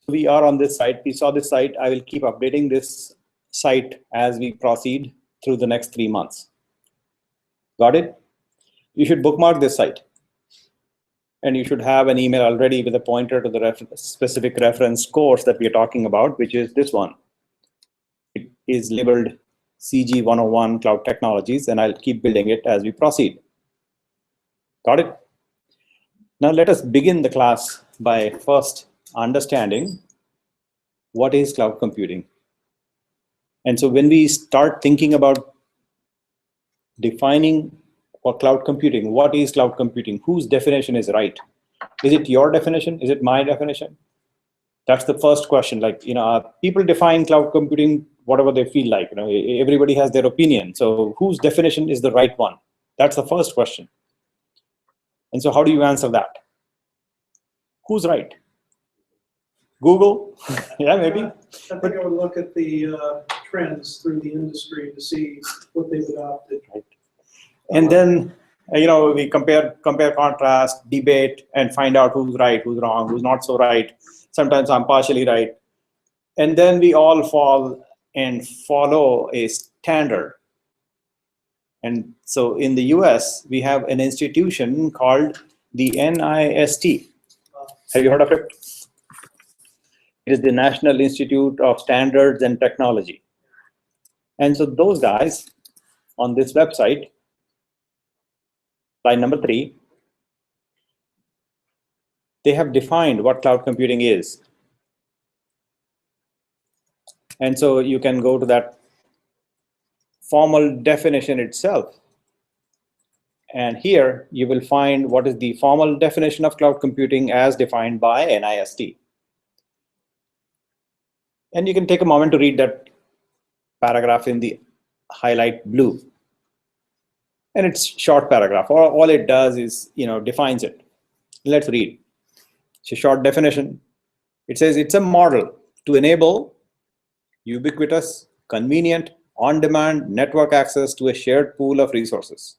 We are on this site. We saw this site. I will keep updating this site as we proceed through the next 3 months. Got it? You should bookmark this site. And you should have an email already with a pointer to the specific reference course that we are talking about, which is this one. It is labeled CG 101 Cloud Technologies, and I'll keep building it as we proceed. Got it? Now let us begin the class by first understanding what is cloud computing. And so when we start thinking about defining what cloud computing, what is cloud computing, whose definition is right? Is it your definition? Is it my definition? That's the first question. Like, people define cloud computing whatever they feel like. Everybody has their opinion. So whose definition is the right one? That's the first question. And so how do you answer that? Who's right? Google? Yeah, maybe. I think I would look at the trends through the industry to see what they've adopted. Right. And then, we compare, contrast, debate, and find out who's right, who's wrong, who's not so right. Sometimes I'm partially right. And then we all fall and follow a standard. And so in the US, we have an institution called the NIST. Have you heard of it? It is the National Institute of Standards and Technology. And so those guys on this website, line number 3, they have defined what cloud computing is. And so you can go to that formal definition itself. And here you will find what is the formal definition of cloud computing as defined by NIST. And you can take a moment to read that paragraph in the highlight blue. And it's short paragraph. All it does is, defines it. Let's read. It's a short definition. It says it's a model to enable ubiquitous, convenient, on-demand network access to a shared pool of resources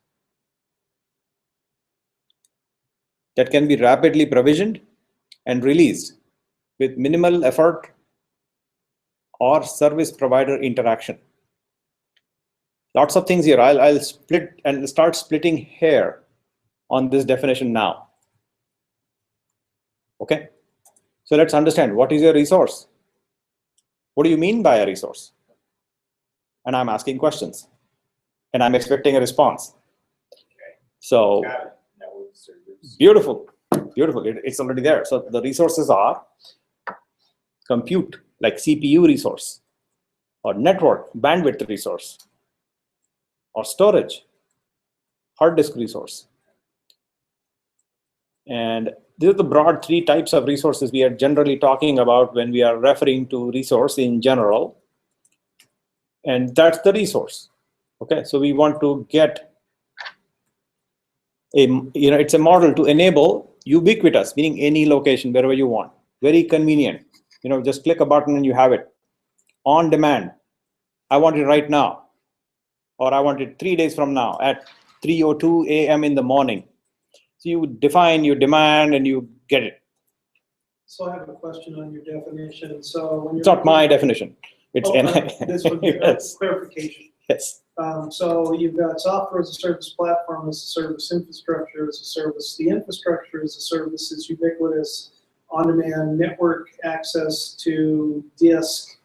that can be rapidly provisioned and released with minimal effort or service provider interaction. Lots of things here. I'll split and start splitting hair on this definition now. Okay, so let's understand, what is a resource? What do you mean by a resource? And I'm asking questions, and I'm expecting a response. Okay. So, beautiful, beautiful. It's already there. So the resources are compute, like CPU resource, or network bandwidth resource, or storage, hard disk resource. And these are the broad 3 types of resources we are generally talking about when we are referring to resource in general. And that's the resource. Okay, so we want to get it's a model to enable ubiquitous, meaning any location, wherever you want. Very convenient. Just click a button and you have it. On demand. I want it right now. Or I want it 3 days from now at 3:02 a.m. in the morning. So you define, you demand, and you get it. So I have a question on your definition. So when you're it's not my definition. It's this one, yes. Clarification. Yes. So you've got software as a service, platform as a service, infrastructure as a service. The infrastructure as a service is ubiquitous, on-demand network access to disk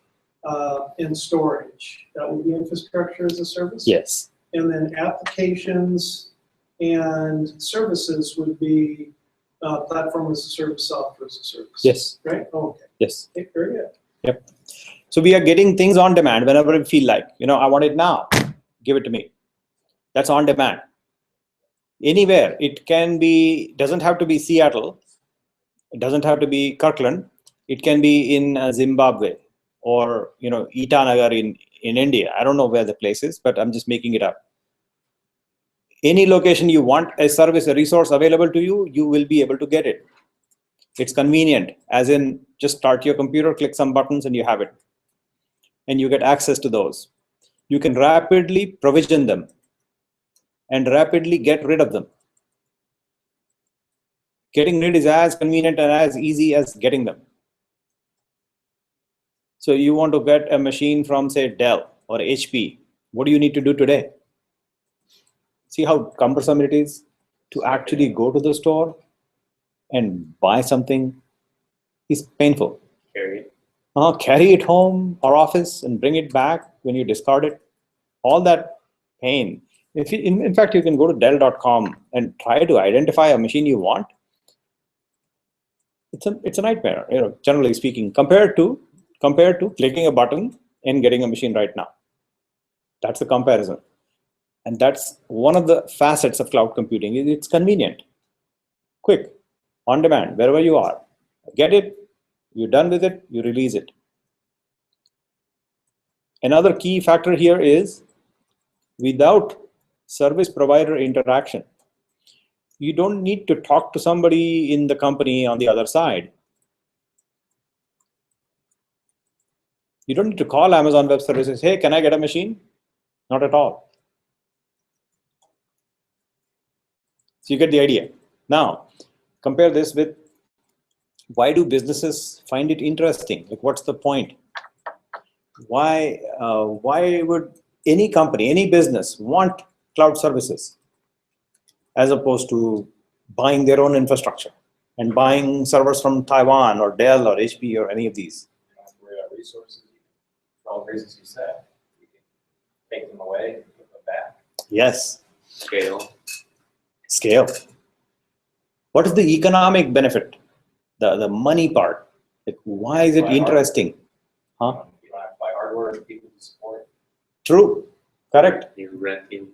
and storage. That would be infrastructure as a service? Yes. And then applications and services would be platform as a service, software as a service. Yes. Right? Oh, okay. Yes. Okay, very good. Yep. So we are getting things on demand whenever we feel like, I want it now. Give it to me. That's on demand. Anywhere. It can be, doesn't have to be Seattle. It doesn't have to be Kirkland. It can be in Zimbabwe or, Itanagar in India. I don't know where the place is, but I'm just making it up. Any location you want a service, a resource available to you, you will be able to get it. It's convenient, as in just start your computer, click some buttons, and you have it. And you get access to those. You can rapidly provision them and rapidly get rid of them. Getting rid is as convenient and as easy as getting them. So you want to get a machine from, say, Dell or HP. What do you need to do today? See how cumbersome it is to actually go to the store and buy something is painful. Carry it home or office and bring it back when you discard it. All that pain. If you, in fact, you can go to Dell.com and try to identify a machine you want. It's a nightmare, generally speaking, compared to clicking a button and getting a machine right now. That's the comparison. And that's one of the facets of cloud computing. It's convenient, quick, on demand, wherever you are. Get it, you're done with it, you release it. Another key factor here is without service provider interaction, you don't need to talk to somebody in the company on the other side. You don't need to call Amazon Web Services, hey, can I get a machine? Not at all. So you get the idea. Now, compare this with why do businesses find it interesting? Like, what's the point? Why would any company, any business want cloud services as opposed to buying their own infrastructure and buying servers from Taiwan or Dell or HP or any of these? Resources, for all the reasons you said, you can take them away and put them back. Yes. Scale. What is the economic benefit? The money part. Like, why is it interesting? Huh? You don't have to buy hardware and people to support. True. Correct. You're renting.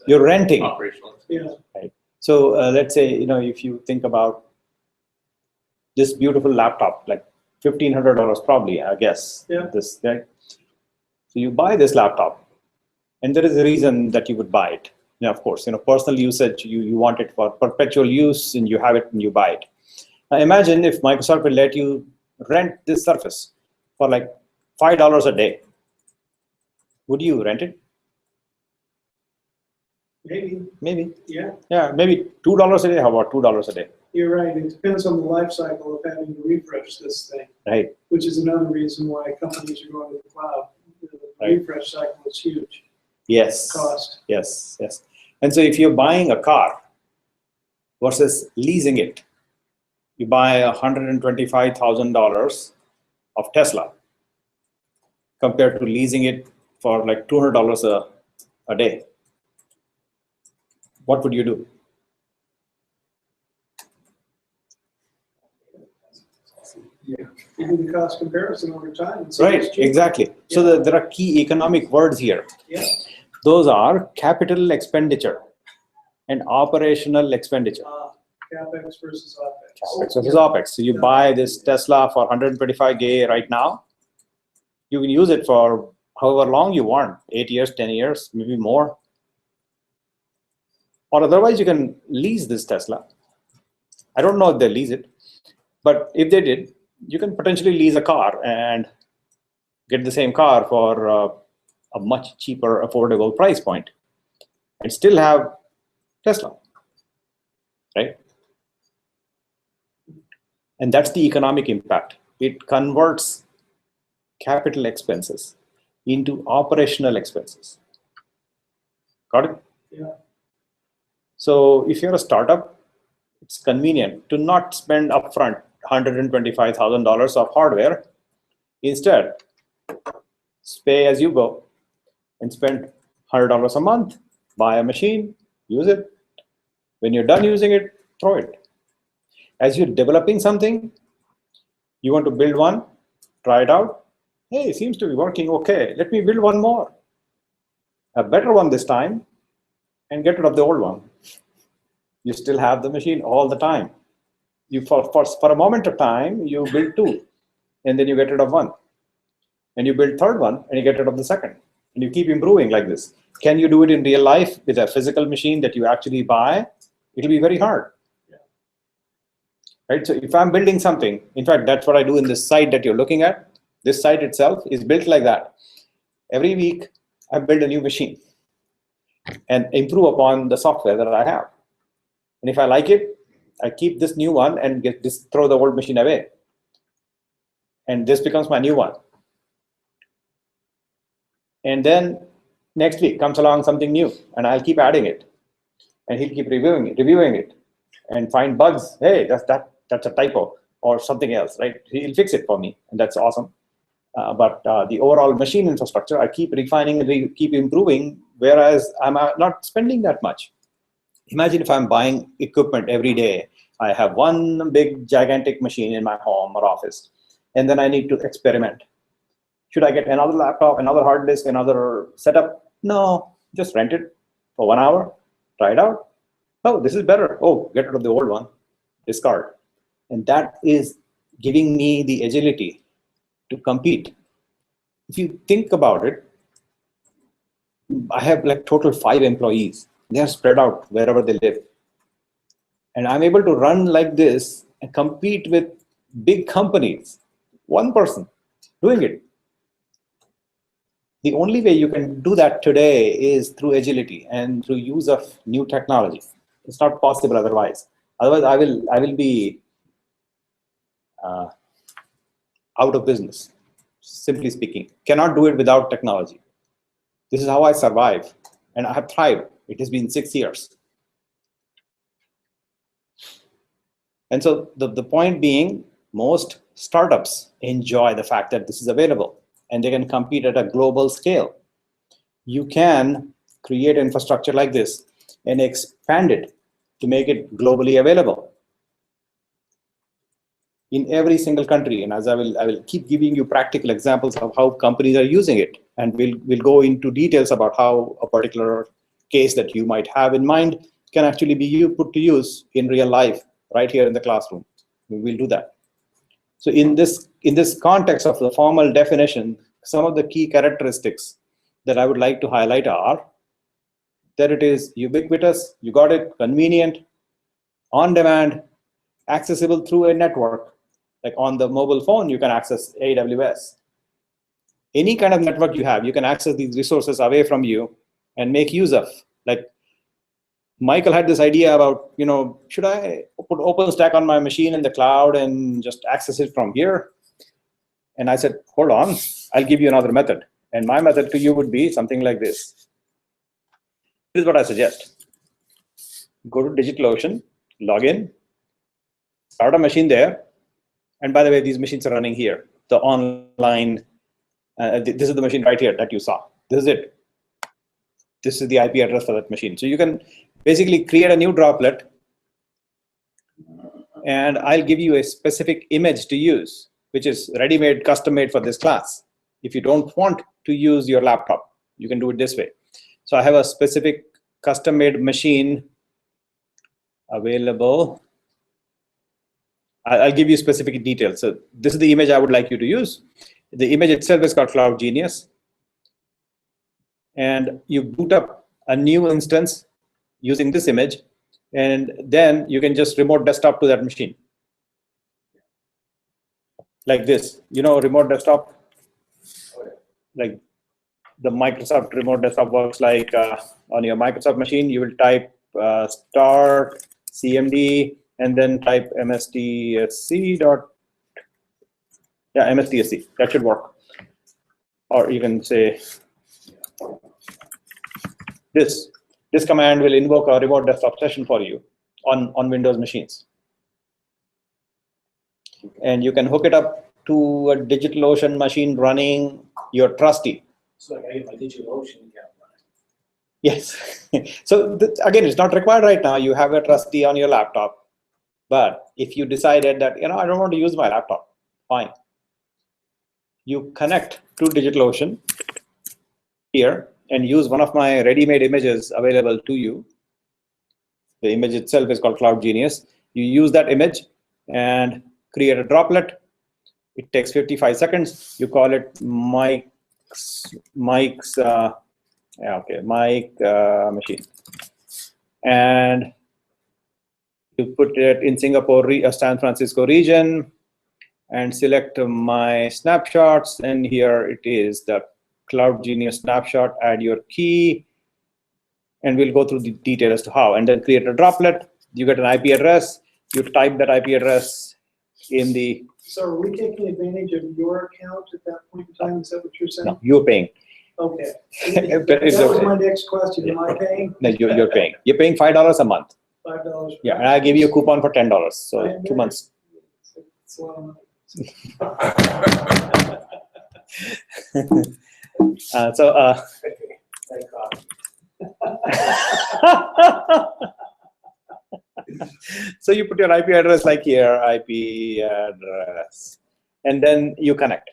You're renting. Operational. Yeah. Right. So let's say, if you think about this beautiful laptop, like $1,500 probably, I guess. Yeah. This, right? So you buy this laptop, and there is a reason that you would buy it. Now, of course, personal usage, you want it for perpetual use, and you have it and you buy it. Now imagine if Microsoft will let you rent this Surface for like $5 a day. Would you rent it? Maybe. Yeah. Yeah, maybe $2 a day. How about $2 a day? You're right. It depends on the life cycle of having to refresh this thing. Right. Which is another reason why companies are going to the cloud. The Right. refresh cycle is huge. Yes. Cost. Yes. And so if you're buying a car versus leasing it, you buy $125,000 of Tesla compared to leasing it for like $200 a day. What would you do? You do the cost comparison over time. And see Right, what's cheaper. exactly. So there are key economic words here. Yeah. Those are capital expenditure and operational expenditure. CapEx versus OpEx. CapEx versus OpEx. So you buy this Tesla for 125K right now. You can use it for however long you want, 8 years, 10 years, maybe more. Or otherwise you can lease this Tesla. I don't know if they lease it, but if they did, you can potentially lease a car and get the same car for a much cheaper, affordable price point and still have Tesla, right? And that's the economic impact. It converts capital expenses into operational expenses. Got it? Yeah. So if you're a startup, it's convenient to not spend upfront $125,000 of hardware. Instead, pay as you go and spend $100 a month, buy a machine, use it. When you're done using it, throw it. As you're developing something, you want to build one, try it out. Hey, it seems to be working okay. Let me build one more. A better one this time, and get rid of the old one. You still have the machine all the time. You for a moment of time, you build two, and then you get rid of one. And you build third one, and you get rid of the second. And you keep improving like this. Can you do it in real life with a physical machine that you actually buy? It'll be very hard. Right? So if I'm building something, in fact, that's what I do in this site that you're looking at. This site itself is built like that. Every week, I build a new machine and improve upon the software that I have. And if I like it, I keep this new one and throw the old machine away. And this becomes my new one. And then next week comes along something new, and I'll keep adding it. And he'll keep reviewing it, and find bugs. Hey, that's a typo or something else, right? He'll fix it for me, and that's awesome. But the overall machine infrastructure, I keep refining and keep improving, whereas I'm not spending that much. Imagine if I'm buying equipment every day. I have one big gigantic machine in my home or office, and then I need to experiment. Should I get another laptop, another hard disk, another setup? No, just rent it for 1 hour, try it out. Oh, this is better. Oh, get rid of the old one, discard. And that is giving me the agility to compete. If you think about it, I have like total 5 employees. They are spread out wherever they live. And I'm able to run like this and compete with big companies. One person doing it. The only way you can do that today is through agility and through use of new technology. It's not possible otherwise. Otherwise, I will be out of business, simply speaking. Cannot do it without technology. This is how I survive, and I have thrived. It has been 6 years. And so the point being, most startups enjoy the fact that this is available, and they can compete at a global scale. You can create infrastructure like this and expand it to make it globally available in every single country. And as I will keep giving you practical examples of how companies are using it, and we'll go into details about how a particular case that you might have in mind can actually be put to use in real life right here in the classroom. We'll do that. So in this context of the formal definition, some of the key characteristics that I would like to highlight are that it is ubiquitous, you got it, convenient, on demand, accessible through a network. Like on the mobile phone, you can access AWS. Any kind of network you have, you can access these resources away from you and make use of. Like Michael had this idea about, should I put OpenStack on my machine in the cloud and just access it from here? And I said, hold on, I'll give you another method. And my method to you would be something like this. This is what I suggest. Go to DigitalOcean, log in, start a machine there. And by the way, these machines are running here. The online, this is the machine right here that you saw. This is it. This is the IP address for that machine. So you can basically create a new droplet, and I'll give you a specific image to use, which is ready-made, custom-made for this class. If you don't want to use your laptop, you can do it this way. So I have a specific custom-made machine available. I'll give you specific details. So this is the image I would like you to use. The image itself is called Cloud Genius. And you boot up a new instance using this image, and then you can just remote desktop to that machine. Like this, remote desktop, like the Microsoft remote desktop works like on your Microsoft machine, you will type start cmd and then type mstsc mstsc. That should work. Or you can say this command will invoke a remote desktop session for you on Windows machines. And you can hook it up to a DigitalOcean machine running your trusty. So I get my DigitalOcean account running. Yes. So again, it's not required right now. You have a trusty on your laptop. But if you decided that, I don't want to use my laptop, fine. You connect to DigitalOcean here and use one of my ready-made images available to you. The image itself is called Cloud Genius. You use that image and create a droplet. It takes 55 seconds. You call it Mike's machine. And you put it in Singapore, San Francisco region, and select my snapshots. And here it is, the Cloud Genius snapshot. Add your key, and we'll go through the detail as to how. And then create a droplet. You get an IP address. You type that IP address in the, So are we taking advantage of your account at that point in time? Is that what you're saying? no, you're paying. Okay. But it's That was okay. my next question. Am I paying? No, you're paying. You're paying $5 a month. $5. Yeah, and I give you a coupon for $10. So 2 months. It's a lot of money. So you put your IP address like here, IP address, and then you connect.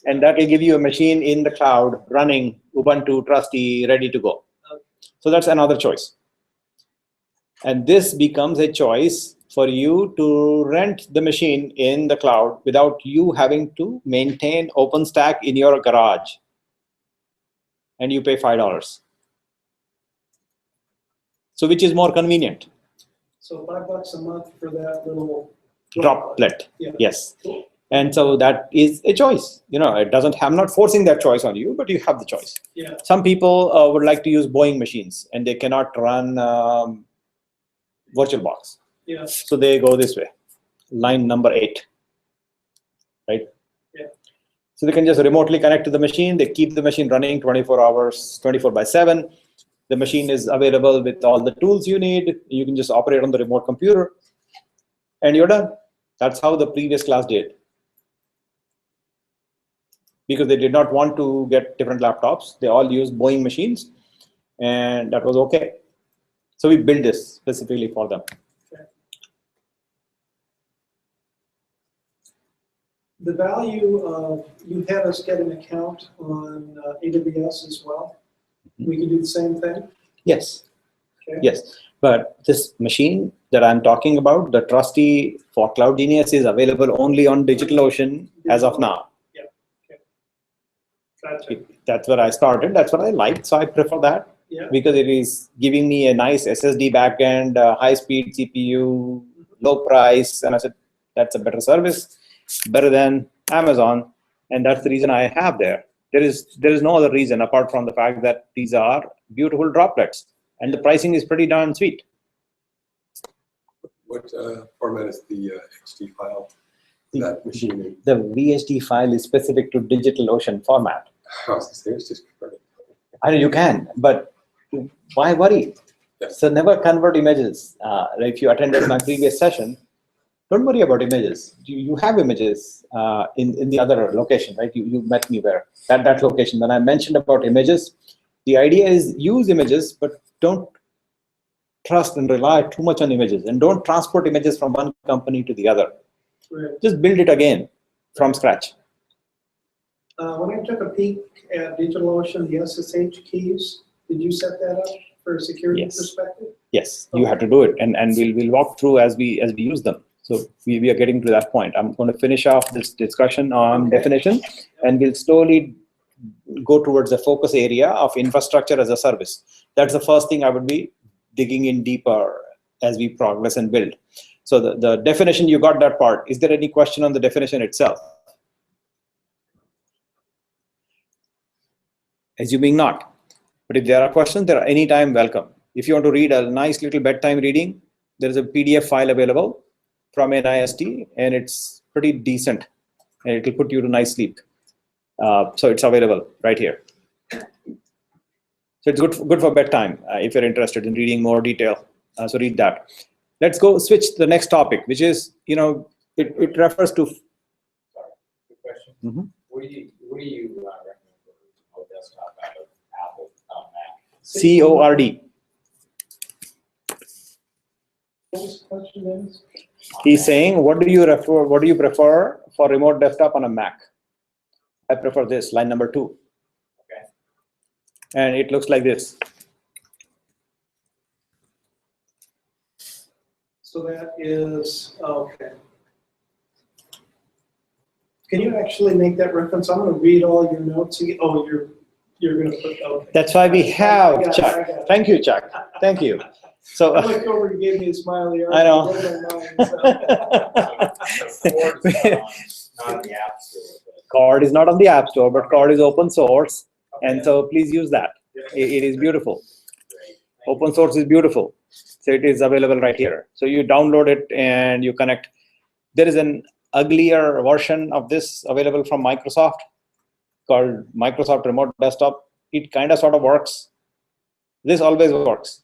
And that will give you a machine in the cloud running Ubuntu, Trusty, ready to go. So that's another choice. And this becomes a choice for you to rent the machine in the cloud without you having to maintain OpenStack in your garage. And you pay $5. So which is more convenient? So $5 a month for that little Droplet. Yeah. Yes. And so that is a choice. You know, it doesn't. I'm not forcing that choice on you, but you have the choice. Yeah. Some people would like to use Boeing machines, and they cannot run VirtualBox. Yeah. So they go this way, line number 8, right? Yeah. So they can just remotely connect to the machine. They keep the machine running 24 hours, 24/7. The machine is available with all the tools you need. You can just operate on the remote computer, and you're done. That's how the previous class did. Because they did not want to get different laptops. They all used Boeing machines, and that was okay. So we built this specifically for them. Okay. The value of, you had us get an account on AWS as well. We can do the same thing? Yes. Okay. Yes. But this machine that I'm talking about, the Trusty for Cloud Genius, is available only on DigitalOcean as of now. Yeah. Okay. Gotcha. That's where I started. That's what I like. So I prefer that. Yeah. Because it is giving me a nice SSD backend, high-speed CPU, low price, and I said that's a better service, better than Amazon, and that's the reason I have there. There is no other reason apart from the fact that these are beautiful droplets, and the pricing is pretty darn sweet. What format is the XT file? That machine in? The VHD file is specific to DigitalOcean format. I was gonna say, it's just converted. I know you can, but why worry? Yes. So never convert images. If you attended my previous session, don't worry about images. You have images in the other location, right? You met me there, that location. When I mentioned about images, the idea is use images, but don't trust and rely too much on images, and don't transport images from one company to the other. Right. Just build it again from scratch. When I took a peek at DigitalOcean, the SSH keys, did you set that up for a security Yes. perspective? Yes, you have to do it, and we'll walk through as we use them. So we are getting to that point. I'm going to finish off this discussion on definition, and we'll slowly go towards the focus area of infrastructure as a service. That's the first thing I would be digging in deeper as we progress and build. So the definition, you got that part. Is there any question on the definition itself? Assuming not. But if there are questions, they are anytime welcome. If you want to read a nice little bedtime reading, there is a PDF file available from NIST, and it's pretty decent, and it will put you to nice sleep. So it's available right here. So it's good for bedtime if you're interested in reading more detail. So read that. Let's go switch to the next topic, which is, it refers to. Sorry, good question. Mhm. What do you recommend for desktop out of Apple, Mac? CORD. What was the question is? He's saying, what do you prefer for remote desktop on a Mac? I prefer this, line number 2. Okay. And it looks like this. So that is, okay. Can you actually make that reference? I'm going to read all your notes. Oh, you're going to put, okay. That's why we I have got it, Chuck. I got it. Thank you, Chuck. Thank you. So I looked over and gave me a smiley. I know. Not the App Store, but Cord is not on the App Store, but Cord is open source, and Okay. so please use that. It is beautiful. great. Thank you. Open source is beautiful. So it is available right here. So you download it and you connect. There is an uglier version of this available from Microsoft called Microsoft Remote Desktop. It kind of sort of works. This always works.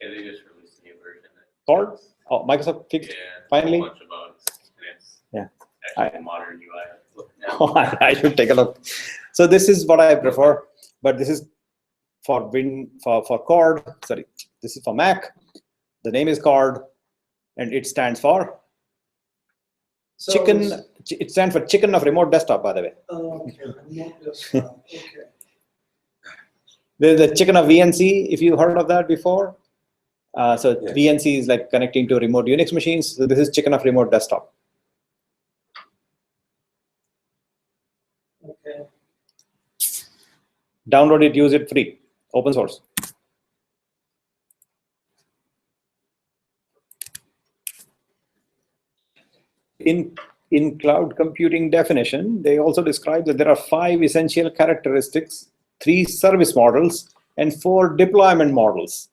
Yeah, they just released a new version. Called? Oh, Microsoft fixed finally. A bunch of bugs, and it's Yeah. actually a modern UI. Oh, I should take a look. So this is what I prefer, but this is for Cord. Sorry, this is for Mac. The name is Cord, and it stands for So chicken. It stands for Chicken of Remote Desktop, by the way. Okay, remote desktop, okay. There's the Chicken of VNC, if you heard of that before. So Yes. VNC is like connecting to remote Unix machines. So this is Chicken of Remote Desktop. Okay. Download it, use it free, open source. In cloud computing definition, they also describe that there are 5 essential characteristics, 3 service models, and 4 deployment models.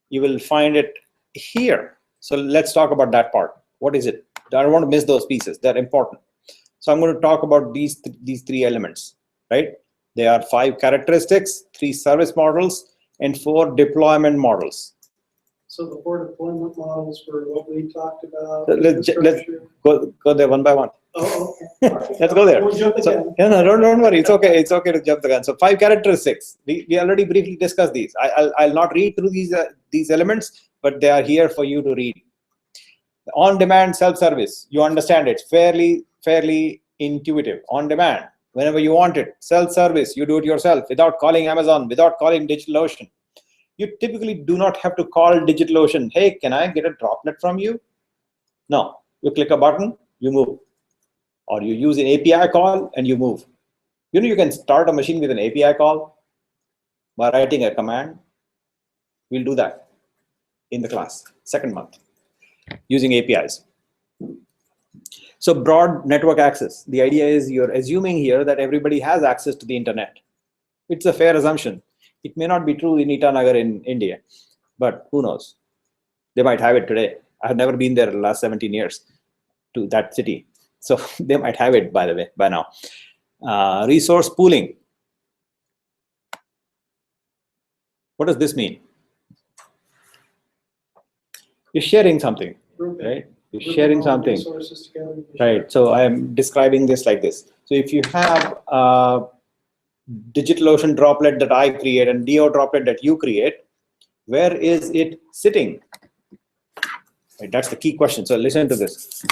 You will find it here. So let's talk about that part. What is it? I don't want to miss those pieces. They're important. So I'm going to talk about these 3 elements, right? They are 5 characteristics, 3 service models, and 4 deployment models. So the 4 deployment models were what we talked about. So let's infrastructure. go there one by one. Oh, okay. Let's go there. We'll jump the So, gun. no, don't worry. It's okay. It's okay to jump the gun. So 5 characteristics. We already briefly discussed these. I'll not read through these elements, but they are here for you to read. On-demand self-service. You understand it. Fairly intuitive. On-demand. Whenever you want it. Self-service. You do it yourself without calling Amazon, without calling DigitalOcean. You typically do not have to call DigitalOcean. Hey, can I get a droplet from you? No. You click a button, you move. Or you use an API call and you move. You can start a machine with an API call by writing a command. We'll do that in the class, second month, using APIs. So broad network access. The idea is you're assuming here that everybody has access to the internet. It's a fair assumption. It may not be true in Itanagar in India, but who knows? They might have it today. I've never been there in the last 17 years to that city. So they might have it, by the way, by now. Resource pooling. What does this mean? You're sharing something, Grouping. right? You're Grouping sharing all something, resources together to be right? So I'm describing this like this. So if you have a DigitalOcean droplet that I create and DO droplet that you create, where is it sitting? Right, that's the key question. So listen to this.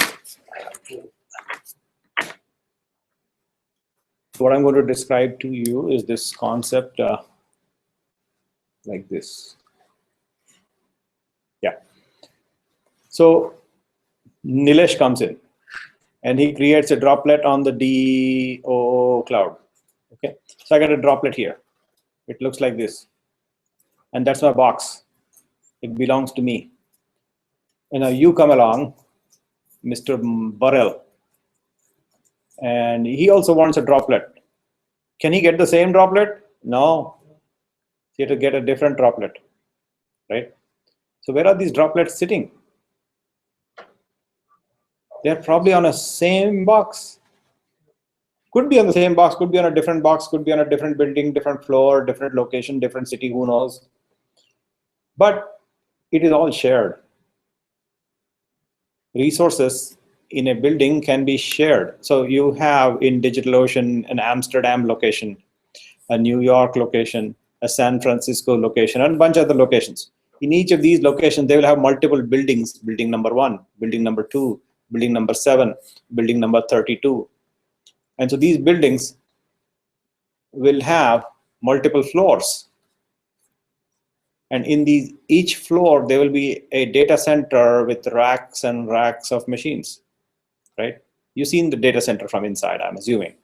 What I'm going to describe to you is this concept like this. Yeah. So Nilesh comes in and he creates a droplet on the DO cloud. Okay. So I got a droplet here. It looks like this. And that's my box. It belongs to me. And now you come along, Mr. Burrell, and he also wants a droplet. Can he get the same droplet? No. He had to get a different droplet, right? So where are these droplets sitting? They're probably on a same box. Could be on the same box, could be on a different box, could be on a different building, different floor, different location, different city, who knows? But it is all shared. Resources in a building can be shared. So you have in DigitalOcean an Amsterdam location, a New York location, a San Francisco location, and a bunch of other locations. In each of these locations, they will have multiple buildings, building number 1, building number 2, building number 7, building number 32. And so these buildings will have multiple floors. And in each floor, there will be a data center with racks and racks of machines, right? You've seen the data center from inside, I'm assuming.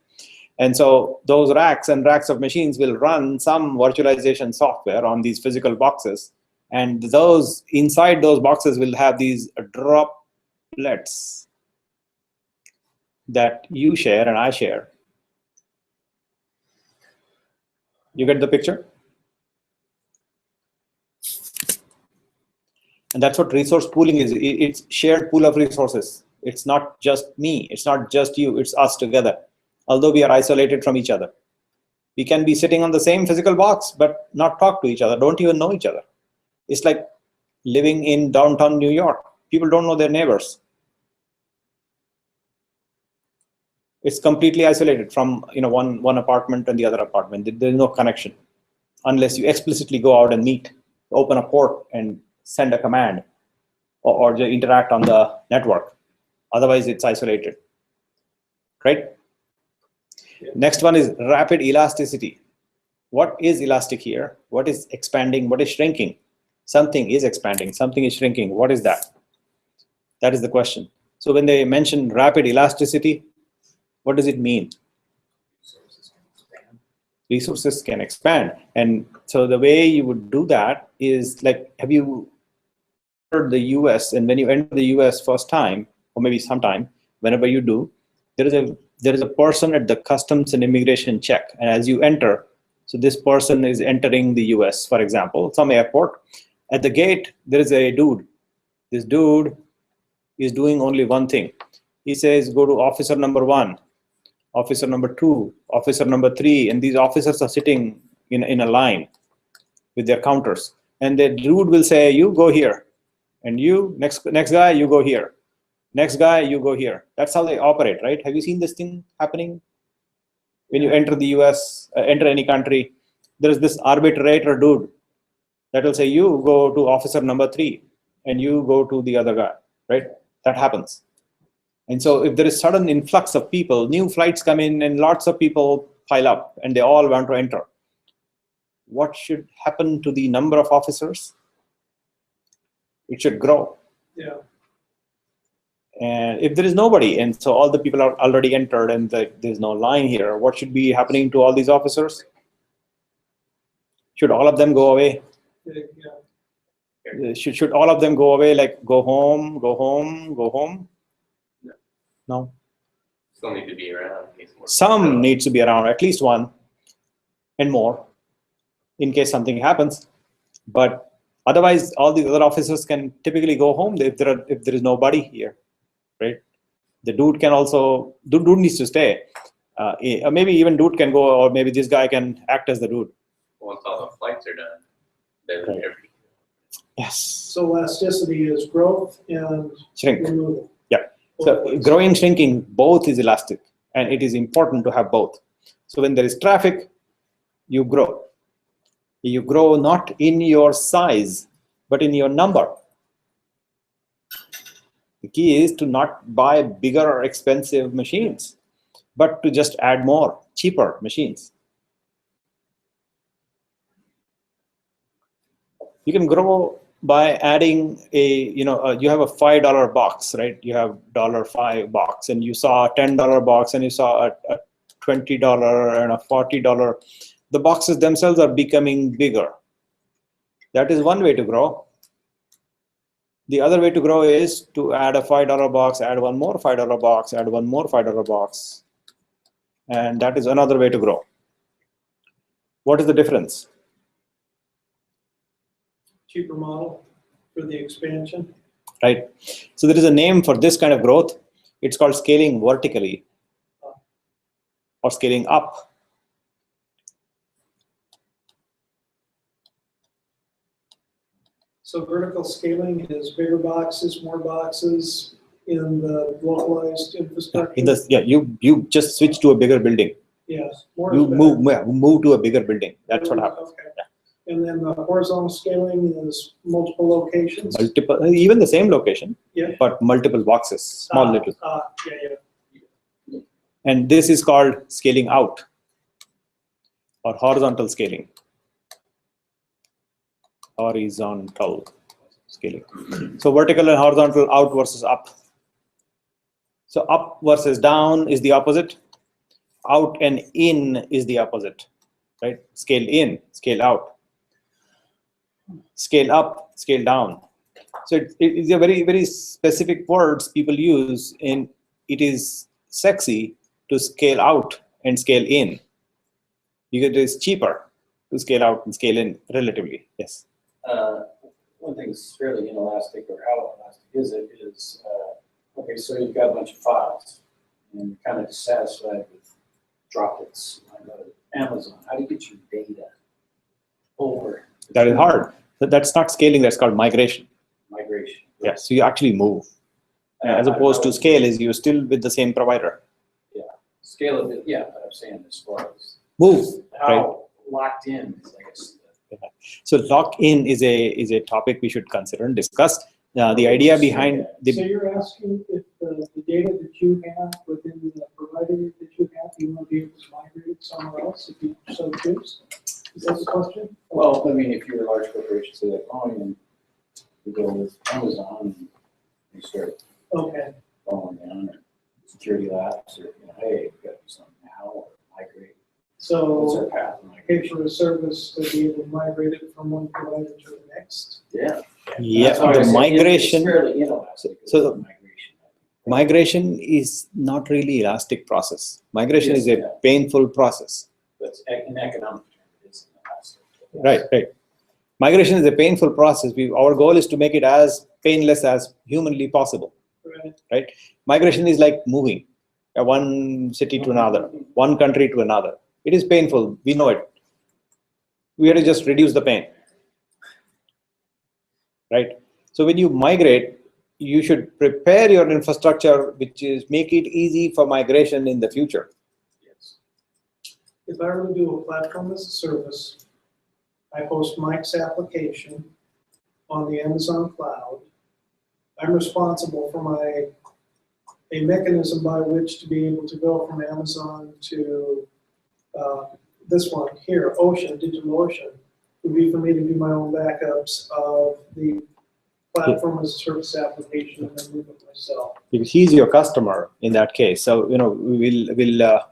And so those racks and racks of machines will run some virtualization software on these physical boxes. And those inside those boxes will have these droplets that you share and I share. You get the picture? And that's what resource pooling is. It's shared pool of resources. It's not just me. It's not just you. It's us together. Although we are isolated from each other. We can be sitting on the same physical box, but not talk to each other, don't even know each other. It's like living in downtown New York. People don't know their neighbors. It's completely isolated from one apartment and the other apartment. There's no connection unless you explicitly go out and meet, open a port and send a command or just interact on the network. Otherwise, it's isolated, right? Yeah. Next one is rapid elasticity. What is elastic here? What is expanding? What is shrinking? Something is expanding, something is shrinking. What is that? That is the question. So when they mention rapid elasticity, what does it mean? Resources can expand. And so the way you would do that is like, have you entered the US? And when you enter the US first time, or maybe sometime, whenever you do, there is a person at the customs and immigration check. And as you enter, so this person is entering the US, for example, some airport. At the gate, there is a dude. This dude is doing only one thing. He says, go to officer number 1, officer number 2, officer number 3, and these officers are sitting in a line with their counters. And the dude will say, you go here, and you, next guy, you go here. Next guy, you go here. That's how they operate, right? Have you seen this thing happening? When you enter the US, enter any country, there is this arbitrator dude that will say, you go to officer number 3, and you go to the other guy, right? That happens. And so if there is sudden influx of people, new flights come in and lots of people pile up and they all want to enter. What should happen to the number of officers? It should grow. Yeah. And if there is nobody, and so all the people are already entered and there's no line here, what should be happening to all these officers? Should all of them go away? Yeah. Should all of them go away, like go home, go home, go home? No. Still need to be around in case more. Some needs to be around, at least one and more, in case something happens. But otherwise, all the other officers can typically go home if there is nobody here, right? The dude can also, dude needs to stay. Maybe even dude can go, or maybe this guy can act as the dude. Once all the flights are done, then Right. everything. Yes. So elasticity is growth and Shrink. removal. Yeah. So growing, shrinking, both is elastic, and it is important to have both. So when there is traffic, you grow. You grow not in your size, but in your number. The key is to not buy bigger or expensive machines, but to just add more cheaper machines. You can grow by adding you have a $5 box, right? You have $5 box, and you saw a $10 box, and you saw a $20 and a $40. The boxes themselves are becoming bigger. That is one way to grow. The other way to grow is to add a $5 box, add one more $5 box, add one more $5 box. And that is another way to grow. What is the difference? Cheaper model for the expansion. Right. So there is a name for this kind of growth. It's called scaling vertically or scaling up. So vertical scaling is bigger boxes, more boxes in the localized infrastructure. You just switch to a bigger building. Yes. More You is better. move to a bigger building. That's what happens. Okay. And then the horizontal scaling is multiple locations. Multiple, even the same location, Yeah. but multiple boxes, small little. Yeah. And this is called scaling out or horizontal scaling. Horizontal scaling. So vertical and horizontal, out versus up. So up versus down is the opposite. Out and in is the opposite, right? Scale in, scale out. Scale up, scale down. So it's a very, very specific words people use, and it is sexy to scale out and scale in because it is cheaper to scale out and scale in relatively. Yes. one thing that's fairly inelastic, or how elastic is it, is, okay, so you've got a bunch of files, and you're kind of dissatisfied with droplets on Amazon. How do you get your data over? That is hard. That's not scaling, that's called migration. Migration. Yes, so you actually move. As opposed to scale is you're still with the same provider. Yeah, scalability, yeah, but I'm saying as far as Move, right? how locked in is, I guess. So lock-in is a topic we should consider and discuss. The idea behind So the you're asking if the data that you have within the provider that you have, you want to be able to migrate it somewhere else if you so choose? Is that the question? Well, I mean, if you're a large corporation, say like Volume, you go with Amazon, and you start Okay, following down, or security labs, or, hey, we've got to do something now, or migrate. What's so our path of pay migration? for a service to be able to migrate it from one provider to the next. Yeah. yeah, That's why I the said migration. It's fairly inelastic. So- Migration. Migration is not really elastic process. Migration Yes, is a yeah. painful process. But in economic terms, it is inelastic. Right. Migration is a painful process. Our goal is to make it as painless as humanly possible. Right. Migration is like moving one city to another, one country to another. It is painful. We know it. We have to just reduce the pain. Right? So when you migrate, you should prepare your infrastructure, which is make it easy for migration in the future. Yes. If I were to do a platform as a service, I host Mike's application on the Amazon cloud. I'm responsible for a mechanism by which to be able to go from Amazon to this one here, Ocean, DigitalOcean, would be for me to do my own backups of the platform as a service application and then move it myself. Because he's your customer in that case. So the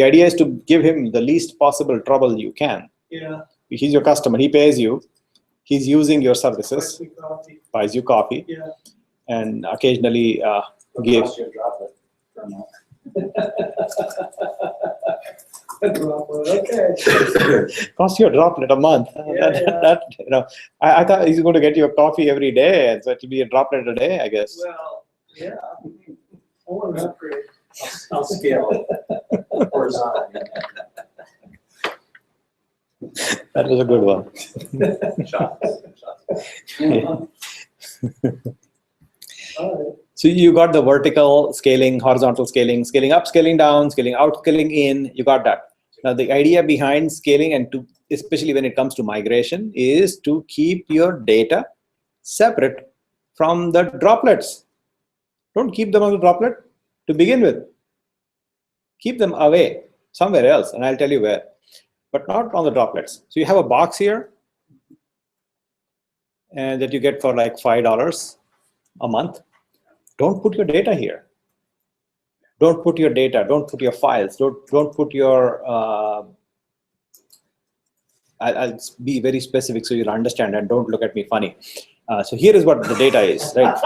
idea is to give him the least possible trouble you can. Yeah, He's your customer. He pays you. He's using your services, buys me coffee. buys you coffee, Yeah. and occasionally It'll gives. cost you a droplet per month. A droplet, okay. Cost you a droplet a month. Yeah. I thought he's going to get you a coffee every day, so it will be a droplet a day, I guess. Well, yeah. I want an upgrade. I'll scale it horizontally. That was a good one. All right. So you got the vertical scaling, horizontal scaling, scaling up, scaling down, scaling out, scaling in. You got that. Now the idea behind scaling, and especially when it comes to migration, is to keep your data separate from the droplets. Don't keep them on the droplet to begin with. Keep them away somewhere else, and I'll tell you where, but not on the droplets. So you have a box here, and that you get for like $5 a month. Don't put your data here. Don't put your data. Don't put your files. Don't put your. I'll be very specific so you'll understand, and don't look at me funny. So here is what the data is, right?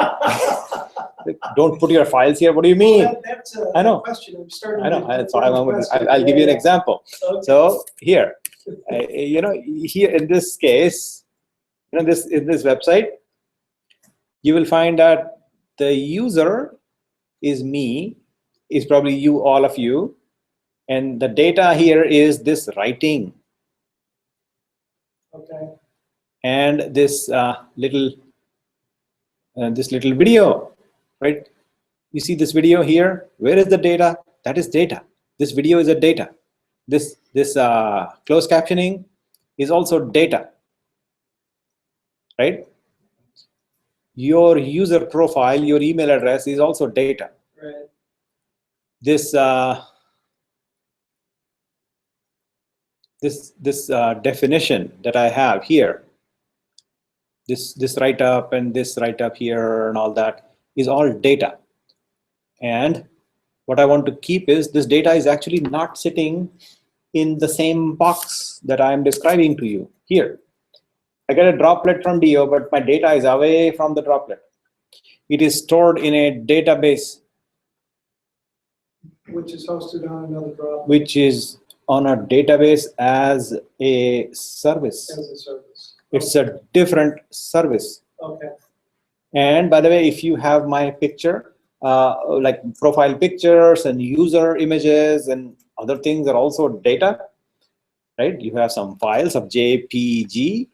Don't put your files here. What do you mean? Well, that's a I know. question. I'm starting. I know. to- So I'll give you an example. Okay. So here, here in this case, in this website, you will find that the user is me, is probably you, all of you, and the data here is this writing Okay. and this little video, right? You see this video here? Where is the data? That is data. This video is a data. This closed captioning is also data, right? Your user profile, your email address is also data. Right. This definition that I have here, this write-up and this write-up here and all that is all data. And what I want to keep is this data is actually not sitting in the same box that I am describing to you here. I get a droplet from DO, but my data is away from the droplet. It is stored in a database, Which is hosted on another droplet which is on a database as a service. as a service. It's a different service. Okay, And by the way, if you have my picture, like profile pictures and user images and other things are also data, right? You have some files of JPG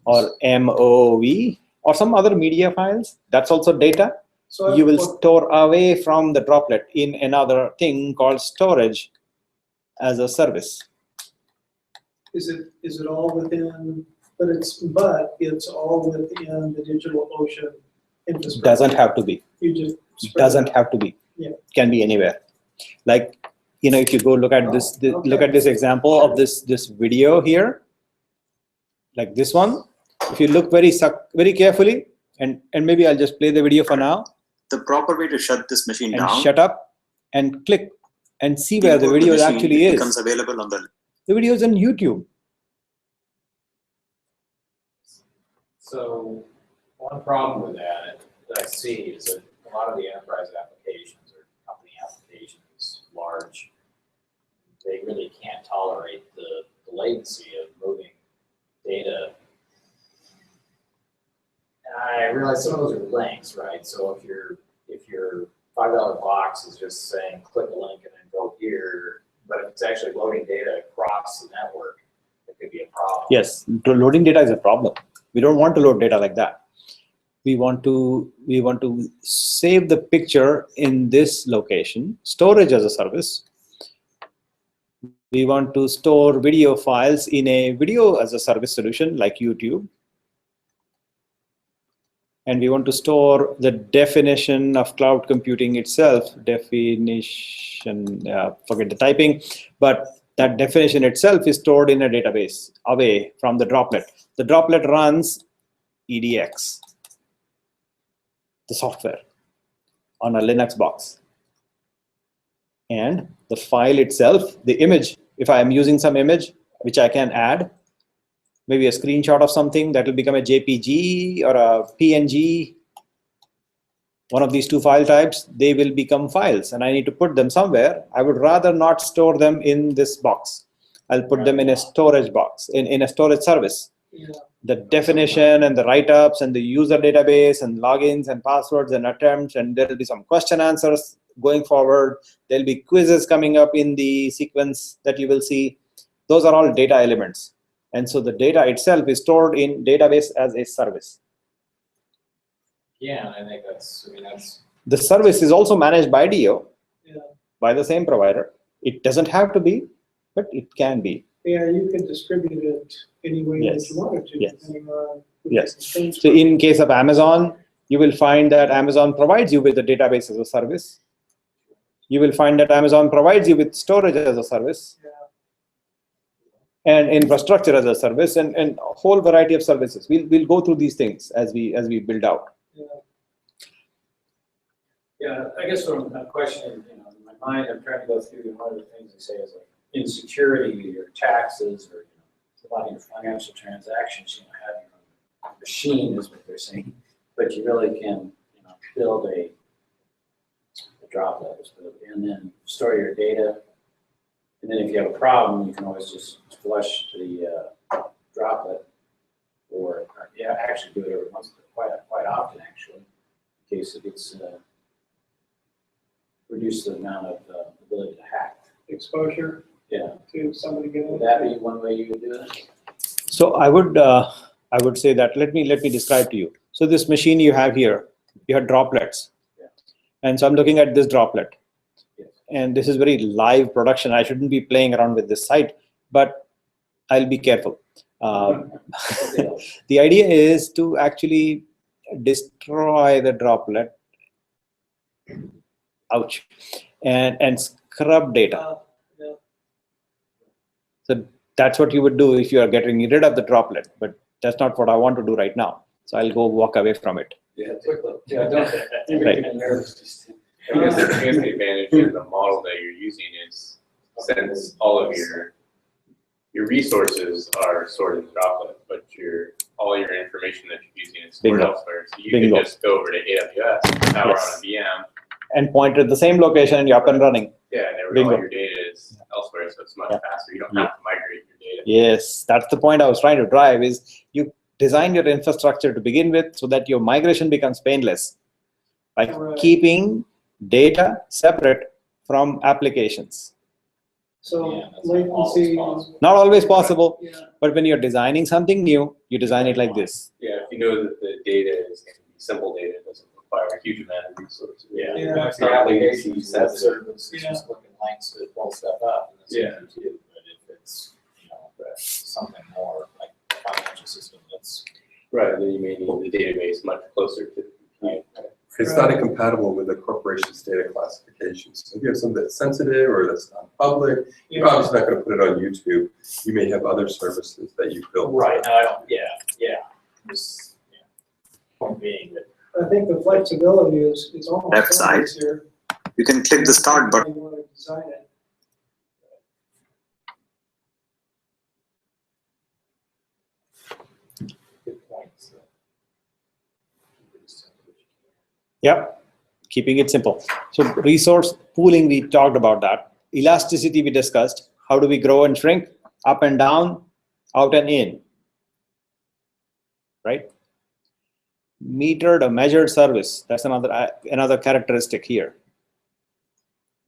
or MOV or some other media files. That's also data. so You will what- store away from the droplet in another thing called storage as a service. is it all within, but it's all within the DigitalOcean infrastructure? Doesn't have to be. You just spread it Doesn't out. have to be. Yeah. Can be anywhere. Like, if you go look at this, Okay. look at this example of this video here, like this one. If you look very carefully, and maybe I'll just play the video for now. The proper way to shut this machine And down. shut up and click and see where the import video machine, actually it is. becomes available on the The video is on YouTube. So one problem with that I see is that a lot of the enterprise applications or company applications, large, they really can't tolerate the latency of moving data. And I realize some of those are links, right? So if your $5 box is just saying click a link and then go here, but if it's actually loading data across the network, it could be a problem. Yes, loading data is a problem. We don't want to load data like that. We want to save the picture in this location, storage as a service. We want to store video files in a video as a service solution like YouTube. And we want to store the definition of cloud computing itself, definition, forget the typing, but that definition itself is stored in a database away from the droplet. The droplet runs EDX, the software, on a Linux box. And the file itself, the image, if I am using some image, which I can add, maybe a screenshot of something that will become a JPG or a PNG, one of these two file types, they will become files and I need to put them somewhere. I would rather not store them in this box. I'll put them in a storage box, in a storage service. Yeah. The definition and the write-ups and the user database and logins and passwords and attempts, and there will be some question answers going forward. There'll be quizzes coming up in the sequence that you will see. Those are all data elements. And so the data itself is stored in database as a service. Yeah, I think that's. The service is also managed by DO, Yeah. by the same provider. It doesn't have to be, but it can be. Yeah, you can distribute it any way that Yes. you wanted to, Yes. depending on. the Yes. constraints. So in case of Amazon, you will find that Amazon provides you with the database as a service. You will find that Amazon provides you with storage as a service. Yeah. And infrastructure as a service, and a whole variety of services. We'll go through these things as we build out. Yeah. Yeah, I guess what I'm questioning, in my mind, I'm trying to go through, and one of the things they say is like insecurity or taxes or, a lot of your financial transactions, have your own machine is what they're saying, but you really can, build a droplet, and then store your data. And then if you have a problem, you can always just flush the droplet, or actually do it every once, quite often actually, in case it gets reduce the amount of ability to hack. Exposure Yeah, to somebody getting. would that be one way you would do it? So I would say that let me describe to you. So this machine you have here, you have droplets, Yeah. and so I'm looking at this droplet, Yes. and this is very live production. I shouldn't be playing around with this site, but I'll be careful. The idea is to actually destroy the droplet, ouch, and scrub data. Yeah. So that's what you would do if you are getting rid of the droplet, but that's not what I want to do right now. So I'll go walk away from it. Yeah, don't. You're Right. making me nervous just. I guess the advantage of the model that you're using is since all of your resources are stored in the droplet, but all your information that you're using is stored Bingo. elsewhere. So you Bingo. can just go over to AWS, power Yes. on a VM, And point at the same location and you're up and running. and all Bingo. your data is elsewhere, so it's much Yeah. faster. You don't Yeah. have to migrate your data data. Yes, that's the point I was trying to drive, is you design your infrastructure to begin with so that your migration becomes painless by Right. keeping data separate from applications. So Yeah, that's not always latency. possible. Not always possible, Yeah, but when you're designing something new, you design it like this. Yeah, if you know that the data is going to be simple data, it doesn't require a huge amount of resources. Yeah. Yeah. If your application is That's self-service, it's Yeah. just clicking links to pull stuff up, and that's Yeah. easy too. But if it's, something more like a financial system that's, Right, then you may need the database much closer to the compute. It's not incompatible with the corporation's data classifications. So if you have something that's sensitive or that's not public, you're yeah. obviously not going to put it on YouTube. You may have other services that you've built. right, no, I don't, just, point being that, I think the flexibility is almost Left side. always here. You can click the start button. You want to design it. good points. Yep, keeping it simple. So resource pooling, we talked about that. Elasticity, we discussed. How do we grow and shrink? Up and down, out and in, right? Metered or measured service, that's another characteristic here.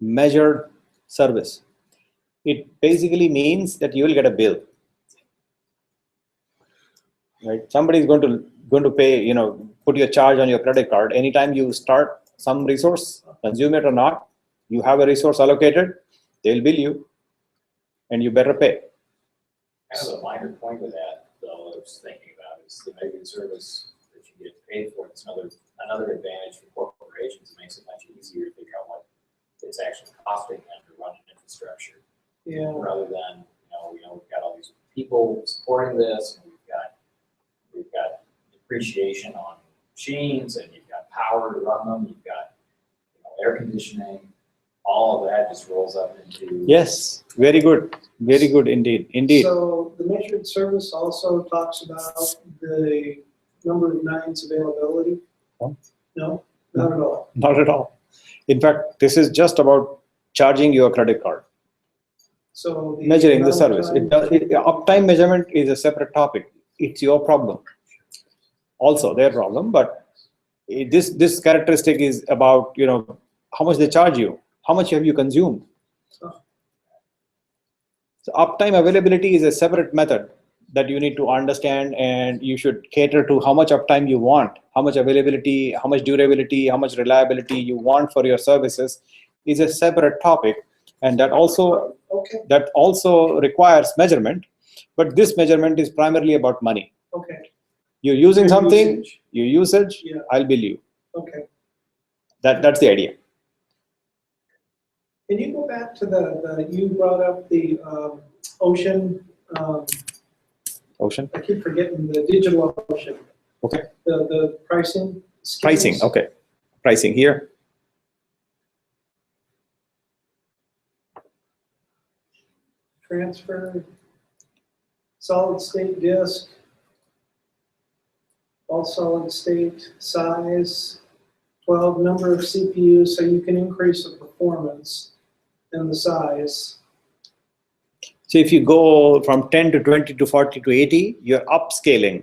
Measured service. It basically means that you will get a bill, right? Somebody is going to pay, put your charge on your credit card. Anytime you start some resource, consume it or not, you have a resource allocated, they'll bill you, and you better pay. Kind of a minor point with that, though, I was thinking about is the measured service that you get paid for. It's another advantage for corporations. It makes it much easier to figure out what it's actually costing them to run an infrastructure, Yeah, rather than we've got all these people supporting this, and we've got depreciation on machines, and you've got power to run them. You've got air conditioning. All of that just rolls up into Yes, very good indeed. so the measured service also talks about the number of nines availability? No. No, not at all. Not at all. In fact, this is just about charging your credit card, So the measuring the amount service. of time- Uptime measurement is a separate topic. It's your problem, also their problem. But this characteristic is about how much they charge you, how much have you consumed. So uptime availability is a separate method that you need to understand, and you should cater to how much uptime you want, how much availability, how much durability, how much reliability you want for your services is a separate topic, and that also requires measurement. But this measurement is primarily about money. Okay, You're using Your something, usage. your usage, Yeah. I'll bill you. okay. That's the idea. Can you go back to you brought up the ocean, Ocean. I keep forgetting the digital ocean. Okay. The pricing. schemes. Pricing. Okay. Pricing here. Transfer, solid state disk, all solid state size, 12 number of CPUs, so you can increase the performance and the size. So if you go from 10 to 20 to 40 to 80, you're upscaling.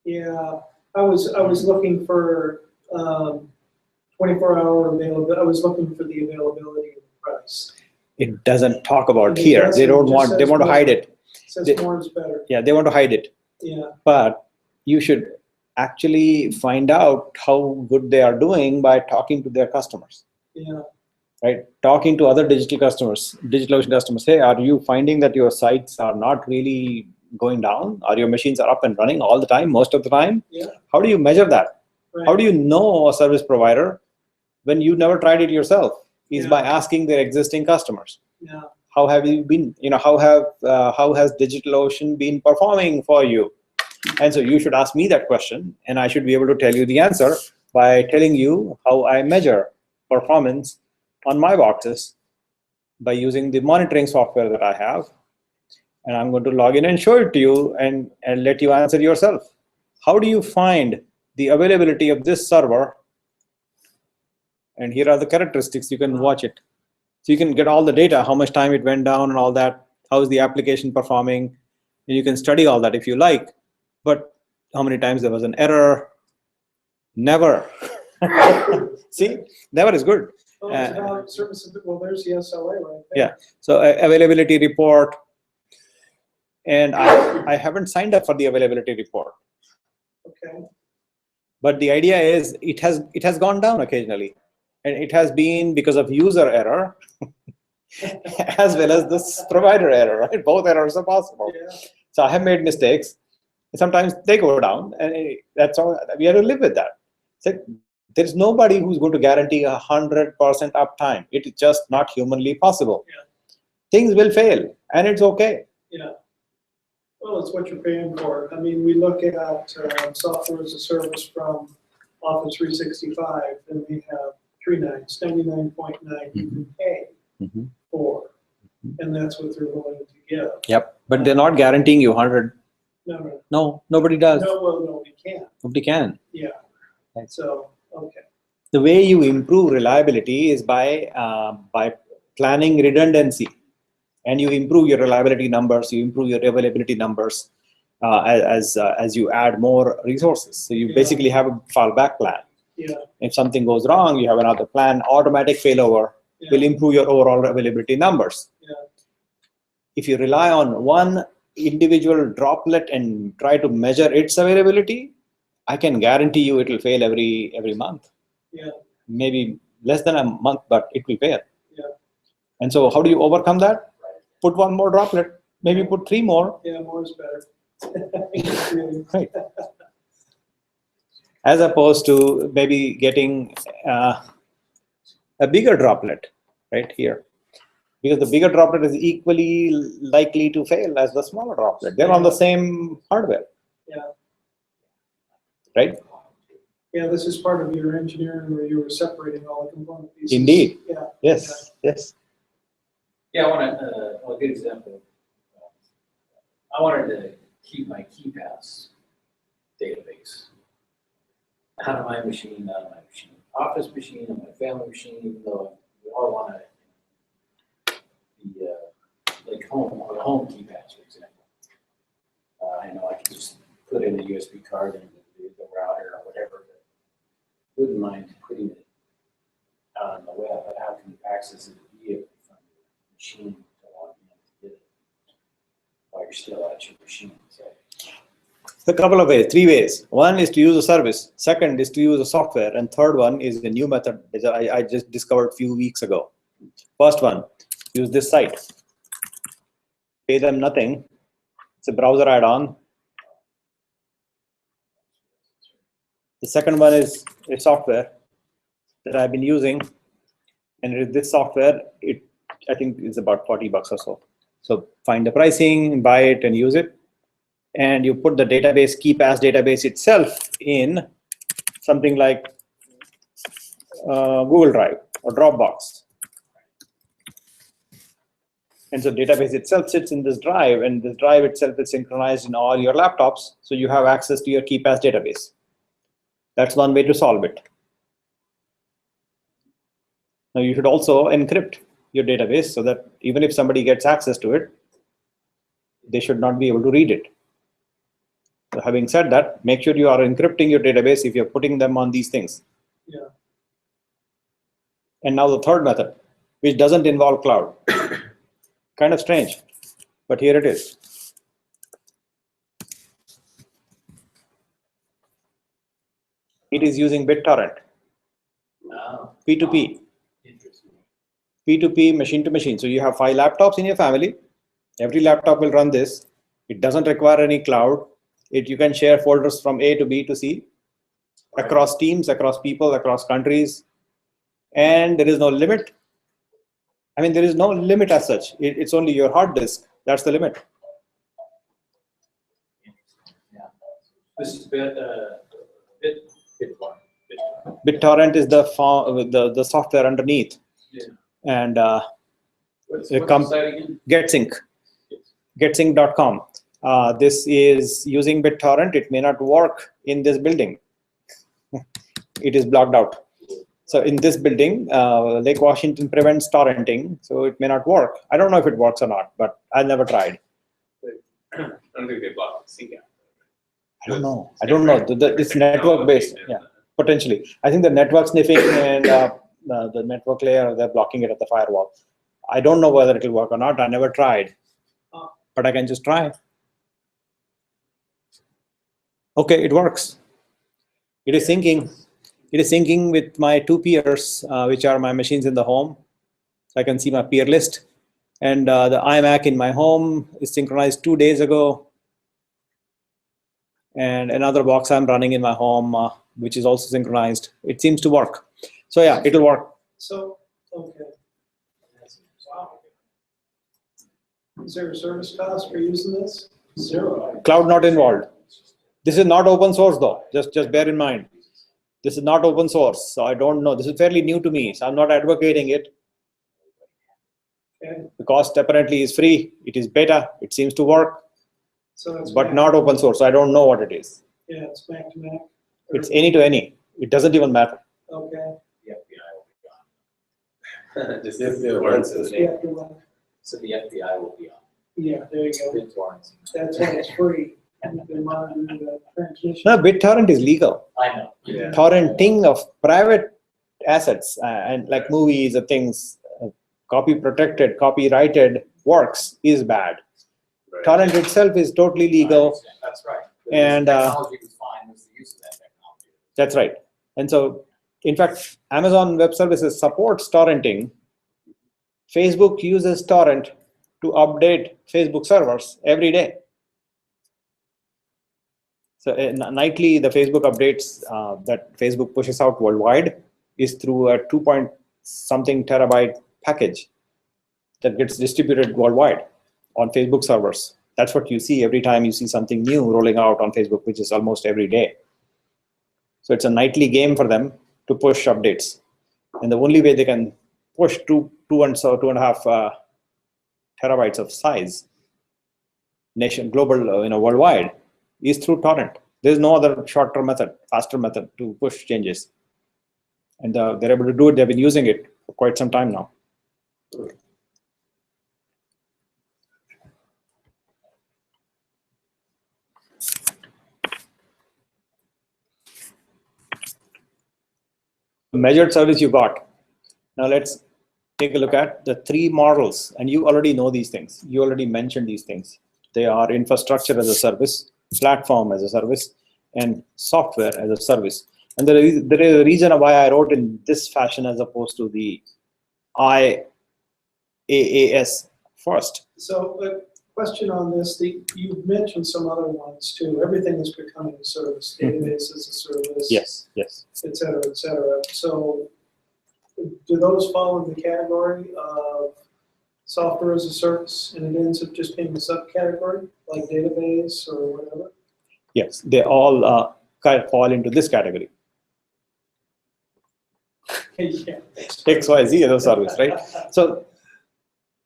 Yeah, I was looking for 24-hour availability. I was looking for the availability of the price. It doesn't talk about It here. They doesn't, don't it want. just They says want to more. hide it. It says They- more is better. Yeah, they want to hide it. Yeah, But you should actually find out how good they are doing by talking to their customers. yeah, Right? Talking to other DigitalOcean customers. Hey, are you finding that your sites are not really going down? Are your machines are up and running all the time, most of the time? yeah. How do you measure that? Right. How do you know a service provider when you never tried it yourself? Is Yeah. by asking their existing customers. Yeah, How have you been? How has DigitalOcean been performing for you? And so you should ask me that question, and I should be able to tell you the answer by telling you how I measure performance on my boxes by using the monitoring software that I have. And I'm going to log in and show it to you and let you answer yourself. How do you find the availability of this server? And here are the characteristics. You can watch it. So you can get all the data, how much time it went down and all that. How is the application performing? And you can study all that if you like. But how many times there was an error? Never. See, never is good. Well, it's about service, well, there's the SLA right there. Yeah. So availability report. And I haven't signed up for the availability report. Okay. But the idea is it has gone down occasionally. And it has been because of user error as well as this provider error, right? Both errors are possible. Yeah. So I have made mistakes. Sometimes they go down, and that's all. We have to live with that. So there's nobody who's going to guarantee 100% uptime. It is just not humanly possible. Yeah. Things will fail, and it's okay. Yeah. Well, it's what you're paying for. I mean, we look at software as a service from Office 365, and we have 99.9 you can pay for, and that's what they're willing to give. Yep. But they're not guaranteeing you 100. No, nobody does. No, well, no, we can't. Nobody can. Yeah. Right. So, okay. The way you improve reliability is by planning redundancy, and you improve your reliability numbers. You improve your availability numbers as you add more resources. So you basically have a fallback plan. Yeah. If something goes wrong, you have another plan. Automatic failover will improve your overall availability numbers. Yeah. If you rely on one individual droplet and try to measure its availability, I can guarantee you it will fail every month. Yeah. Maybe less than a month, but it will fail. Yeah. And so how do you overcome that? Put one more droplet, maybe put 3 more. Yeah, more is better. Right. As opposed to maybe getting a bigger droplet right here. Because the bigger droplet is equally likely to fail as the smaller droplet. They're on the same hardware. Yeah. Right? Yeah, this is part of your engineering where you were separating all the component pieces. Indeed. Yeah. Yes. Yes. Yeah, I want to, a good example. I wanted to keep my KeyPass database out of my machine, office machine, on my family machine, even though we all want to be like home, on a home KeyPass, for example. I know I can just put in a USB card and the router or whatever, but wouldn't mind putting it out on the web, but how can you access it via from your machine to log in to get it while you're still at your machine? So, A couple of ways, 3 ways. One is to use a service. Second is to use a software. And third one is a new method that I just discovered a few weeks ago. First one, use this site. Pay them nothing. It's a browser add-on. The second one is a software that I've been using. And with this software, I think it's about $40 or so. So find the pricing, buy it, and use it. And you put the database, KeyPass database itself in something like Google Drive or Dropbox. And so database itself sits in this drive, and this drive itself is synchronized in all your laptops, so you have access to your KeyPass database. That's one way to solve it. Now you should also encrypt your database so that even if somebody gets access to it, they should not be able to read it. So having said that, make sure you are encrypting your database if you're putting them on these things. Yeah. And now the third method, which doesn't involve cloud. Kind of strange, but here it is. It is using BitTorrent. wow, P2P. interesting. P2P, machine to machine. So you have 5 laptops in your family. Every laptop will run this. It doesn't require any cloud. You can share folders from A to B to C across teams, across people, across countries. And there is no limit. I mean, there is no limit as such. It's only your hard disk. That's the limit. Yeah. This is BitTorrent. BitTorrent is the software underneath. Yeah. And What's the the site again? GetSync. GetSync.com. This is using BitTorrent. It may not work in this building. It is blocked out. So in this building, Lake Washington prevents torrenting, so it may not work. I don't know if it works or not, but I never tried. I don't think they block the C gap. I don't know. I don't know. This network based, yeah, potentially. I think the network sniffing and the network layer, they're blocking it at the firewall. I don't know whether it will work or not. I never tried, but I can just try. Okay, it works. It is syncing. It is syncing with my 2 peers, which are my machines in the home. So I can see my peer list. And the iMac in my home is synchronized 2 days ago. And another box I'm running in my home, which is also synchronized. It seems to work. So yeah, it'll work. So, okay. Is there a service cost for using this? Zero. Cloud not involved. This is not open source though. Just bear in mind. This is not open source. So I don't know. This is fairly new to me. So I'm not advocating it. Okay. The cost apparently is free. It is beta. It seems to work, So it's but Mac. not open source. So I don't know what it is. Yeah, it's Mac to Mac. It's any to any. It doesn't even matter. Okay. The FBI will be on. Just Yes, yeah, words right. of the name. Yeah, good one. So the FBI will be on. Yeah, there you go. BitTorrents. That's why it's free. And they monitor the transmission. No, BitTorrent is legal. I know. Yeah. Torrenting of private assets and like movies or things, copy protected, copyrighted works is bad. Right. Torrent itself is totally I legal. understand. That's right. And, The technology was fine, was the use of that technology. That's right. And so, in fact, Amazon Web Services supports torrenting. Facebook uses torrent to update Facebook servers every day. So nightly, the Facebook updates that Facebook pushes out worldwide is through a 2-point-something terabyte package that gets distributed worldwide on Facebook servers. That's what you see every time you see something new rolling out on Facebook, which is almost every day. So it's a nightly game for them to push updates. And the only way they can push 2.5 terabytes of size, global, worldwide, is through torrent. There's no other shorter method, faster method to push changes. And they're able to do it. They've been using it for quite some time now. Measured service you got. Now let's take a look at the 3 models. And you already know these things. You already mentioned these things. They are infrastructure as a service, platform as a service, and software as a service. And there is a reason why I wrote in this fashion as opposed to the IaaS first. So a question on this, you've mentioned some other ones too. Everything is becoming a service, database as a service. Yes, yes. Et cetera, et cetera. So do those fall in the category of software as a service and it ends up just being a subcategory like database or whatever? Yes, they all fall into this category. Yeah. XYZ as a service, right? So,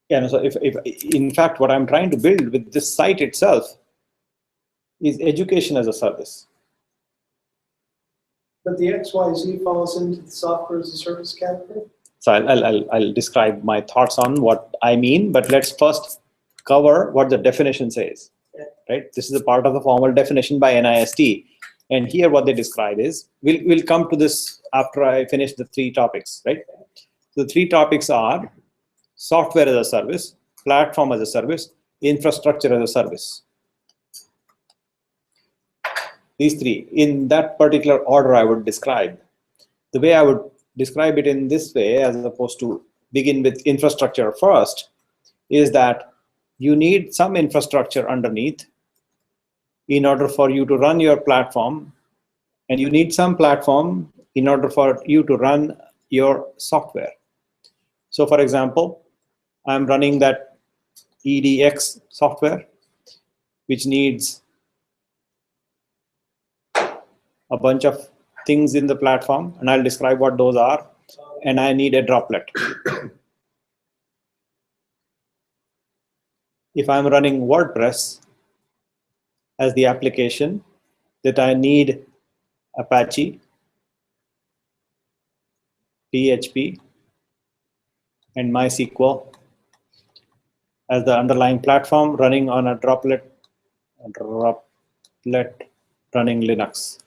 yeah, so if in fact what I'm trying to build with this site itself is education as a service. But the XYZ falls into the software as a service category? So I'll describe my thoughts on what I mean, but let's first cover what the definition says, right? This is a part of the formal definition by NIST. And here what they describe is, we'll come to this after I finish the 3 topics, right? The 3 topics are software as a service, platform as a service, infrastructure as a service. These 3, in that particular order I would describe. The way I would describe it in this way, as opposed to begin with infrastructure first, is that you need some infrastructure underneath in order for you to run your platform, and you need some platform in order for you to run your software. So for example, I'm running that EDX software, which needs a bunch of things in the platform, and I'll describe what those are, and I need a droplet. If I'm running WordPress as the application, that I need Apache, PHP, and MySQL as the underlying platform running on a droplet running Linux.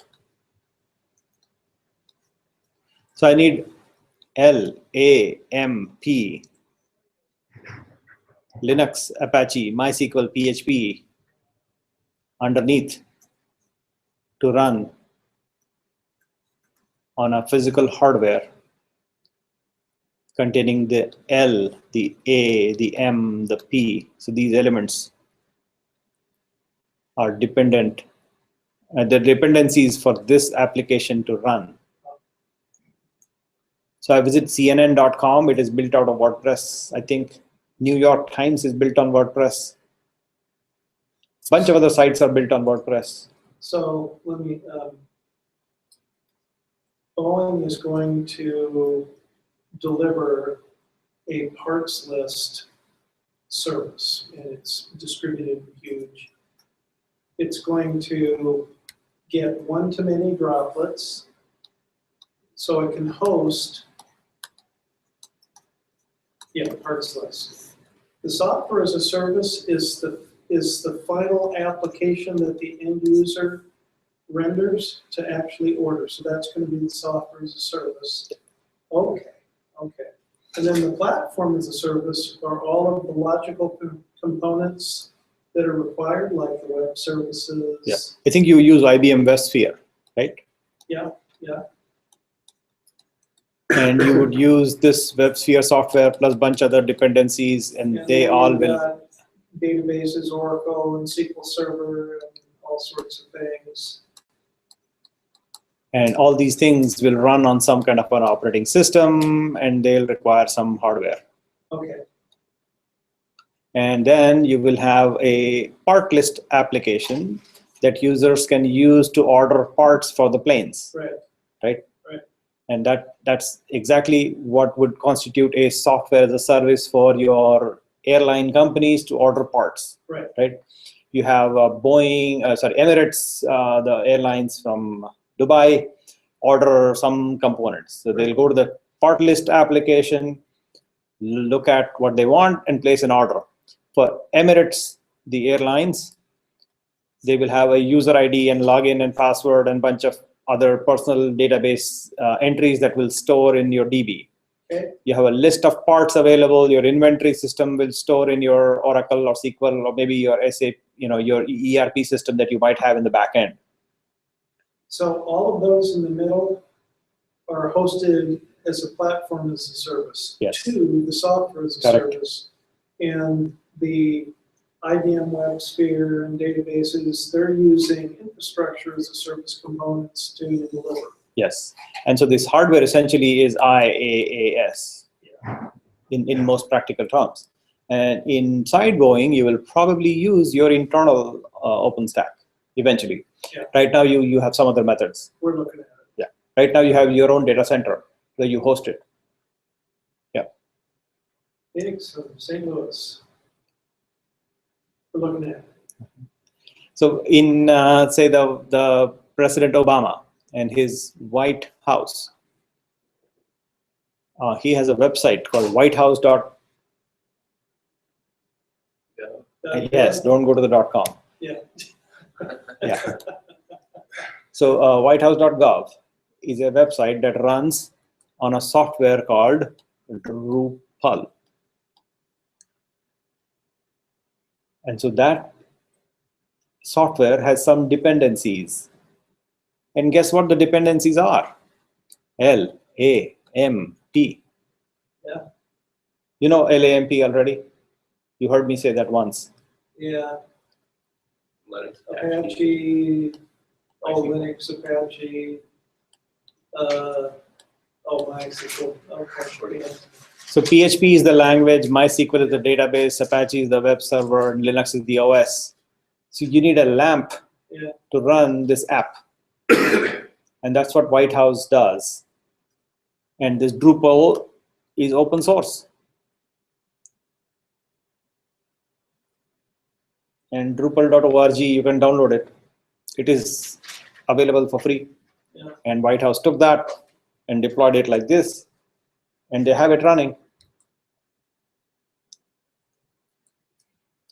So I need LAMP, Linux, Apache, MySQL, PHP underneath to run on a physical hardware containing the L, the A, the M, the P. So these elements are dependent, the dependencies for this application to run. So I visit CNN.com, it is built out of WordPress. I think New York Times is built on WordPress. A bunch of other sites are built on WordPress. So let me, Boeing is going to deliver a parts list service, and it's distributed and huge. It's going to get one-to-many droplets, so it can host parts list. The software as a service is the final application that the end user renders to actually order. So that's going to be the software as a service. Okay. And then the platform as a service are all of the logical components that are required, like the web services. Yeah. I think you use IBM WebSphere, right? Yeah. And you would use this WebSphere software plus a bunch other dependencies, and they all will. Databases, Oracle, and SQL Server, and all sorts of things. And all these things will run on some kind of an operating system, and they'll require some hardware. Okay. And then you will have a part list application that users can use to order parts for the planes. Right? And that's exactly what would constitute a software as a service for your airline companies to order parts. Right? You have Emirates, the airlines from Dubai, order some components. So they'll go to the part list application, look at what they want, and place an order. For Emirates, the airlines, they will have a user ID and login and password and bunch of other personal database entries that will store in your DB. Okay. You have a list of parts available. Your inventory system will store in your Oracle or SQL or maybe your SAP, your ERP system that you might have in the back end. So all of those in the middle are hosted as a platform as a service to the software as a service. And the IBM WebSphere and databases, they're using infrastructure as a service components to deliver. Yes. And so this hardware essentially is IaaS in most practical terms. And inside Boeing, you will probably use your internal OpenStack eventually. Yeah. Right now, you have some other methods. We're looking at it. Yeah. Right now, you have your own data center where you host it. Yeah. Phoenix from St. Louis. We're looking at it. So in, say, the President Obama and his White House, he has a website called whitehouse. Yes, don't go to the .com. Yeah. Yeah. So whitehouse.gov is a website that runs on a software called Drupal. And so that software has some dependencies. And guess what the dependencies are? L, A, M, P. Yeah. You know LAMP already? You heard me say that once. Yeah. Linux, Apache, Linux, Apache, MySQL. Okay. Yeah. So PHP is the language, MySQL is the database, Apache is the web server, and Linux is the OS. So you need a LAMP to run this app. And that's what White House does. And this Drupal is open source. And Drupal.org, you can download it. It is available for free. Yeah. And White House took that and deployed it like this. and they have it running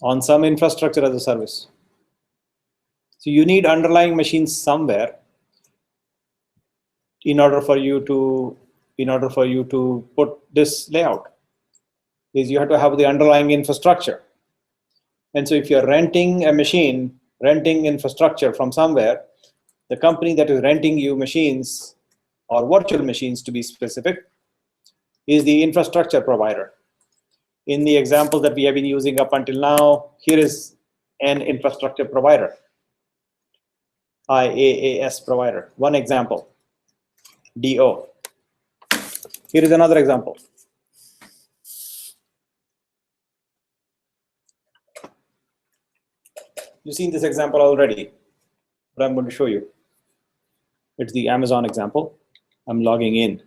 on some infrastructure as a service. So you need underlying machines somewhere in order for you to put this layout. Is you have to have the underlying infrastructure. And so if you're renting a machine, renting infrastructure from somewhere, the company that is renting you machines, or virtual machines to be specific, is the infrastructure provider. In the example that we have been using up until now, here is an infrastructure provider, IaaS provider. One example, DO. Here is another example. You've seen this example already, but I'm going to show you. It's the Amazon example. I'm logging in.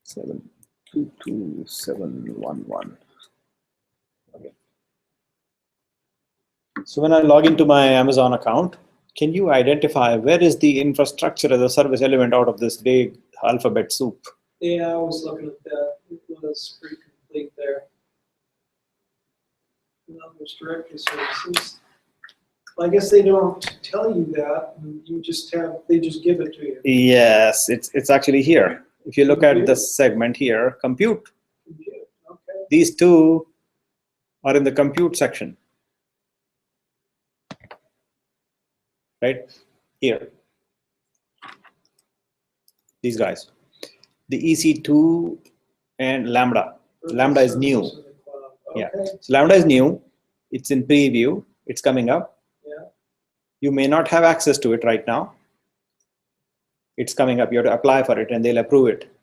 Seven two two 711. Okay. So when I log into my Amazon account, can you identify where is the infrastructure as a service element out of this big alphabet soup? Yeah, I was looking at that. It was pretty complete there. There's directory services. I guess they don't tell you that. You just have, they just give it to you. Yes, it's actually here. If you look at the segment here, compute. Okay. These two are in the compute section. Right here. These guys. The EC2 and Lambda. Lambda is new. Okay. Yeah. So Lambda is new. It's in preview. It's coming up. Yeah. You may not have access to it right now. It's coming up. You have to apply for it and they'll approve it.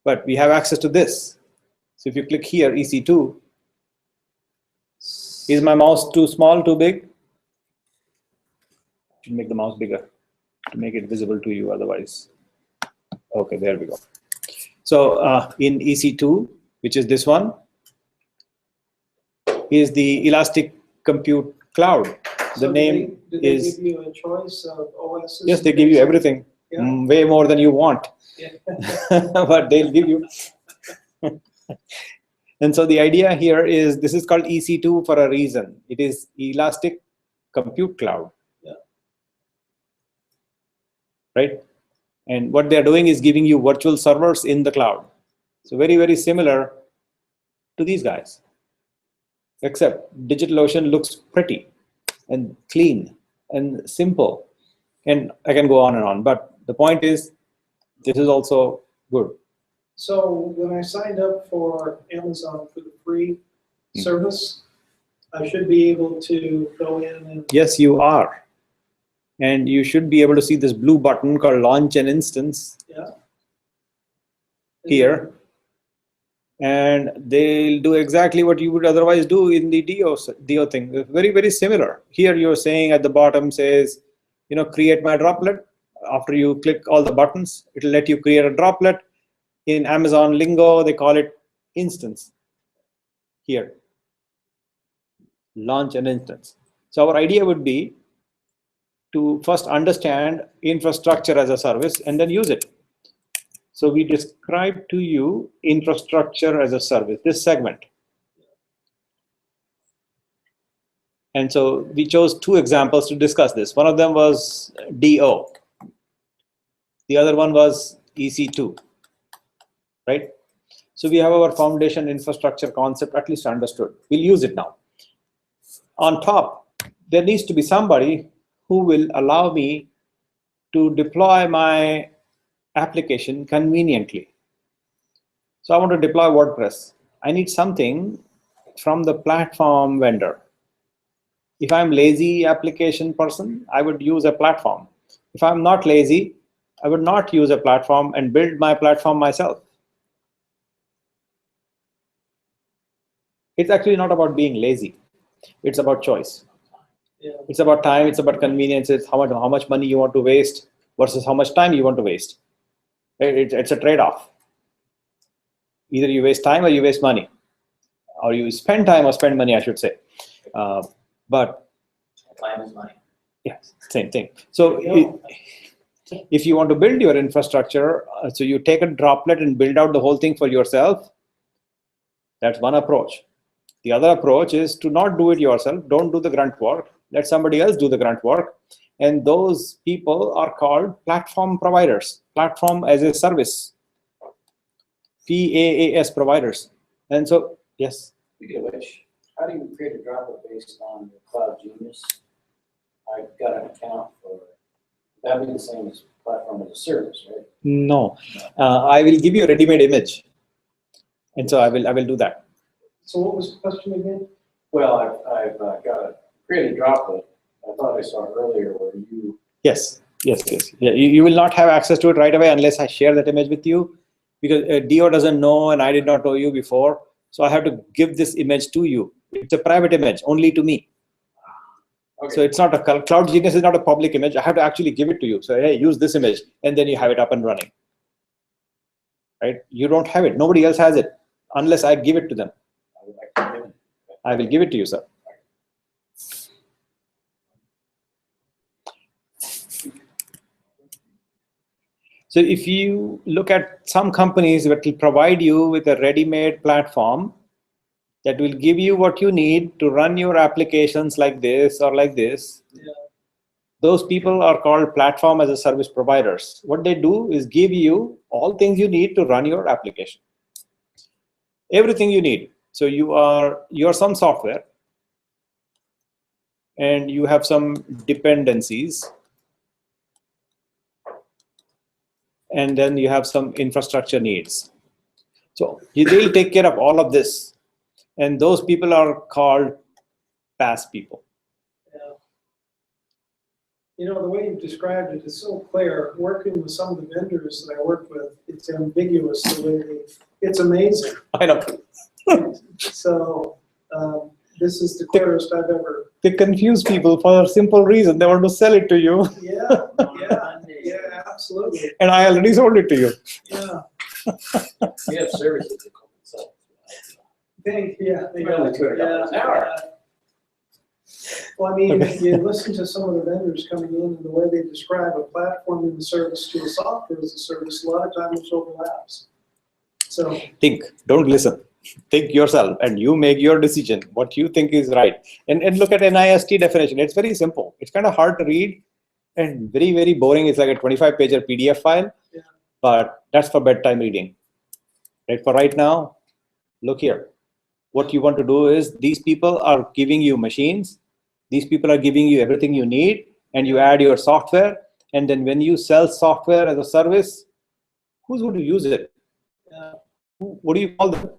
But we have access to this. So if you click here, EC2, is my mouse too small, too big? I should make the mouse bigger to make it visible to you otherwise. Okay, there we go. So in EC2, which is this one, is the Elastic Compute Cloud. So The name do they is... give you a choice of OSs? Yes, they give you everything. Yeah. Way more than you want. Yeah. But they'll give you. And so the idea here is this is called EC2 for a reason. It is Elastic Compute Cloud. Yeah. Right? And what they're doing is giving you virtual servers in the cloud. So very, very similar to these guys. Except DigitalOcean looks pretty and clean and simple. And I can go on and on. But the point is, this is also good. So when I signed up for Amazon for the free service, I should be able to go in and... Yes, you are. And you should be able to see this blue button called Launch an Instance. Yeah. Here. And they'll do exactly what you would otherwise do in the DO thing. Very, very similar. Here you're saying at the bottom says, create my droplet. After you click all the buttons, it'll let you create a droplet. In Amazon lingo, they call it instance. Here. Launch an instance. So our idea would be to first understand infrastructure as a service and then use it. So we describe to you infrastructure as a service, this segment. And so we chose two examples to discuss this. One of them was DO. The other one was EC2, right? So we have our foundation infrastructure concept at least understood. We'll use it now. On top, there needs to be somebody who will allow me to deploy my application conveniently. So I want to deploy WordPress. I need something from the platform vendor. If I'm lazy application person, I would use a platform. If I'm not lazy, I would not use a platform and build my platform myself. It's actually not about being lazy. It's about choice. Yeah. It's about time. It's about convenience. It's how much money you want to waste versus how much time you want to waste. It's a trade-off. Either you waste time or you waste money. Or you spend time or spend money, I should say. But Time is money. yes, same thing. So if you want to build your infrastructure, so you take a droplet and build out the whole thing for yourself, that's one approach. The other approach is to not do it yourself. Don't do the grunt work. Let somebody else do the grunt work. And those people are called platform providers, platform as a service, PaaS providers. And so, yes. Speaking of which, how do you create a droplet based on the Cloud Genius? I've got an account for, that'd be the same as platform as a service, right? No, I will give you a ready-made image. And so I will do that. So what was the question again? Well, I've got a created droplet. I thought I saw earlier where you. Yes. Yeah, you will not have access to it right away unless I share that image with you, because DO doesn't know and I did not know you before. So I have to give this image to you. It's a private image, only to me. Okay. So it's not a Cloud Genius is not a public image. I have to actually give it to you. So hey, use this image, and then you have it up and running. Right? You don't have it. Nobody else has it unless I give it to them. I would like to give it. I will give it to you, sir. So if you look at some companies that will provide you with a ready-made platform that will give you what you need to run your applications like this or like this, those people are called platform as a service providers. What they do is give you all things you need to run your application. Everything you need. So you're some software and you have some dependencies, and then you have some infrastructure needs. So they'll take care of all of this. And those people are called PaaS people. Yeah. You know, the way you've described it is so clear. Working with some of the vendors that I work with, it's ambiguous the way it's amazing. I know. So this is the clearest I've ever. They confuse people for a simple reason. They want to sell it to you. Yeah, absolutely. And I already sold it to you. Yeah. We have services that call themselves. They Well, go. they could have an hour. Well, I mean, Okay. you listen to some of the vendors coming in and the way they describe a platform as a service to a software as a service, a lot of times it overlaps. So, Think, don't listen. Think yourself and you make your decision, what you think is right. And look at NIST definition. It's very simple. It's kind of hard to read and very, very boring. It's like a 25-pager PDF file, Yeah. but that's for bedtime reading. Right? For right now, look here. What you want to do is these people are giving you machines. These people are giving you everything you need, and you add your software. And then when you sell software as a service, who's going to use it? What do you call them?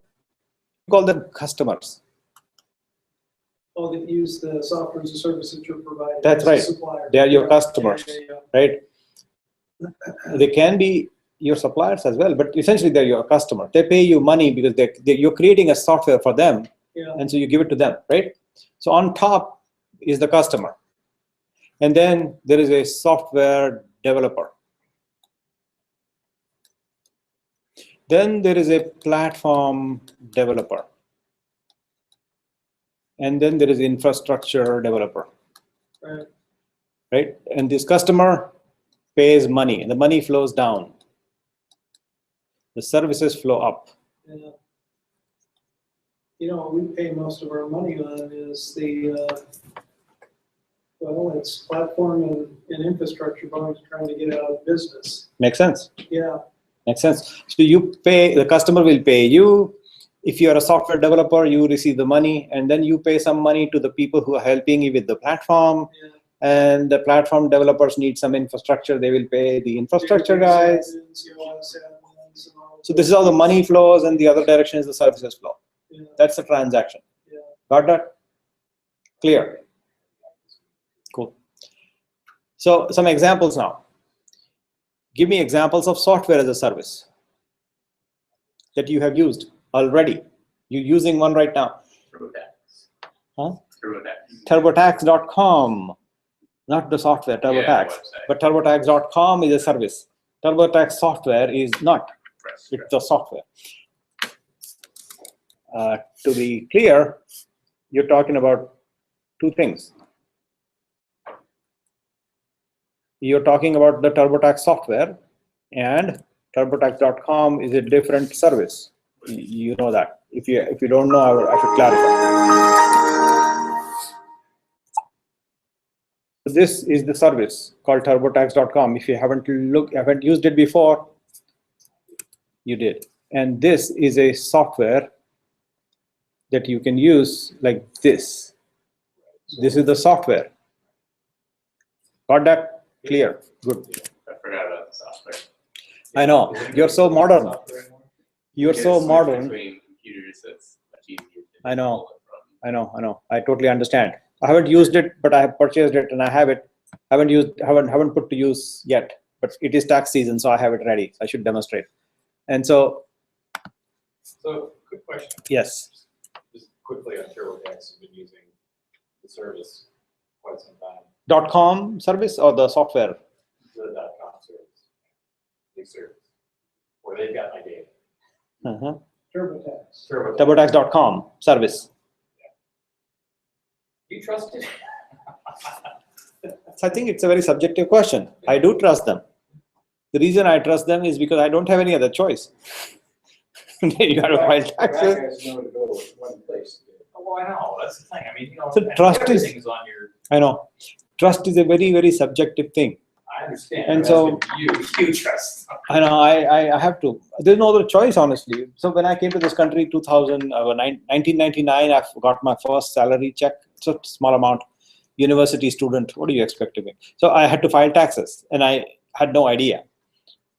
You call them customers. oh, that use the software as a service that you're providing. That's as a right. supplier. They are your Yeah, customers, yeah. right? They can be your suppliers as well, but essentially they're your customer. They pay you money because you're creating a software for them, Yeah. and so you give it to them, right? So on top is the customer. And then there is a software developer. Then there is a platform developer. And then there is infrastructure developer, Right. right? And this customer pays money, and the money flows down. The services flow up. Yeah. You know, what we pay most of our money on is well, it's platform and infrastructure volumes trying to get out of business. Makes sense? Yeah. Makes sense. So you pay, the customer will pay you. If you're a software developer, you receive the money, and then you pay some money to the people who are helping you with the platform. Yeah. And the platform developers need some infrastructure. They will pay the infrastructure guys. So this is how the money flows, and the other direction is the services flow. Yeah. That's the transaction. Yeah. Got that? Clear? Cool. So some examples now. Give me examples of software as a service that you have used already. You're using one right now. TurboTax. Huh? TurboTax. TurboTax.com, not the software, TurboTax. Yeah, website. But TurboTax.com is a service. TurboTax software is not. Right. It's the software. To be clear, you're talking about two things. You're talking about the TurboTax software, and TurboTax.com is a different service. You know that. If you don't know, I should clarify. This is the service called TurboTax.com. If you haven't used it before, you did. And this is a software that you can use like this. This is the software. Got that? Clear. Good. I forgot about the software. I know. You're so modern. You're Get so switched modern. Between computers, that's much easier. to I know. pull it from. I know. I totally understand. I haven't used it, but I have purchased it and I have it. Haven't put to use yet, but it is tax season, so I have it ready. I should demonstrate. And so, So, quick question, yes. just quickly on TurboTax, I've been using the service quite some time, .com service or the software? the .com service, big service, where they've got my data. TurboTax. TurboTax.com service. Do you trust it? So I think it's a very subjective question. I do trust them. The reason I trust them is because I don't have any other choice. You got to file taxes. Guys know to go to one place. Oh, I know, that's the thing, I mean, So trust is- everything's on your, I know. Trust is a very, very subjective thing. I understand. And I'm so- asking you trust. I know. I have to. There's no other choice, honestly. So when I came to this country, 1999, I got my first salary check. It's a small amount. University student. What do you expect of me? So I had to file taxes, and I had no idea.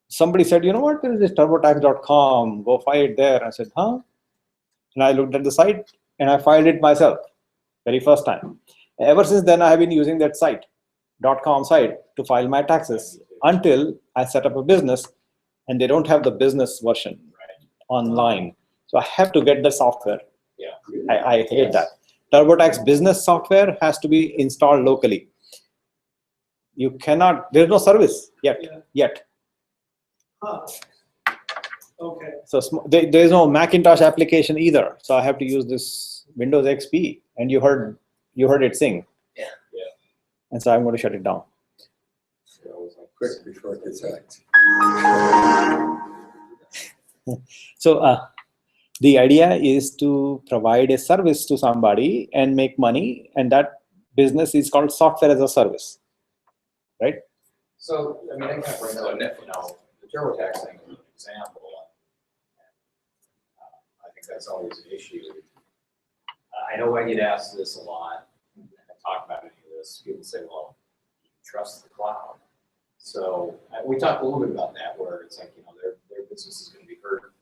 Somebody said, you know what? There is this TurboTax.com. Go file it there. I said, huh? And I looked at the site, and I filed it myself, very first time. Ever since then, I have been using that site, .com site, to file my taxes until I set up a business, and they don't have the business version online. So I have to get the software. Yeah. I hate that. TurboTax business software has to be installed locally. You cannot, there's no service yet. Huh. Okay. So there's no Macintosh application either. So I have to use this Windows XP, and you heard it sing. Yeah. And so I'm going to shut it down. Quick before it gets hacked. So the idea is to provide a service to somebody and make money, and that business is called software as a service, right? So, I mean, that kind of brings up, the TurboTax thing is an example. I think that's always an issue. I know I get asked this a lot, and I talk about any of this. People say, well, you trust the cloud. So we talked a little bit about that, where it's like, their business is going to be hurt,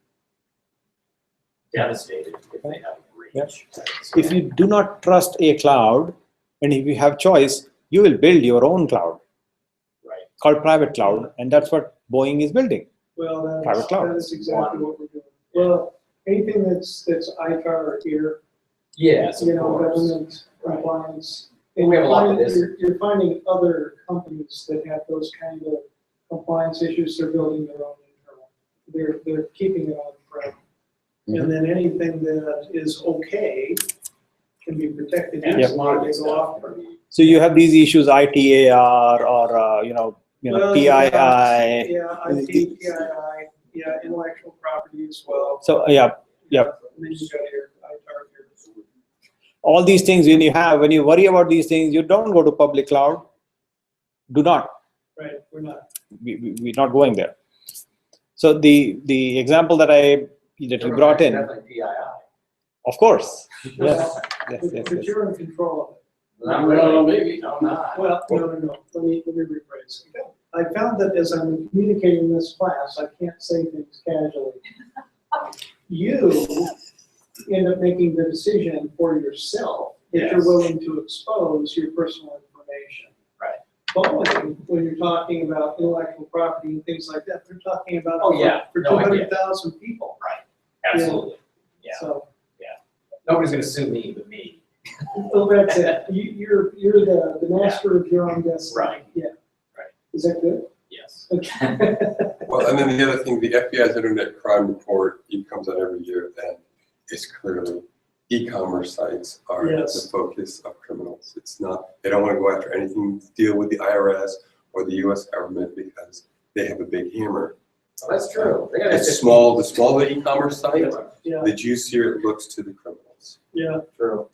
devastated if they have a breach. Yeah. So, If you do not trust a cloud, and if you have choice, you will build your own cloud, right. called private cloud, and that's what Boeing is building. Well, Private cloud. that is exactly what we're doing. Well, anything that's ITAR here, Yes, of course. government Right. compliance. And we have a lot of this. You're finding other companies that have those kind of compliance issues, they're building their own internal. They're keeping it on-prem. And then anything that is okay can be protected. And easily. a lot of They this go stuff off. can be- So you have these issues, ITAR or Well, PII. Yeah, IP, PII, yeah, intellectual property as well. So And then you got your ITAR here. all these things when you worry about these things, you don't go to public cloud. Do not. Right, we're not. We're not going there. So the example that you brought in, Definitely PII. of course. Yes. But you're in control of it. Not really, maybe, no, not. Well, no. Let me rephrase. I found that as I'm communicating in this class, I can't say things casually. You end up making the decision for yourself if you're Yes. willing to expose your personal information. Right. Boeing, when you're talking about intellectual property and things like that, they're talking about Oh, yeah. for No, I get it. 200,000 people. Absolutely. Yeah. So, Nobody's gonna sue me but me. well, that's it. You're the master of your own destiny. Right. Yeah. Right. Is that good? Yes. Okay. Well, and then the other thing, the FBI's Internet Crime Report, it comes out every year, and it's clearly e-commerce sites are Yes. the focus of criminals. It's not, they don't want to go after anything to deal with the IRS or the US government because they have a big hammer. That's true. They got The smaller the e-commerce site, Yeah, the juicier it looks to the criminals. yeah. True.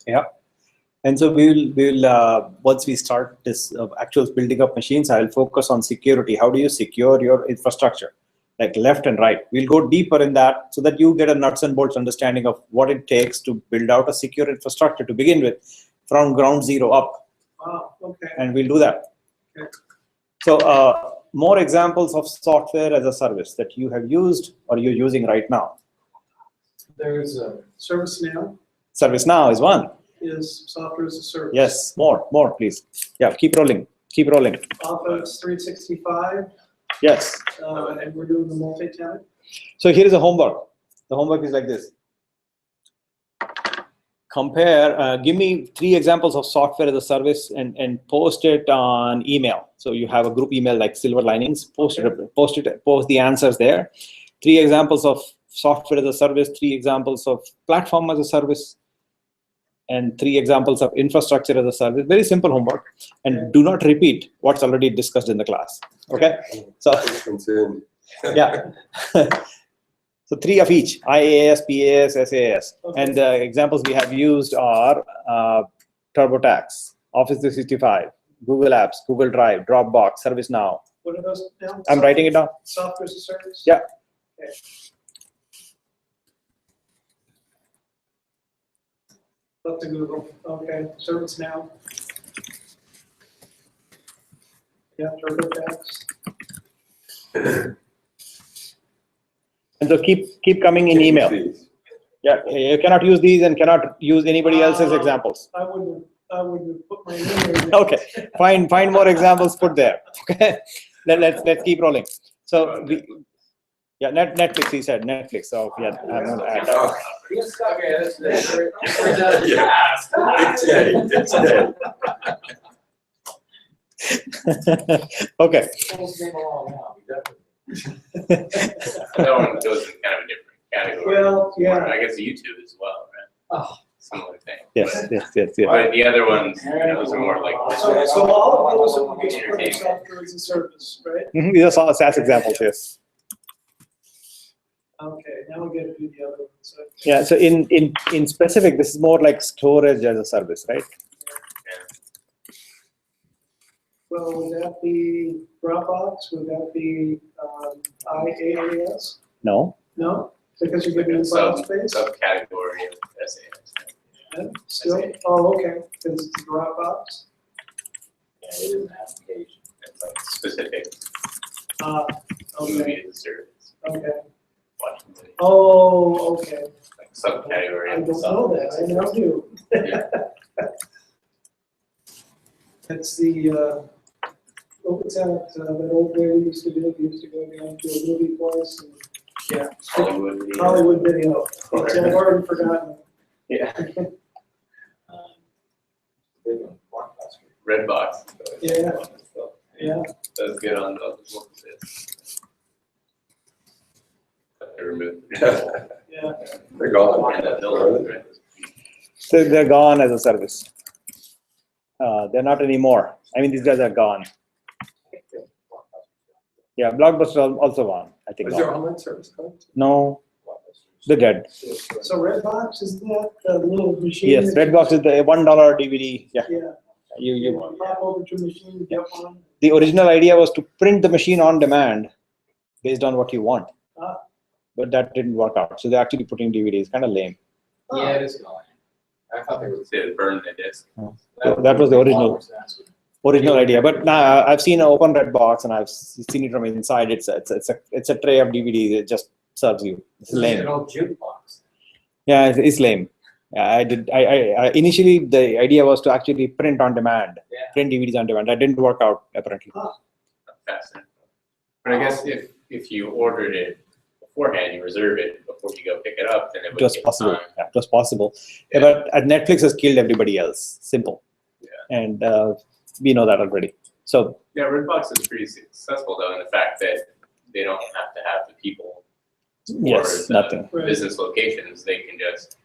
And so we'll once we start this actual building up machines, I'll focus on security. How do you secure your infrastructure, like left and right? We'll go deeper in that so that you get a nuts and bolts understanding of what it takes to build out a secure infrastructure to begin with, from ground zero up. Wow, okay. And we'll do that. Okay. So more examples of software as a service that you have used or you're using right now. There's a ServiceNow ServiceNow is one. is software as a service. Yes, more, please. Yeah, keep rolling. Office 365, Yes. and we're doing the multi-tenant. So here is a homework. The homework is like this. Compare, give me 3 examples of software as a service and post it on email. So you have a group email like Silver Linings, post the answers there. 3 examples of software as a service, 3 examples of platform as a service, and 3 examples of infrastructure as a service. Very simple homework. And do not repeat what's already discussed in the class. Okay? So yeah. So 3 of each: IaaS, PaaS, SaaS. Okay. And the examples we have used are TurboTax, Office 365, Google Apps, Google Drive, Dropbox, ServiceNow. What are those now? I'm writing it down. Software as a service? Yeah. Okay. Up to Google. Okay. ServiceNow. Yeah, TurboTax. And so keep coming in email. Yeah, you cannot use these and cannot use anybody else's examples. I wouldn't put my name in. Okay, find more examples, put there. Okay, let's keep rolling. So yeah, Netflix. He said Netflix. So yeah, I'm gonna add that. Okay, we're done. Yeah. It's dead. Okay. Almost came along now. We definitely- That one goes in kind of a different category. Well, yeah. I guess YouTube as well, right? Oh. Similar thing. Yes. But the other ones, those are more like. So all of those are just put in software as a service, right? These are SaaS examples. Yes. Okay, now we get to do the other one. So, Yeah. So in specific, this is more like storage as a service, right? well, would that be Dropbox? Would that be IaaS? No. No, because you're Like giving a cloud space. subcategory of SAS. Yeah, still, oh, okay, because it's Dropbox. Yeah, it is an application. It's like specific Okay, movie as a service. okay. Watching movie, Oh, okay. like subcategory I of don't know that. I now do. Yeah. That's the, what was that old way we used to do? We used to go down to a movie place and, yeah, Hollywood. video. Hollywood video. Which I've already forgotten. Yeah. Big one, Blockbuster. Redbox. Yeah. Yeah, Does good on those. What was it? They removed it. yeah. They're gone. And that building, right? So they're gone as a service. They're not anymore. I mean, these guys are gone. Yeah, Blockbuster also gone. I think. Is there Gone. online service code? No, they're dead. So Redbox, isn't that the little machine? Yes, that you- Redbox is the $1 DVD. Yeah, Yeah. you. Pop over to a machine, get one. The original idea was to print the machine on demand based on what you want, Ah. but that didn't work out. So they're actually putting DVDs. Kind of lame. Yeah, it is gone. I thought they were. They burned the disc. That was the original idea. But now I've seen an open Redbox and I've seen it from inside. It's a tray of DVDs. It just serves you. It's lame. An old jukebox. Yeah, it's lame. Yeah, I initially the idea was to actually print on demand, Yeah. print DVDs on demand. That didn't work out apparently. Fascinating. But I guess if you ordered it beforehand, you reserve it before you go pick it up, then it would It was take possible. time. Yeah, it was possible. Yeah. But Netflix has killed everybody else. Simple. Yeah. And we know that already. So Yeah, Redbox is pretty successful though in the fact that they don't have to have the people yes, the nothing. Right. business locations. They can just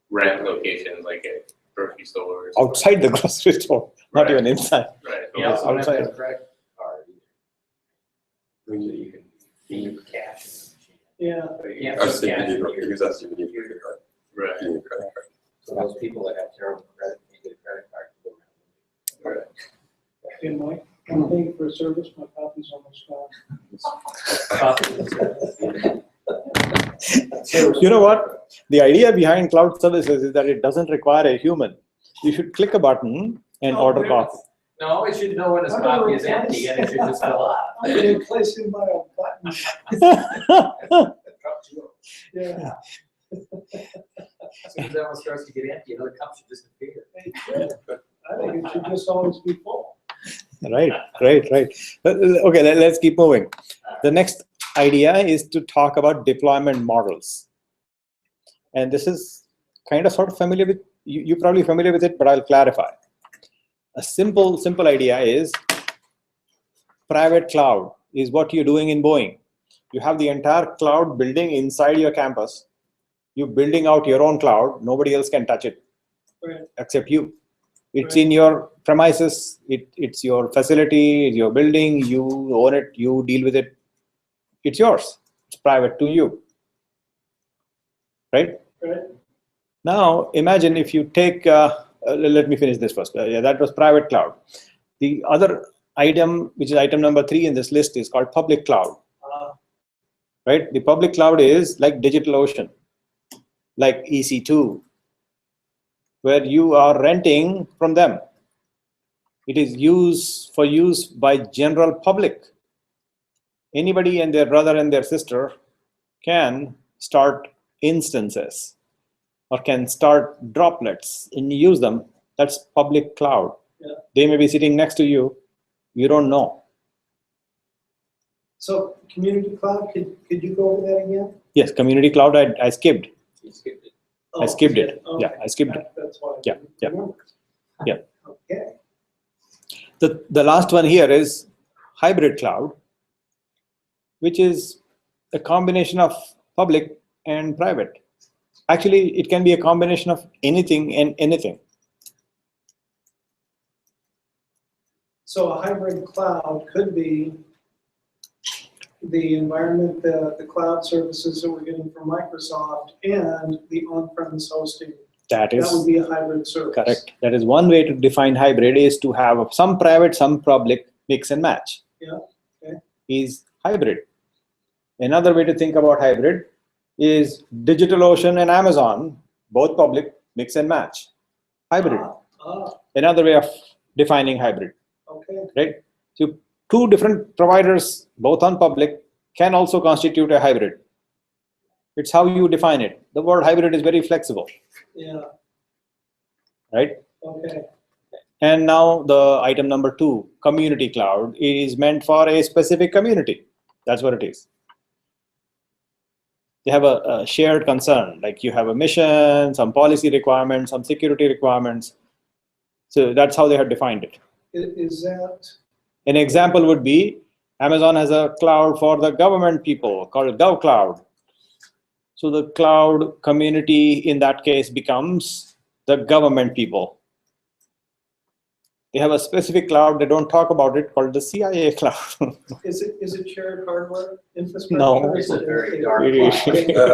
rent locations like at grocery stores. Outside the grocery store, not Right. even inside. Right. You also don't have to have outside. a credit card either. So you can feed cash in the machine. Yeah, But you can't I was put cash thinking, in you your use that, you need a credit card. Right. You need a credit card. So those people that have terrible credit can't get a credit card to go around. okay, Mike, I'm paying for a service, my copy's almost gone. You know what? The idea behind cloud services is that it doesn't require a human. You should click a button and Oh, order really? coffee. No, it should know when his copy is empty and it should just fill up. I'm gonna place in my own button. Yeah. As soon as that one starts to get empty, another cup should disappear. I think it should just always be full. Right. Okay, let's keep moving. The next idea is to talk about deployment models. And this is kind of sort of familiar with, you're probably familiar with it, but I'll clarify. A simple idea is private cloud is what you're doing in Boeing. You have the entire cloud building inside your campus. You're building out your own cloud. Nobody else can touch it Right. except you. It's Right. in your premises. It's your facility. It's your building. You own it. You deal with it. It's yours. It's private to you. Right? Right. Now, imagine if you take, let me finish this first. Yeah, that was private cloud. The other item, which is item number 3 in this list, is called public cloud. Right? The public cloud is like DigitalOcean, like EC2, where you are renting from them. It is used for use by general public. Anybody and their brother and their sister can start instances or can start droplets and use them. That's public cloud. Yeah. They may be sitting next to you. You don't know. So community cloud, could you go over that again? Yes, community cloud, I skipped. You skipped it. I skipped it. Oh, Yeah, I skipped it. That's why. I Yeah, didn't yeah. remember. Yeah. Okay. The last one here is hybrid cloud, which is a combination of public and private. Actually, it can be a combination of anything and anything. So a hybrid cloud could be the environment, the cloud services that we're getting from Microsoft and the on-premise hosting. That That would is be a hybrid service. correct. That is one way to define hybrid, is to have some private, some public, mix and match. Yeah, okay. Is hybrid. Another way to think about hybrid is DigitalOcean and Amazon, both public, mix and match. Hybrid. Another way of defining hybrid. Okay. Right? So 2 different providers, both on public, can also constitute a hybrid. It's how you define it. The word hybrid is very flexible, Yeah, right? okay. And now the item number 2, community cloud, is meant for a specific community. That's what it is. They have a shared concern, like you have a mission, some policy requirements, some security requirements. So that's how they have defined it. Is that, An example would be Amazon has a cloud for the government people called GovCloud. So the cloud community in that case becomes the government people. They have a specific cloud, they don't talk about it, called the CIA cloud. is it shared hardware infrastructure? No. It's a very dark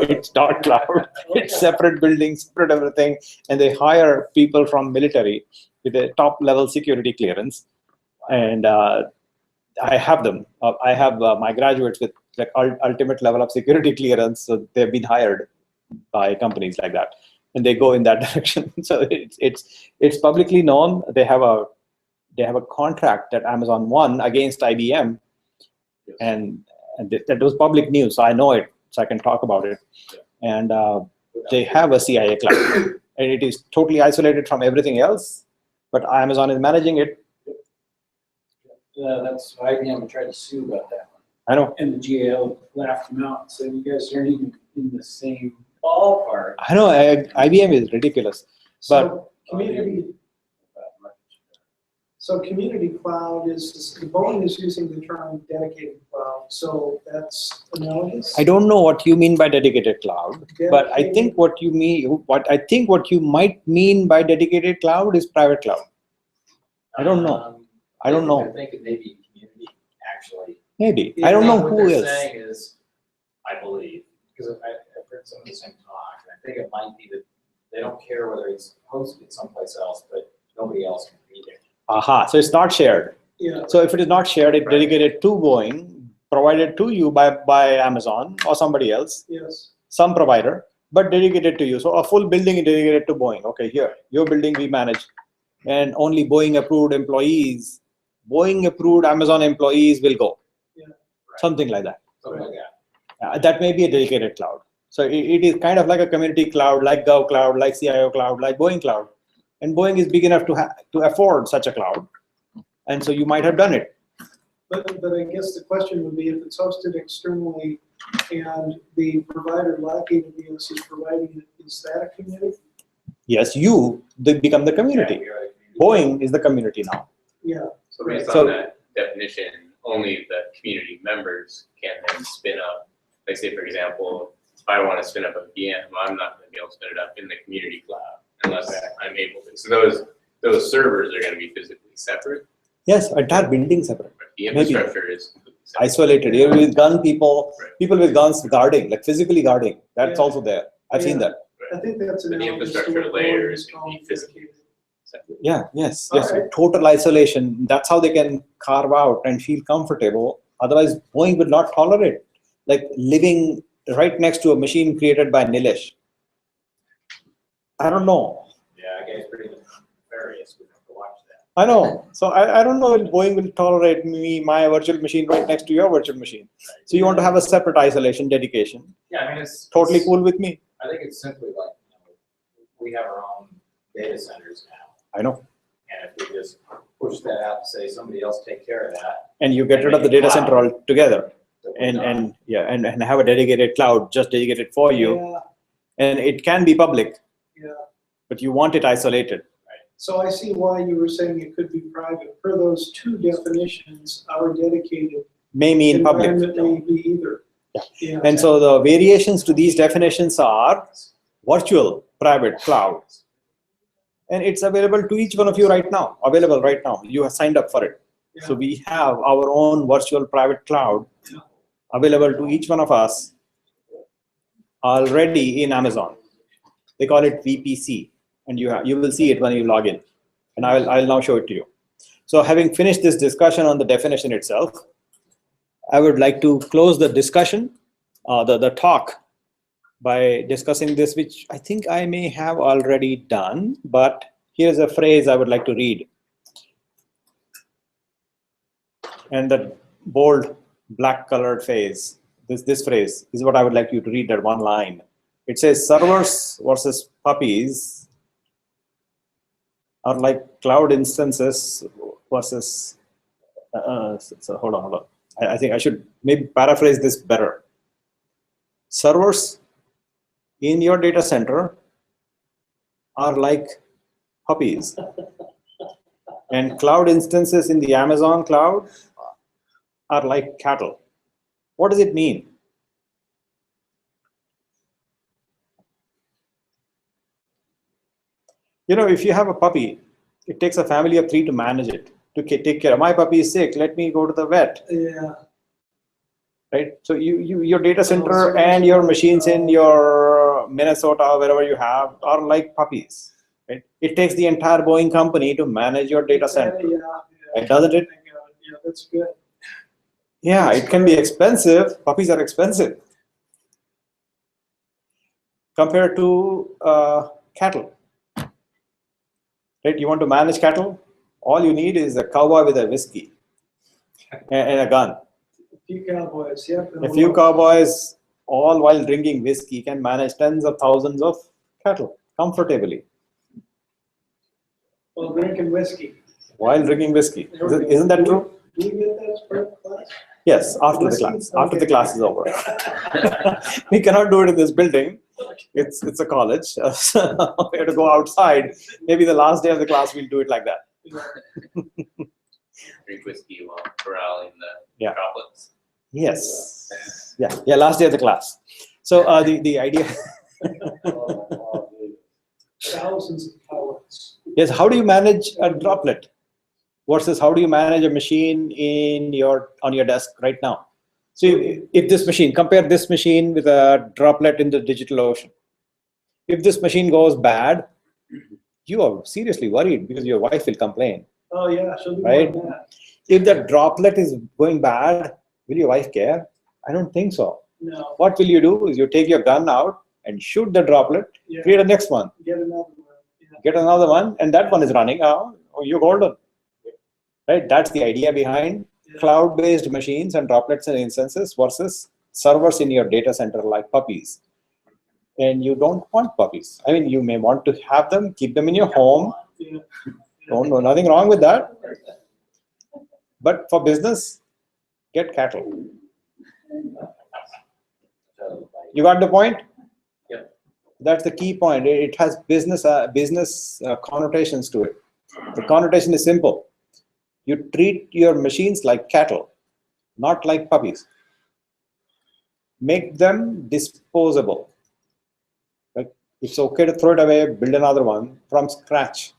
It's dark cloud. It's separate buildings, separate everything, and they hire people from military with a top level security clearance. And I have them. I have my graduates with like ultimate level of security clearance, so they've been hired by companies like that, and they go in that direction. So it's publicly known. They have a contract that Amazon won against IBM, and that was public news. So I know it, so I can talk about it. And they have a CIA cloud, and it is totally isolated from everything else. But Amazon is managing it. That's IBM tried to sue about that one. I know. And the GAO laughed them out and said, you guys aren't even in the same ballpark. I know. IBM is ridiculous. So community, So community cloud is, Boeing is using the term dedicated cloud, so that's analogous? I don't know what you mean by dedicated cloud, but I Dedicated- think what you might mean by dedicated cloud is private cloud. I don't know. I don't know. I think it may be community, actually. Maybe. Yeah, I don't know What who they're is. saying is, I believe, because I've heard some of the same talk, and I think it might be that they don't care whether it's hosted someplace else, but nobody else can be there. Aha, so it's not shared. Yeah, So if it is not shared, it's dedicated to Boeing, provided to you by Amazon or somebody else, yes, some provider, but dedicated to you. So a full building is dedicated to Boeing. Okay, here, your building we manage. And only Boeing approved employees, Boeing approved Amazon employees will go. Yeah. Something like that. Something like that. That may be a dedicated cloud. So it is kind of like a community cloud, like Gov Cloud, like CIO Cloud, like Boeing Cloud. And Boeing is big enough to afford such a cloud. And so you might have done it. but I guess the question would be if it's hosted externally and the provider like AWS is providing it, is that a community? Yes, they become the community. Yeah, we are a community. Boeing is the community now. Yeah, So based So- on that definition, only the community members can then spin up, like say, for example, if I want to spin up a VM, I'm not going to be able to spin it up in the community cloud unless I'm able to. So those servers are going to be physically separate, Yes, entire building separate, but the Maybe. infrastructure is completely separate. isolated. You're with gun people, Right. people with guns guarding, like physically guarding. That's Yeah. also there. I've seen Yeah. that. I think that's But the analogous to infrastructure what layer Boeing is is gonna be calling physically dedicated. separate. Yeah, yes. Alright. Total isolation. That's how they can carve out and feel comfortable. Otherwise, Boeing would not tolerate like living right next to a machine created by Nilesh. I don't know. Yeah, I guess pretty nefarious. We have to watch that. I know. So I don't know if Boeing will tolerate my virtual machine right next to your virtual machine. So you want to have a separate isolation dedication. Yeah, I mean, it's. Totally it's- cool with me. I think it's simply like, we have our own data centers now. I know. And if we just push that out and say, somebody else take care of that. And you get rid of the data center altogether. then we're done. And have a dedicated cloud just dedicated for you. Yeah, And it can be public, yeah. but you want it isolated. So I see why you were saying it could be private. Per those two definitions, our dedicated May mean public. environment may be either. Yeah. And so the variations to these definitions are virtual private cloud. And it's available to each one of you right now, available right now. You have signed up for it. So we have our own virtual private cloud available to each one of us already in Amazon. They call it VPC, and you will see it when you log in. And I'll now show it to you. So having finished this discussion on the definition itself, I would like to close the discussion, the talk, by discussing this, which I think I may have already done, but here's a phrase I would like to read. And the bold black colored phrase, this phrase is what I would like you to read, that one line. It says, servers versus puppies are like cloud instances versus, so hold on. I think I should maybe paraphrase this better. Servers in your data center are like puppies. And cloud instances in the Amazon cloud are like cattle. What does it mean? You know, if you have a puppy, it takes a family of 3 to manage it, to take care of. My puppy is sick, let me go to the vet. Yeah. Right? So your data center and your machines in your Minnesota, wherever you have, are like puppies. Right? It takes the entire Boeing company to manage your data center. Yeah. Right, doesn't it? Yeah, that's good. Yeah, it can be expensive. Puppies are expensive compared to cattle. Right? You want to manage cattle? All you need is a cowboy with a whiskey and a gun. A few cowboys, yep. A few cowboys, all while drinking whiskey, can manage tens of thousands of cattle comfortably Well, drinking whiskey. while drinking whiskey. Isn't that true? Do we get that as part of the class? Yes, after the class. After the class is over. We cannot do it in this building. It's a college. We have to go outside. Maybe the last day of the class we'll do it like that. Drink whiskey while corralling the Yeah. droplets. Yes. Yeah. Last day of the class. So the idea. Thousands of pellets. Yes. How do you manage a droplet versus how do you manage a machine on your desk right now? So if this machine, compare this machine with a droplet in the digital ocean. If this machine goes bad, you are seriously worried because your wife will complain. Oh yeah, she'll be Right? more than that. If the droplet is going bad, will your wife care? I don't think so. No, What will you do is you take your gun out and shoot the droplet, yeah, create a next one, get another one. Yeah. get another one, and that one is running. Oh, you're golden. Right? That's the idea behind Yeah. cloud-based machines and droplets and instances versus servers in your data center like puppies. And you don't want puppies. I mean, you may want to have them, keep them in your home. Yeah. Don't know, nothing wrong with that. But for business, get cattle. You got the point? Yeah. That's the key point. It has business connotations to it. The connotation is simple. You treat your machines like cattle, not like puppies. Make them disposable. Like, it's okay to throw it away, build another one from scratch.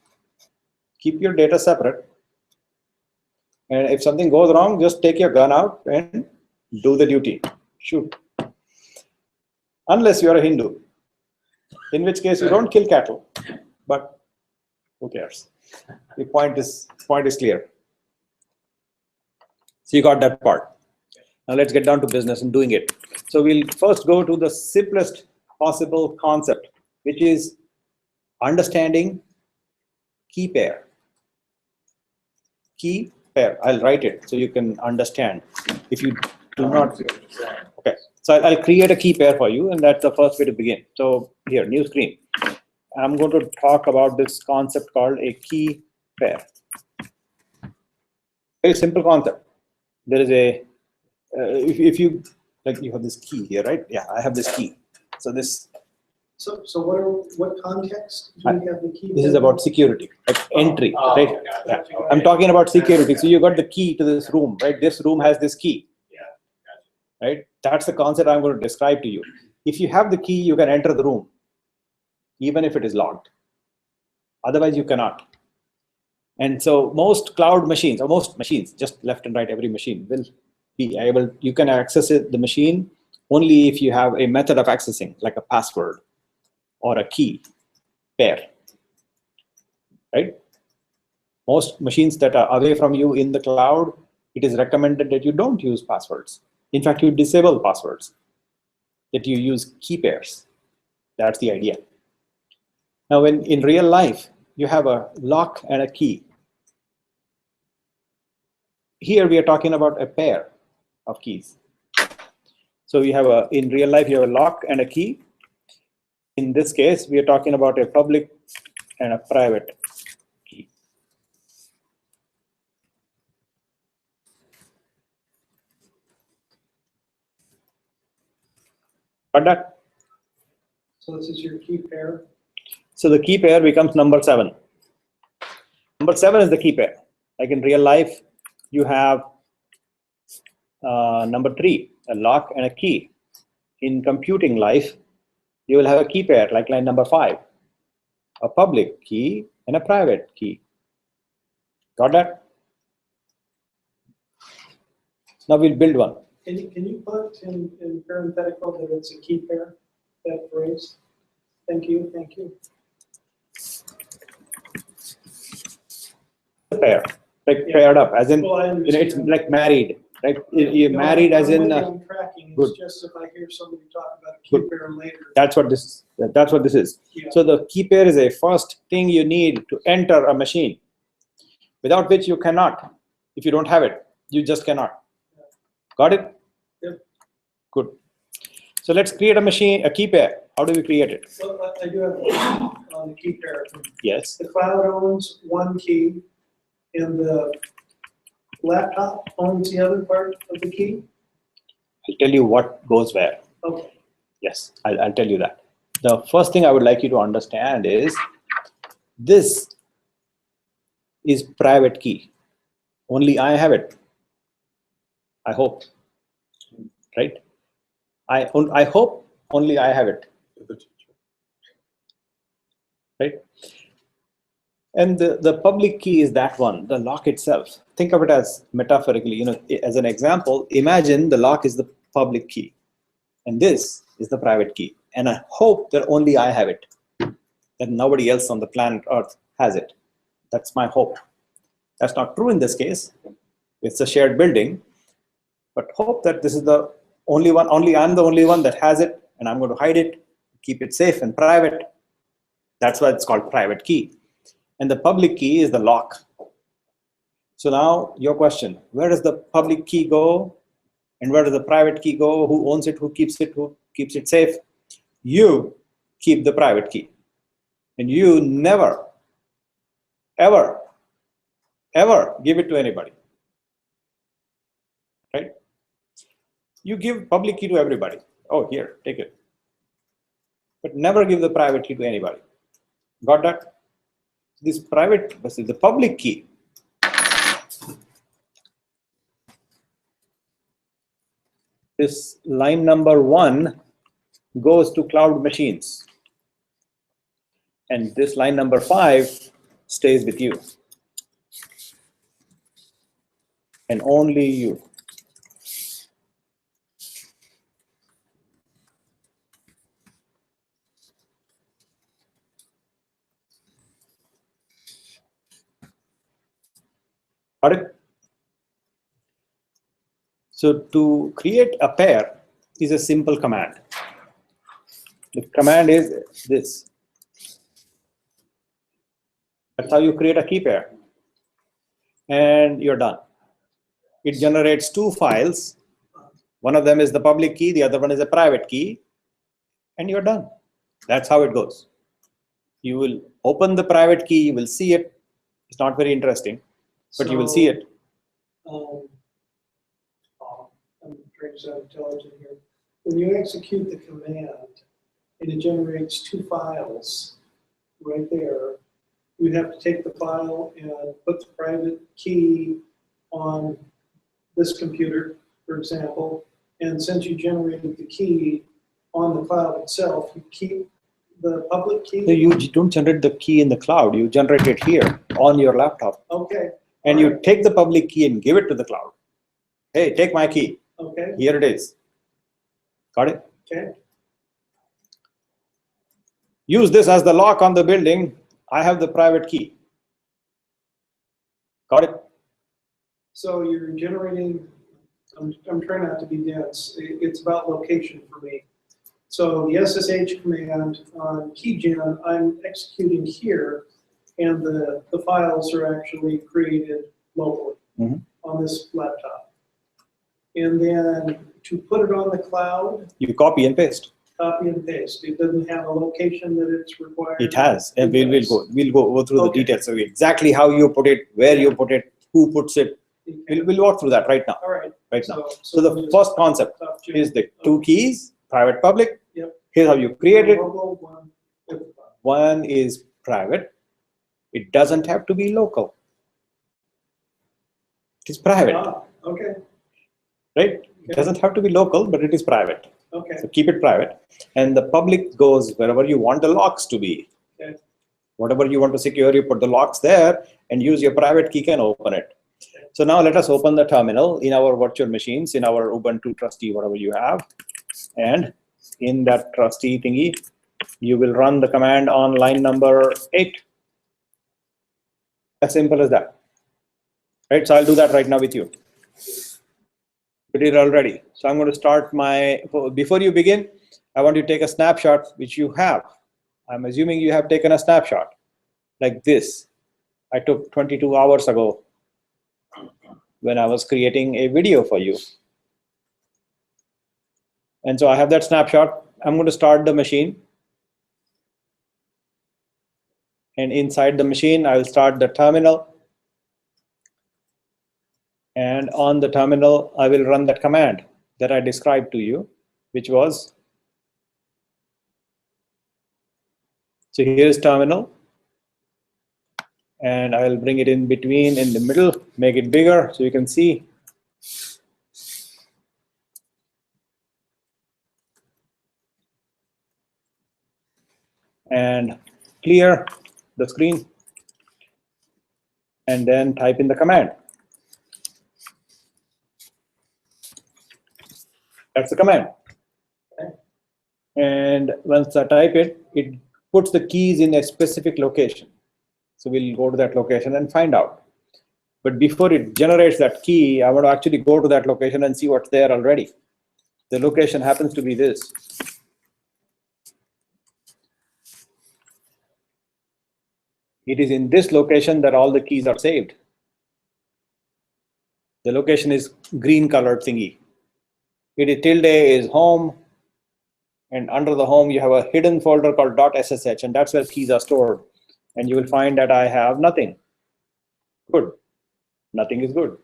Keep your data separate. And if something goes wrong, just take your gun out and do the duty. Shoot. Unless you are a Hindu, in which case you don't kill cattle. But who cares? The point is clear. So you got that part. Now let's get down to business and doing it. So we'll first go to the simplest possible concept, which is understanding key pair. Key pair. I'll write it so you can understand. If you do not, okay. So I'll create a key pair for you, and that's the first way to begin. So here, new screen. I'm going to talk about this concept called a key pair. Very simple concept. There is a, if you, like you have this key here, right? Yeah, I have this key. So this. So what context do you have the key? This is about security, like entry, right? Yeah. Gotcha. I'm talking about security. So you got the key to this room, right? This room has this key. Right? That's the concept I'm going to describe to you. If you have the key, you can enter the room, even if it is locked. Otherwise, you cannot. And so most cloud machines, or most machines, just left and right, every machine will be able, you can access the machine only if you have a method of accessing, like a password or a key pair, right? Most machines that are away from you in the cloud, it is recommended that you don't use passwords. In fact, you disable passwords, that you use key pairs. That's the idea. Now, when in real life, you have a lock and a key. Here, we are talking about a pair of keys. So we have in real life, you have a lock and a key. In this case, we are talking about a public and a private key. Got that? So this is your key pair. So the key pair becomes number 7. Number 7 is the key pair. Like in real life, you have number 3, a lock and a key. In computing life, you will have a key pair like line number 5, a public key and a private key. Got that? Now we'll build one. Can you put in parenthetical that it's a key pair, that phrase? Thank you. Pair, like paired up, as in, Well, I it's understand. like married, right? You're married as in, I'm tracking. good. It's just if I hear somebody talk about a key Good. pair later. that's what this is. Yeah. So the key pair is a first thing you need to enter a machine, without which you cannot. If you don't have it, you just cannot. Got it? Yep. Good. So let's create a key pair. How do we create it? Well, I do have a question on the key pair. Yes. The cloud owns one key, and the laptop owns the other part of the key? I'll tell you what goes where. Okay. Yes, I'll tell you that. The first thing I would like you to understand is this is private key. Only I have it. I hope, right? I hope only I have it, right? And the public key is that one, the lock itself. Think of it as metaphorically, as an example, imagine the lock is the public key and this is the private key. And I hope that only I have it, that nobody else on the planet Earth has it. That's my hope. That's not true in this case. It's a shared building, but hope that this is the only one, only I'm the only one that has it, and I'm going to hide it, keep it safe and private. That's why it's called private key. And the public key is the lock. So now your question, where does the public key go? And where does the private key go? Who owns it? Who keeps it safe? You keep the private key. And you never, ever, ever give it to anybody. Right? You give public key to everybody. Oh, here, take it. But never give the private key to anybody. Got that? This private, the public key. This line number 1 goes to cloud machines. And this line number 5 stays with you. And only you. Got it? So to create a pair is a simple command. The command is this. That's how you create a key pair. And you're done. It generates 2 files. One of them is the public key, the other one is a private key, and you're done. That's how it goes. You will open the private key, you will see it. It's not very interesting, but you will see it. I'm trying to sound intelligent here. When you execute the command and it generates 2 files right there, you have to take the file and put the private key on this computer, for example, and since you generated the key on the cloud itself, you keep the public key. So you don't generate the key in the cloud, you generate it here on your laptop. Okay. And you take the public key and give it to the cloud. Hey, take my key. Okay. Here it is. Got it? Okay. Use this as the lock on the building. I have the private key. Got it? So you're generating, I'm trying not to be dense. It's about location for me. So the SSH command on keygen, I'm executing here, and the files are actually created locally on this laptop. And then to put it on the cloud, You copy and paste. copy and paste. It doesn't have a location that it's required. It has. And we'll go through the Okay. details. So exactly how you put it, where you put it, who puts it. Okay. We'll walk through that right now. All right. Right now. So the first concept is the 2 keys, private, public. Yep. Here's how you create it. Local, one, everybody. One is private. It doesn't have to be local. It's private, Okay. right? It doesn't have to be local, but it is private. Okay. So keep it private. And the public goes wherever you want the locks to be. Okay. Whatever you want to secure, you put the locks there and use your private key can open it. Okay. So now let us open the terminal in our virtual machines, in our Ubuntu trustee, whatever you have. And in that trustee thingy, you will run the command on line number 8. As simple as that. Right, so I'll do that right now with you. We did already. So I'm going to start before you begin, I want you to take a snapshot, which you have. I'm assuming you have taken a snapshot like this. I took 22 hours ago when I was creating a video for you. And so I have that snapshot. I'm going to start the machine. And inside the machine, I will start the terminal. And on the terminal, I will run that command that I described to you, which was, so here is terminal. And I'll bring it in between, in the middle, make it bigger so you can see. And clear the screen. And then type in the command. That's the command. And once I type it, it puts the keys in a specific location. So we'll go to that location and find out. But before it generates that key, I want to actually go to that location and see what's there already. The location happens to be this. It is in this location that all the keys are saved. The location is green colored thingy. It is tilde is home, and under the home you have a hidden folder called .ssh, and that's where keys are stored. And you will find that I have nothing. Good. Nothing is good.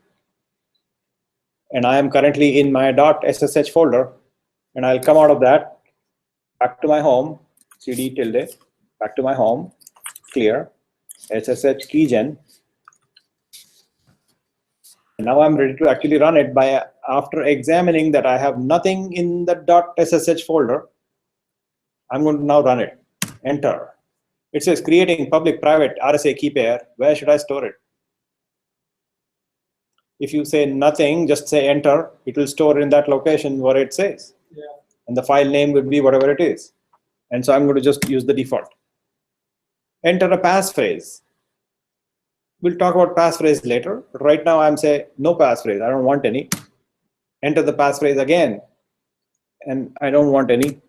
And I am currently in my .ssh folder, and I'll come out of that, back to my home, cd tilde, back to my home, clear, ssh keygen. And now I'm ready to actually run it by, after examining that I have nothing in the .ssh folder, I'm going to now run it. Enter. It says creating public private RSA key pair. Where should I store it? If you say nothing, just say enter, it will store in that location where it says. Yeah. And the file name would be whatever it is. And so I'm going to just use the default. Enter a passphrase. We'll talk about passphrase later, but right now I'm saying no passphrase. I don't want any. Enter the passphrase again, and I don't want any.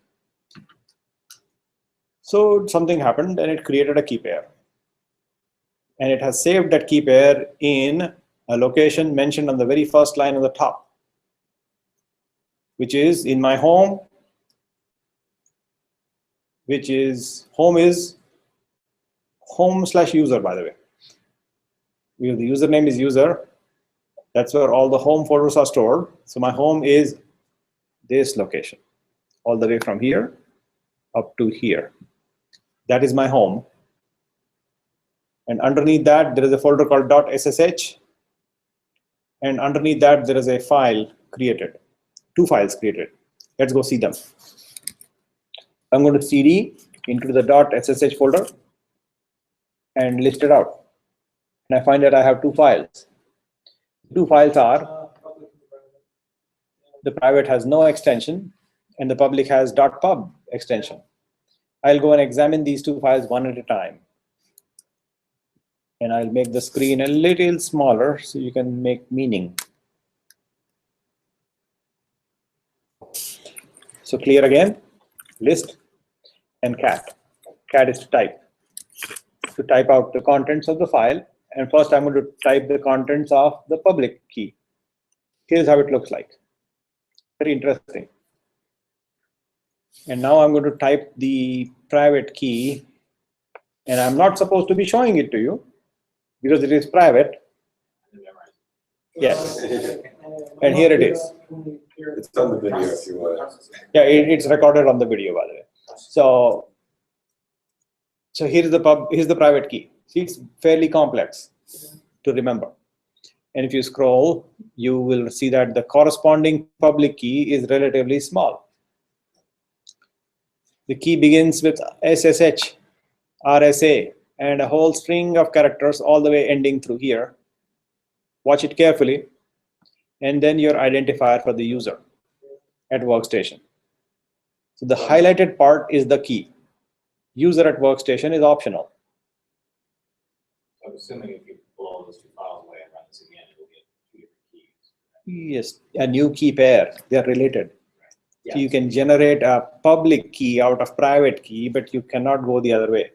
So something happened, and it created a key pair. And it has saved that key pair in a location mentioned on the very first line on the top, which is in my home, which is home/user, by the way. The username is user. That's where all the home folders are stored. So my home is this location, all the way from here up to here. That is my home. And underneath that, there is a folder called .ssh. And underneath that, there is a file created, 2 files created. Let's go see them. I'm going to cd into the .ssh folder and list it out. And I find that I have 2 files. 2 files are, the private has no extension, and the public has .pub extension. I'll go and examine these 2 files one at a time. And I'll make the screen a little smaller so you can make meaning. So clear again, list, and cat. Cat is to type out the contents of the file. And first I'm going to type the contents of the public key. Here's how it looks like. Very interesting. And now I'm going to type the private key, and I'm not supposed to be showing it to you because it is private. Yes. And here it is. It's on the video if you want. Yeah, it's recorded on the video, by the way. So here's the private key. See, it's fairly complex to remember. And if you scroll, you will see that the corresponding public key is relatively small. The key begins with SSH, RSA, and a whole string of characters all the way ending through here. Watch it carefully. And then your identifier for the user at workstation. So the highlighted part is the key. User at workstation is optional. I'm assuming if you blow those 2 files away and run this again, it will get 2 different keys. Yes, a new key pair. They are related. Yeah. So you can generate a public key out of private key, but you cannot go the other way.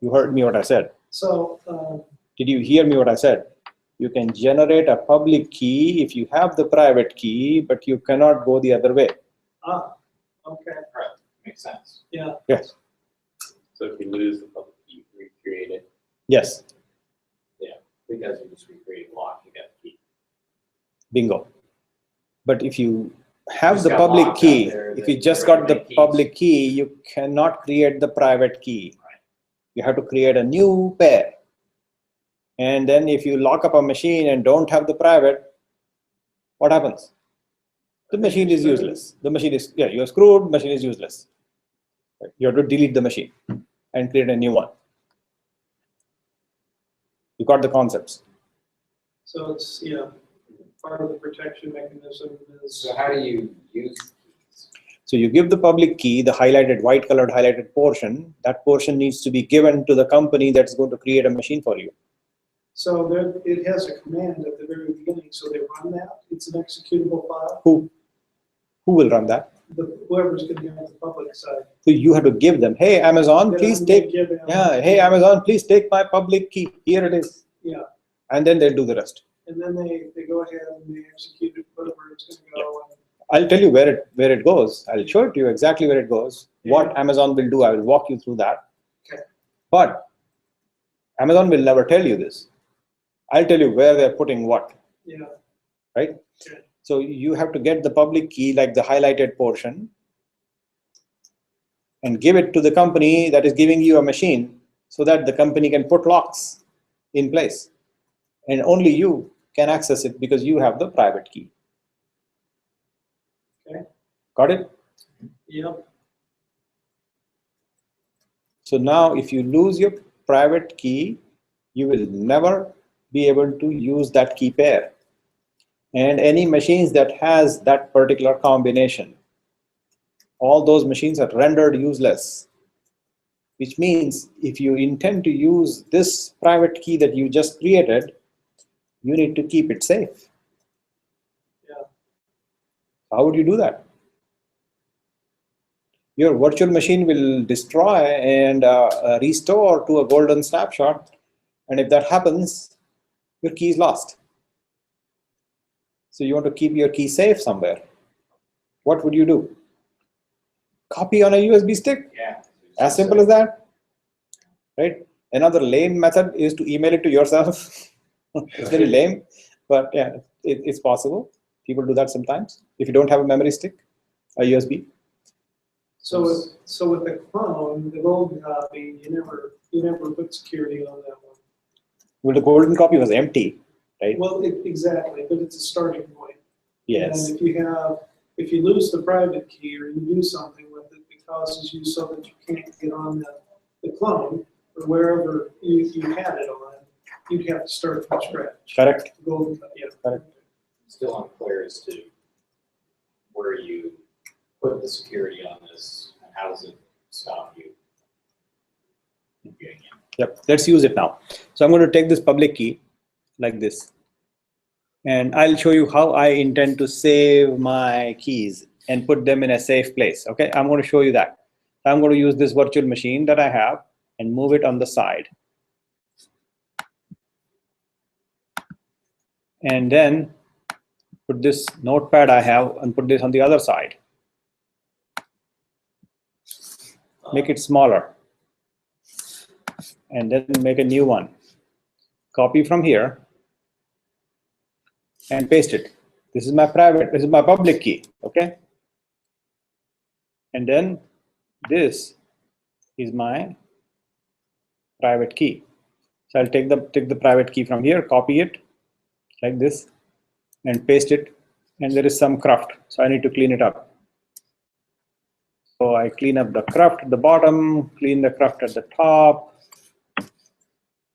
You heard me what I said. So, Did you hear me what I said? You can generate a public key if you have the private key, but you cannot go the other way. okay, Right, makes sense. yeah. Yes. So if you lose the public key, recreate it. Yes. Because you just recreate lock, you got the key. Bingo. But if you have Just the got public locked out key, there, if then you just there are got the many keys. public key, you cannot create the private key. You have to create a new pair. And then if you lock up a machine and don't have the private, what happens? The machine is useless. The machine is, yeah, you're screwed, machine is useless. Right? You have to delete the machine and create a new one. You got the concepts. So it's, yeah, part of the protection mechanism is. So how do you use keys? So you give the public key, the highlighted, white colored highlighted portion. That portion needs to be given to the company that's going to create a machine for you. So there, it has a command at the very beginning, so they run that, it's an executable file, Who will run that? whoever's gonna be on the public side. So you have to give them, hey, Amazon, Then please I'm gonna take, give them- yeah, hey, Amazon, please take my public key. Here it is. Yeah, And then they'll do the rest. and then they go ahead and they execute it, whatever it's gonna go, and I'll tell you where it goes. I'll show it to you exactly where it goes. What Amazon will do, I will walk you through that. Okay. But Amazon will never tell you this. I'll tell you where they're putting what, yeah, right? Okay. So you have to get the public key, like the highlighted portion, and give it to the company that is giving you a machine so that the company can put locks in place. And only you can access it because you have the private key. Okay. Got it? yep, So now if you lose your private key, you will never be able to use that key pair. And any machines that has that particular combination, all those machines are rendered useless. Which means if you intend to use this private key that you just created, you need to keep it safe. yeah, How would you do that? Your virtual machine will destroy and restore to a golden snapshot. And if that happens, your key is lost. So you want to keep your key safe somewhere. What would you do? Copy on a USB stick? Yeah. As simple as that, right? Another lame method is to email it to yourself. It's very lame, but yeah, it's possible. People do that sometimes. If you don't have a memory stick, a USB. so with the clone, the golden copy, you never put security on that one. Well, the golden copy was empty, right? Well, exactly, but it's a starting point. Yes. And if you lose the private key or you do something with it, it causes you so that you can't get on the clone or wherever you had it on, you'd have to start from scratch. Correct. Golden, yeah. Correct. Still unclear as to where you put the security on this and how does it stop you from getting in. Yep. Let's use it now. So I'm going to take this public key like this. And I'll show you how I intend to save my keys and put them in a safe place. Okay, I'm going to show you that. I'm going to use this virtual machine that I have and move it on the side. And then put this notepad I have and put this on the other side. Make it smaller. And then make a new one. Copy from here and paste it. This is my public key, okay? And then this is my private key. So I'll take the private key from here, copy it like this, and paste it. And there is some cruft, so I need to clean it up. So I clean up the cruft at the bottom, clean the cruft at the top,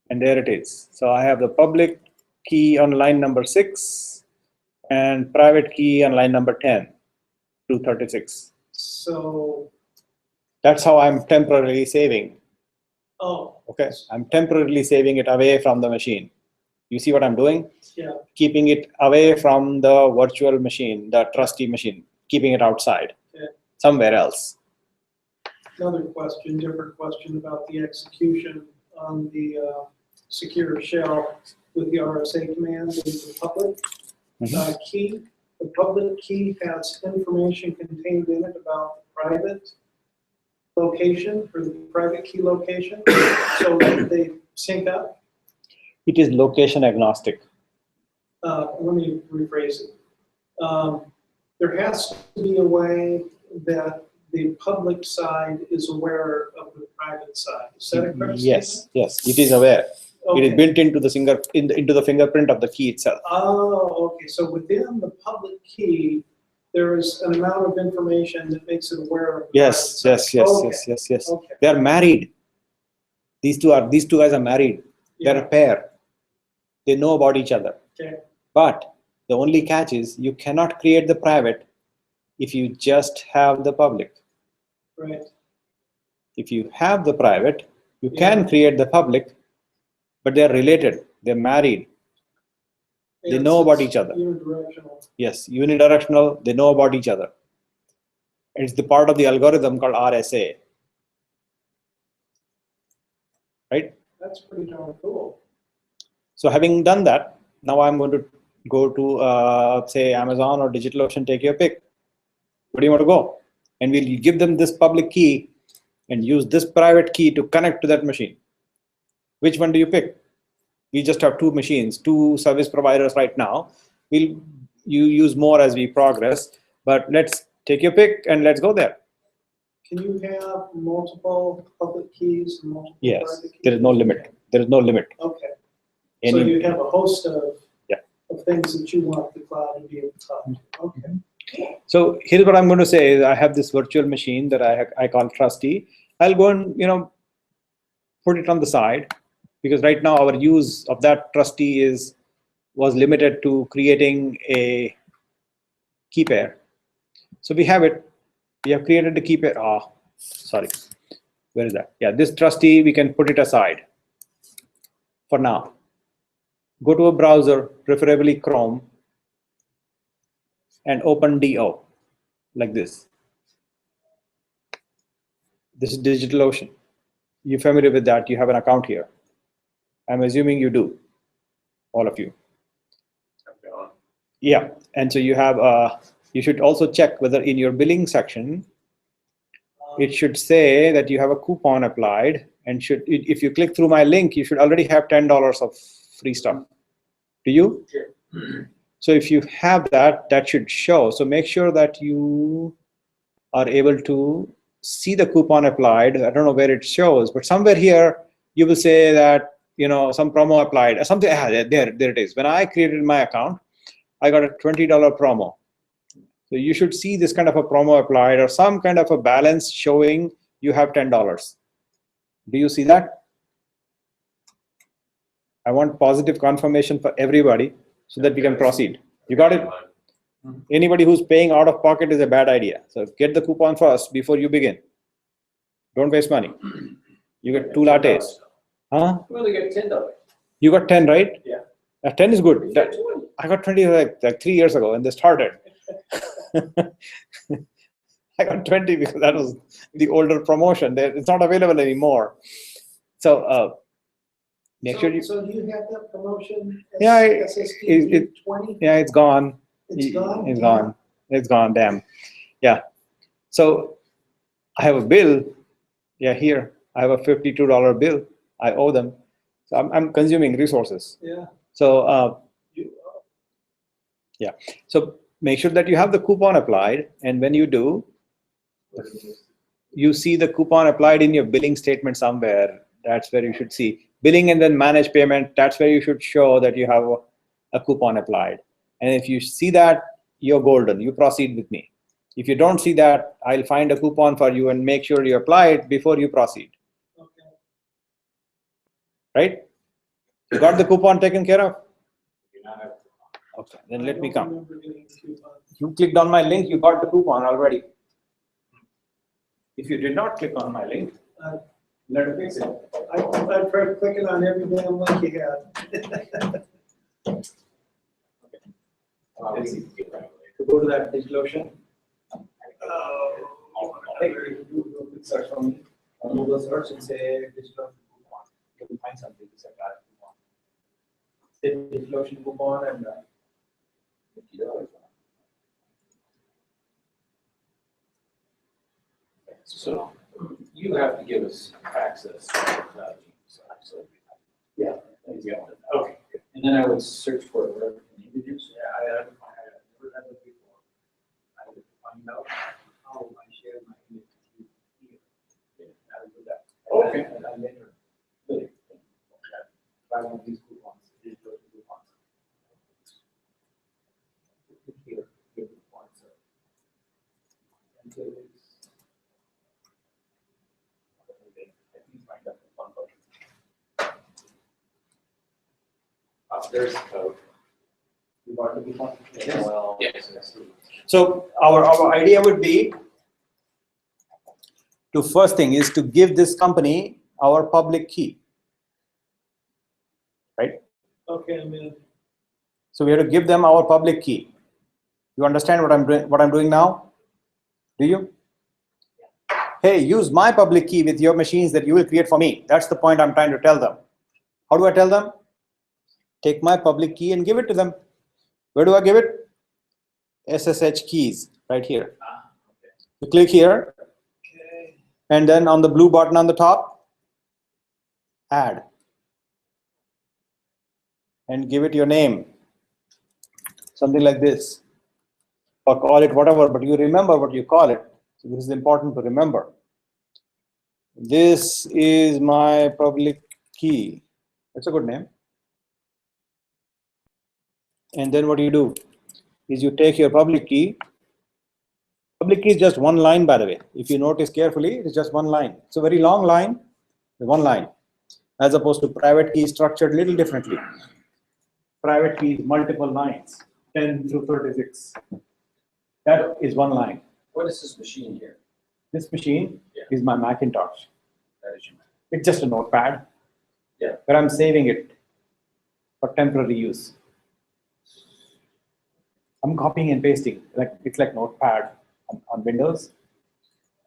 and there it is. So I have the public key on line number 6 and private key on line number 10 to 36. So, That's how I'm temporarily saving. oh, Okay, I'm temporarily saving it away from the machine. You see what I'm doing? yeah, Keeping it away from the virtual machine, the trusty machine, keeping it outside, Yeah. somewhere else. another question, different question about the execution on the secure shell with the RSA command in the public key. The public key has information contained in it about the private location or the private key location, so they sync up. It is location agnostic. Let me rephrase it. There has to be a way that the public side is aware of the private side. Is that a correct statement? Yes, yes, it is aware. It is Okay. built into the into the fingerprint of the key itself. Oh, okay, so within the public key, there is an amount of information that makes it aware of. the Yes, private yes, side. yes, Okay, yes, yes, yes. Okay, They are married. These two guys are married. They're yeah, a pair. They know about each other. okay, But the only catch is you cannot create the private if you just have the public. right. If you have the private, you Yeah. can create the public, but they're related. They're married. They know about each other. Unidirectional. Yes, unidirectional. They know about each other. It's the part of the algorithm called RSA. Right? That's pretty darn cool. So having done that, now I'm going to go to say Amazon or DigitalOcean, take your pick. Where do you want to go? And we'll give them this public key and use this private key to connect to that machine. Which one do you pick? We just have two machines, two service providers right now. You use more as we progress, but let's take your pick and let's go there. Can you have multiple public keys and multiple Yes, private keys? there is no limit. There is no limit. Okay, so Any, you have a host of, Yeah. of things that you want the cloud to be able to touch. Okay, so here's what I'm going to say is I have this virtual machine that I call Trusty. I'll go and put it on the side, because right now our use of that Trusty was limited to creating a key pair. So we have it. We have created the key pair. Sorry. Where is that? Yeah, this Trusty, we can put it aside for now. Go to a browser, preferably Chrome, and open DO like this. This is DigitalOcean. You're familiar with that. You have an account here. I'm assuming you do, all of you. Yeah, and so you have, you should also check whether in your billing section, it should say that you have a coupon applied, and if you click through my link, you should already have $10 of free stuff. Do you? Sure. So if you have that, that should show. So make sure that you are able to see the coupon applied. I don't know where it shows, but somewhere here you will say that some promo applied or something. There it is. When I created my account, I got a $20 promo. So you should see this kind of a promo applied or some kind of a balance showing you have $10. Do you see that? I want positive confirmation for everybody so that we can proceed. You got it? Anybody who's paying out of pocket is a bad idea. So get the coupon first before you begin. Don't waste money. You get 2 lattes. Huh? We only get $10. You got 10, right? Yeah. 10 is good. You get 20. I got 20 like 3 years ago when they started. I got 20 because that was the older promotion. It's not available anymore. So make sure you. So do you have that promotion? Yeah, SSD 20? Yeah, it's gone. It's gone? It's gone. It's gone. Damn. Yeah. So I have a bill. Yeah, here I have a $52 bill. I owe them. So I'm consuming resources. Yeah. So yeah. So make sure that you have the coupon applied, and when you do, you see the coupon applied in your billing statement somewhere. That's where you should see billing, and then manage payment. That's where you should show that you have a coupon applied. And if you see that, you're golden. You proceed with me. If you don't see that, I'll find a coupon for you and make sure you apply it before you proceed. Okay. Right? You got the coupon taken care of? Do not have to. Okay, then let I me don't come. remember getting a coupon. You clicked on my link, you got the coupon already. If you did not click on my link, Uh, let it fix it. I tried clicking on every damn link you had. We can get right away. To go to that DigitalOcean, Oh, search for me. Google search and say DigitalOcean coupon. You will find something to say coupon. Say DigitalOcean coupon and $50. So you have to give us access to the cloud. So Yeah. yeah. Okay. And then I would search for it wherever you need to do. So I never had it before. I would find out how I share my image with you here. I will do that. Okay. And I later. Here, give the points up. And there is- Let me find out one button. There's the code. You got the big one? Well, Yes. So our idea would be to first thing is to give this company our public key, right? Okay, I'm in. So we have to give them our public key. You understand what I'm doing now? Do you? Hey, use my public key with your machines that you will create for me. That's the point I'm trying to tell them. How do I tell them? Take my public key and give it to them. Where do I give it? SSH keys, right here. You click here, Okay. and then on the blue button on the top, add. And give it your name. Something like this. Or call it whatever, but you remember what you call it. So this is important to remember. This is my public key. That's a good name. And then what you do is you take your public key. Public key is just one line, by the way. If you notice carefully, it's just one line. It's a very long line, one line, as opposed to private key structured a little differently. Private key is multiple lines, 10 through 36. That is one line. What is this machine here? This machine Yeah. is my Macintosh. That is your Mac. It's just a notepad. Yeah. But I'm saving it for temporary use. I'm copying and pasting. It's like notepad on Windows.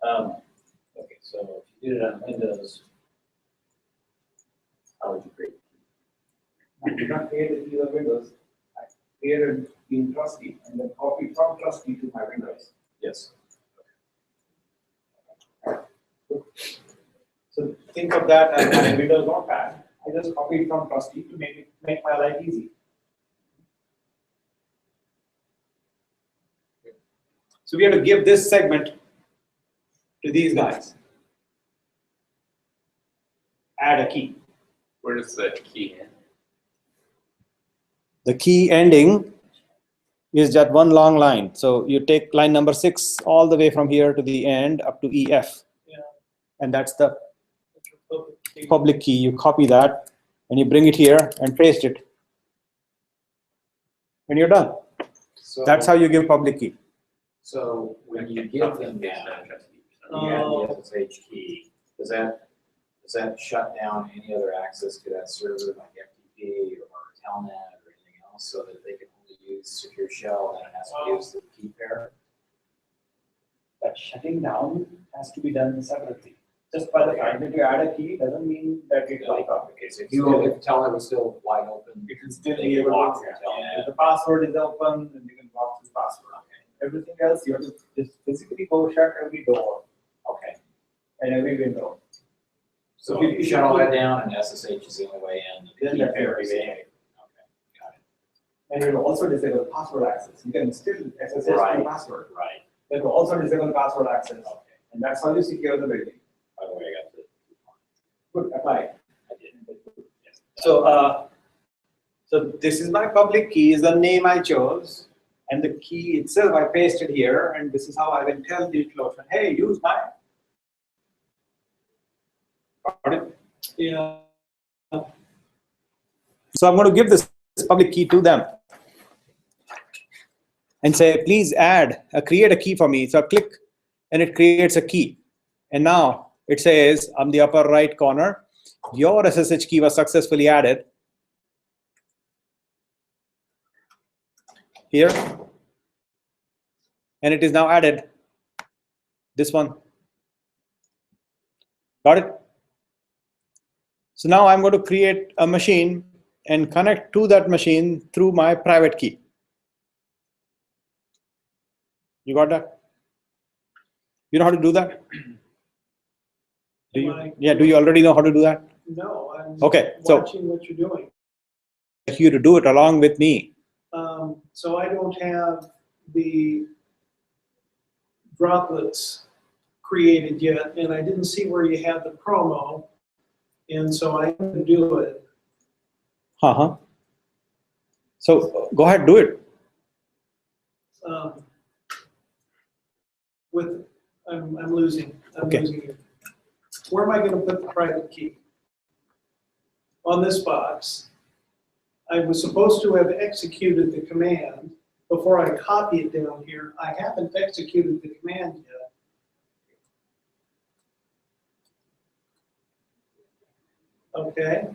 Okay, so if you did it on Windows, how would you create it? I did not create the key on Windows. I created in Trusty and then copied from Trusty to my Windows. Yes. So think of that as my Windows notepad. I just copied from Trusty to make my life easy. So we have to give this segment to these guys. Add a key. Where does the key end? The key ending is that one long line. So you take line number 6 all the way from here to the end up to EF. Yeah. And that's the That's your public key. public key. You copy that and you bring it here and paste it. And you're done. So That's how you give public key. So when you give them that, you add the SSH key, does that shut down any other access to that server like FTP or Telnet or anything else so that they can only use secure shell and it has to use the key pair? That shutting down has to be done separately. Just by the fact that you add a key doesn't mean that it will come. Okay, so if Telnet was still wide open, It will still they be can able walk to. through Yeah. Telnet. If the password is open, then you can walk through the password. Everything else, you have to just physically go shut every door Okay, and every window. so if you shut all that down and SSH is the only way in, the Then key that's pair the is way the in. okay, got it. And it will also disable password access. You can still SSH Right. through password. Right, It will also disable password access. okay. And that's how you secure the building. By the way, I got the. Good, apply. I did. Yes. So, so this is my public key, is the name I chose, and the key itself I pasted here, and this is how I will tell the closure, hey, use my. Got it? Yeah. So I'm going to give this public key to them and say, please create a key for me. So I click, and it creates a key. And now it says on the upper right corner, your SSH key was successfully added. Here, and it is now added. This one. Got it? So now I'm going to create a machine and connect to that machine through my private key. You got that? You know how to do that? Do you? Yeah, do you already know how to do that? No, I'm Okay, so watching what you're doing. I'd like you to do it along with me. So I don't have the droplets created yet, and I didn't see where you had the promo, and so I didn't do it. So go ahead, do it. I'm losing. I'm Okay. losing you. Where am I going to put the private key? On this box. I was supposed to have executed the command before I copy it down here. I haven't executed the command yet. Okay.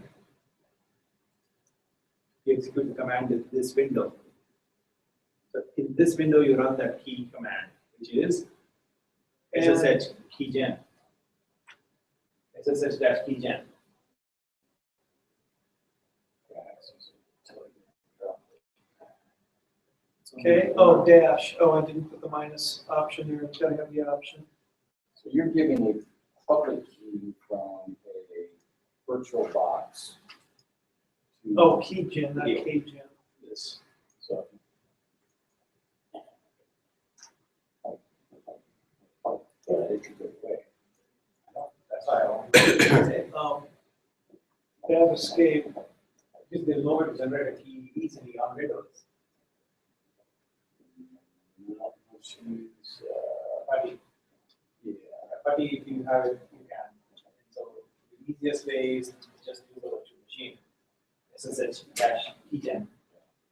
You execute the command in this window. So in this window, you run that key command, which is SSH keygen. SSH-keygen. Okay. Oh, dash. Oh, I didn't put the minus option there. It's got to have the option. So you're giving a public key from a virtual box. to Oh, keygen, not kgen. This, so. Yeah, it could go away. That's why I want to Tab escape. Because there's no way to generate a key easily on Windows. Buddy. Yeah. Buddy, if you have it, you can. So the easiest way is just use a virtual machine. SSH-keygen.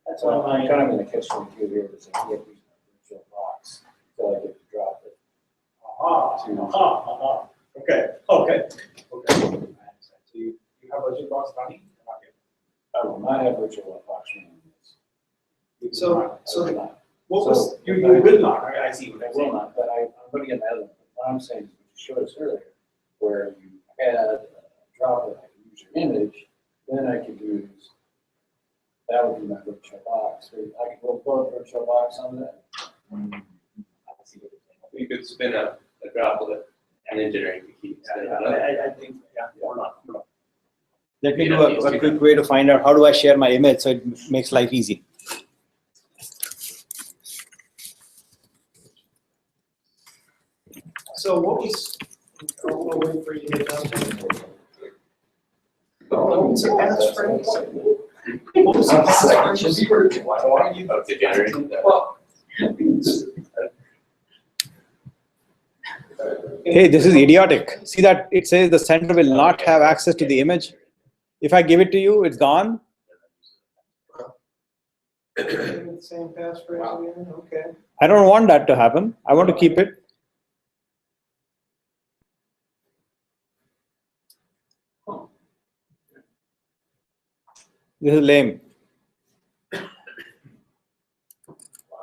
That's So why I'm kind of in a catch-22 here, to say, yeah, use my virtual box, until I get to drop it. Okay. So you have virtual box running? I will not have virtual box running this. So what So- was, You will not, right? I see what I I'm will saying. not, but I'm going to get another one. What I'm saying is, what you showed us earlier, where you had drop it, I can use your image, then I could use, that would be my virtual box. So I could go put a virtual box on that. You could spin up a droplet and then generate the key. I think, hold on. Let me do a quick way to find out how do I share my image so it makes life easy. so what was, I'll wait for you to get down to. Oh, What's the passphrase? What was the passphrase? Why you to generate that? Hey, this is idiotic. See that it says the sender will not have access to the image. If I give it to you, it's gone. Same passphrase again, okay. I don't want that to happen. I want to keep it. This is lame.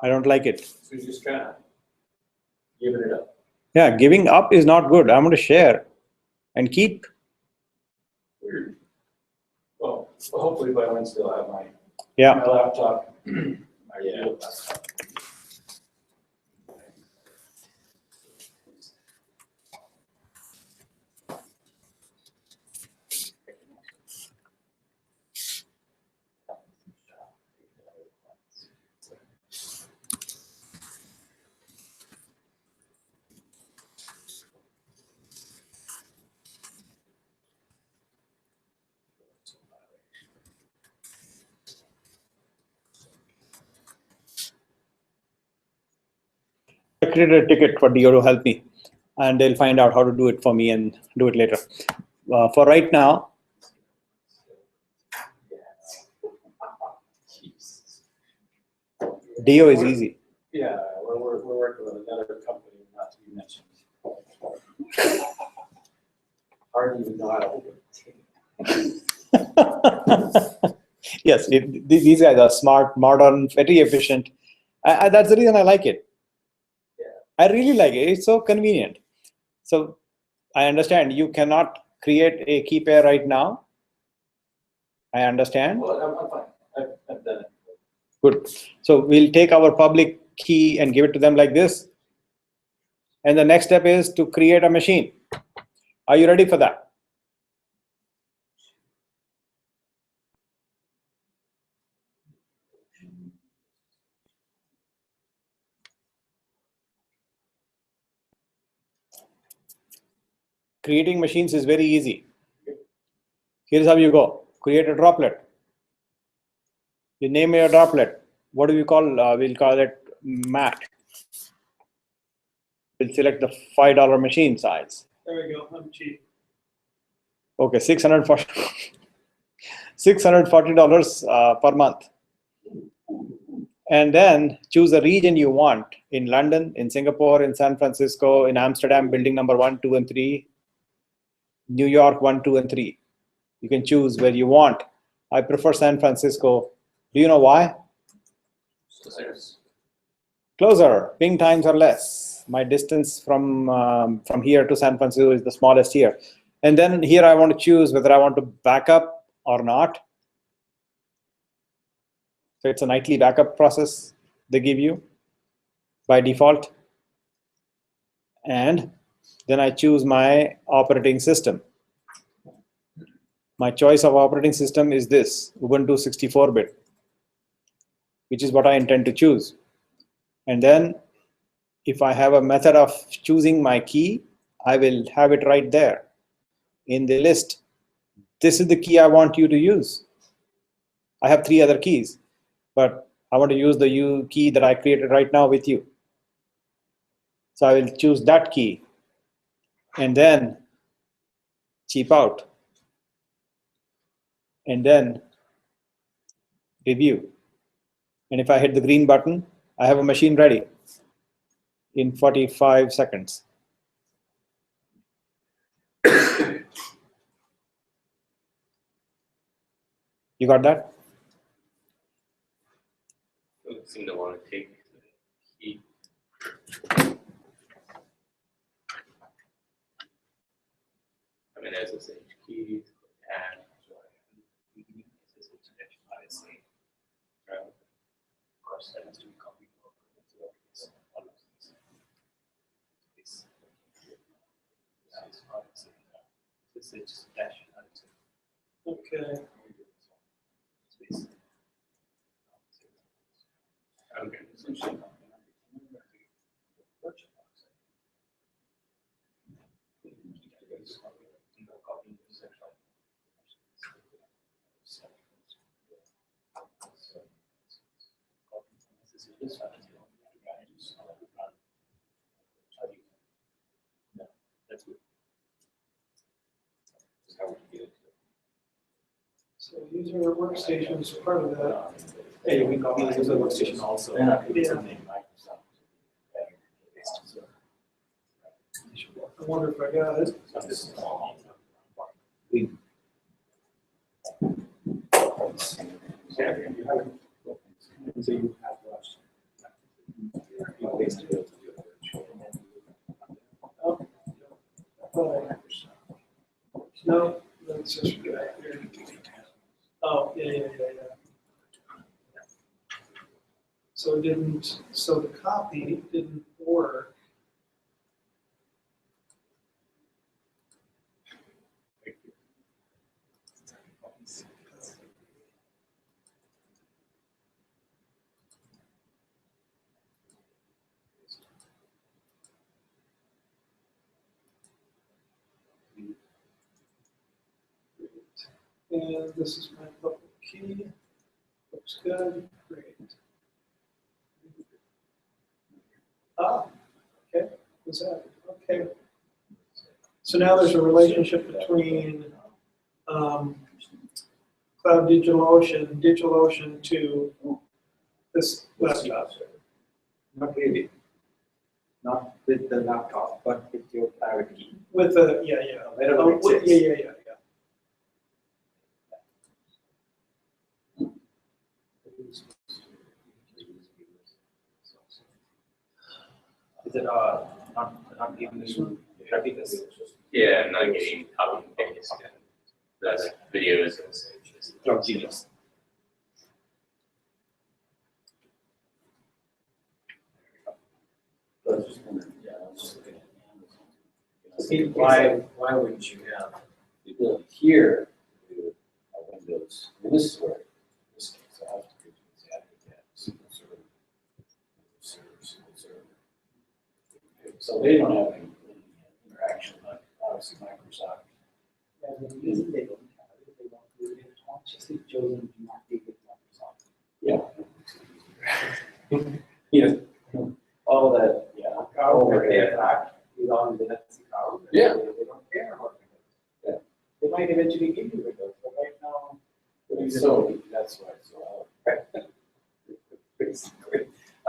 I don't like it. So you're just kind of giving it up. Yeah, giving up is not good. I'm going to share and keep. Weird. Well, hopefully by Wednesday I'll have Yeah. my laptop. My Yeah. real laptop. I created a ticket for DO to help me, and they'll find out how to do it for me and do it later. For right now, DO is easy. Yeah, we're working with another company, not to be mentioned. Hardly even know how to open it. Yes, these guys are smart, modern, very efficient. That's the reason I like it. Yeah. I really like it. It's so convenient. So I understand you cannot create a key pair right now. I understand. Well, I'm fine. I've done it. Good. So we'll take our public key and give it to them like this. And the next step is to create a machine. Are you ready for that? Creating machines is very easy. Here's how you go. Create a droplet. You name your droplet. What do we call? We'll call it Matt will select the $5 machine size. There we go, I'm cheap. Okay, $640 per month. And then choose a region you want in London, in Singapore, in San Francisco, in Amsterdam, building number 1, 2, and 3, New York 1, 2, and 3. You can choose where you want. I prefer San Francisco. Do you know why? Closer. Ping times are less. My distance from here to San Francisco is the smallest here. And then here I want to choose whether I want to back up or not. So it's a nightly backup process they give you by default. And then I choose my operating system. My choice of operating system is this, Ubuntu 64-bit, which is what I intend to choose. And then if I have a method of choosing my key, I will have it right there in the list. This is the key I want you to use. I have 3 other keys, but I want to use the key that I created right now with you. So I will choose that key and then cheap out and then review. And if I hit the green button, I have a machine ready in 45 seconds. You got that? Don't seem to want to take the key. I mean, SSH key, add, SSH obviously. Of course, that has to be copied. SSH dash. Okay. Okay. So user workstation is part of that. Yeah, you can copy the user workstation also. Yeah. I wonder if I got it. So you have No, that's just right here. Oh, yeah. So it didn't, so the copy didn't work. And this is my public key. Looks good. Great. Ah, okay. What's that? Okay. So now there's a relationship between Cloud DigitalOcean to this laptop. Not really. Not with the laptop, but with your private key. With a, yeah. Wherever Oh, it sits. yeah. Is it not giving you happiness? Yeah, I'm not getting copy and paste. That's videos. Not genius. See, why wouldn't you have the ability here to do a Windows administrator? In this case, I have to do SQL Server. So they don't have any interaction, like obviously Microsoft. Yeah, the reason they don't have it, they don't do it, it's consciously chosen to not take it Microsoft. Yeah. Yes,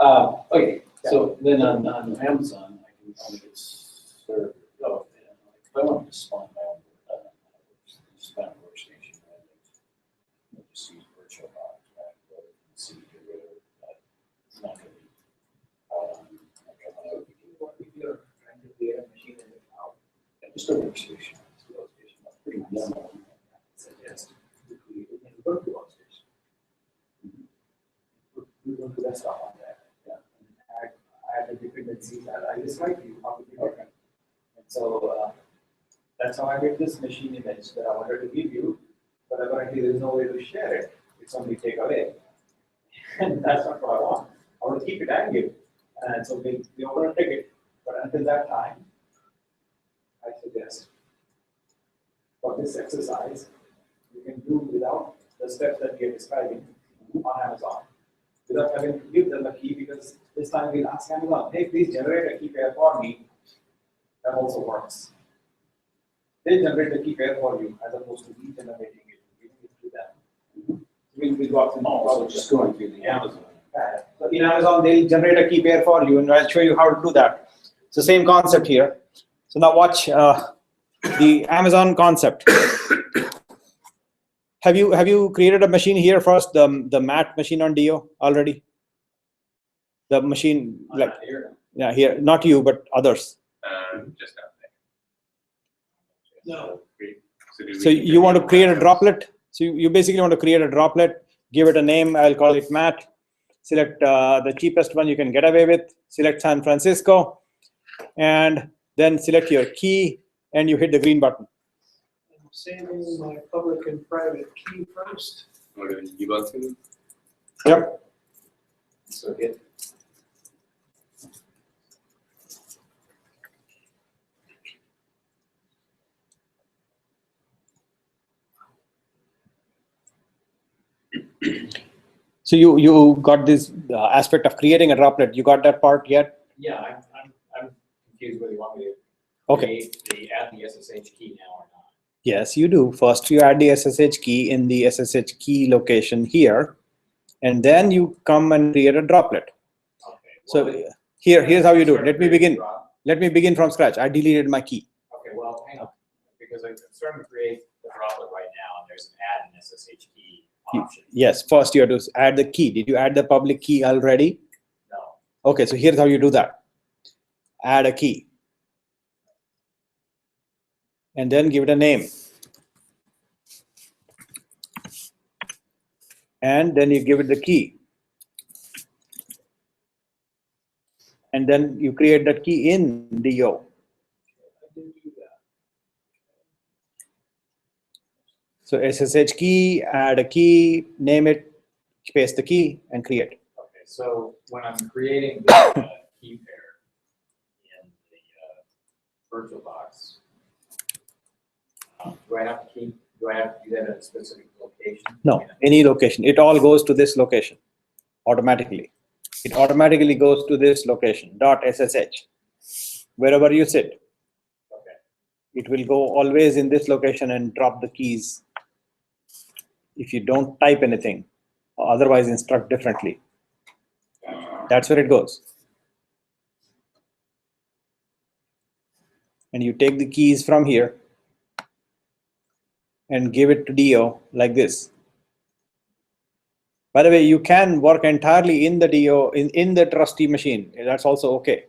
Okay, so then on Amazon, I can only get served, oh, if I want to spawn my own, spawn a workstation, I just use virtual box, right? Or see, get rid of it, but it's not gonna be, If you're trying to create a machine in the cloud, just a workstation. it's a workstation, that's Pretty minimal. suggest you create it in a virtual workstation. You don't do that stuff on that. Yeah. Add the dependencies, I described to you how to do it. And so that's how I made this machine image that I wanted to give you, but apparently there is no way to share it. It's only take away. And that's not what I want. I want to keep it active. And so we open a ticket, but until that time, I suggest for this exercise, you can do without the steps that we are describing on Amazon, without having to give them a key, because this time we'll ask Amazon, hey, please generate a key pair for me. That also works. They generate the key pair for you as opposed to we generating it, giving it to them. We got to know. Also, just going through the Amazon. So in Amazon, they'll generate a key pair for you, and I'll show you how to do that. It's the same concept here. So now watch the Amazon concept. Have you created a machine here first, the mat machine on Dio already? The machine, like, Here, yeah, here, not you, but others. just out there. No. So you want to create a droplet. So you basically want to create a droplet, give it a name. I'll call it Matt. Select the cheapest one you can get away with. Select San Francisco, and then select your key, and you hit the green button. I'm saving my public and private key first. What do you want to? Yep. So hit. So you got this aspect of creating a droplet. You got that part yet? Yeah, I'm confused whether you want me to Okay. add the SSH key now or not. Yes, you do. First, you add the SSH key in the SSH key location here, and then you come and create a droplet. Okay. So well, here's how you do it. Let me starting to begin. drop. Let me begin from scratch. I deleted my key. Okay, well, hang on, because I'm starting to create the droplet right now, and there's an add an SSH key option. Yes, first you have to add the key. Did you add the public key already? No. Okay, so here's how you do that. Add a key. And then give it a name. And then you give it the key. And then you create that key in Dio. I didn't do that. So SSH key, add a key, name it, paste the key, and create. Okay, so when I'm creating the key pair in the virtual box, do I have to do that at a specific location? No, any location. It all goes to this location automatically. It automatically goes to this location, .ssh. Wherever you sit, Okay. it will go always in this location and drop the keys if you don't type anything, or otherwise instruct differently. That's where it goes. And you take the keys from here and give it to Dio like this. By the way, you can work entirely in the Dio, in the trusty machine. That's also okay.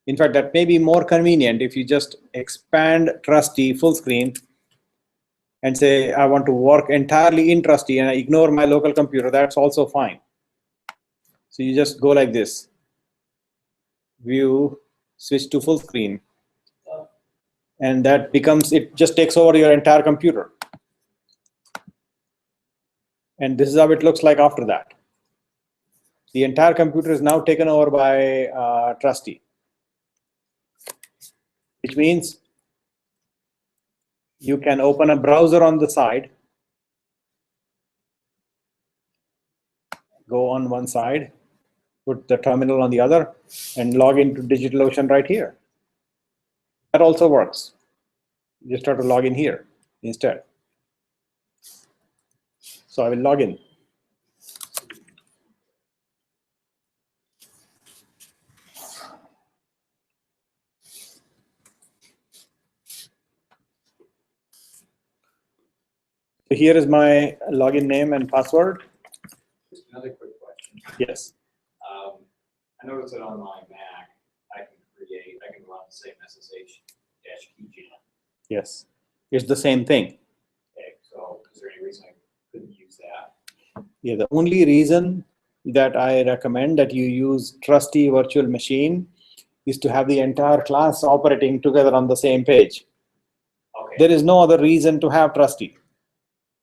In fact, that may be more convenient if you just expand trusty full screen and say, I want to work entirely in trusty and I ignore my local computer. That's also fine. So you just go like this. View, switch to full screen. And that becomes, it just takes over your entire computer. And this is how it looks like after that. The entire computer is now taken over by Trusty, which means you can open a browser on the side, go on one side, put the terminal on the other, and log into DigitalOcean right here. That also works. You just have to log in here instead. So I will log in. So here is my login name and password. Just another quick question. Yes. I noticed that on my Mac, I can run the same SSH-keygen. Yes. It's the same thing. Okay, so is there any reason I couldn't use that? Yeah, the only reason that I recommend that you use trusty virtual machine is to have the entire class operating together on the same page. Okay. There is no other reason to have trusty.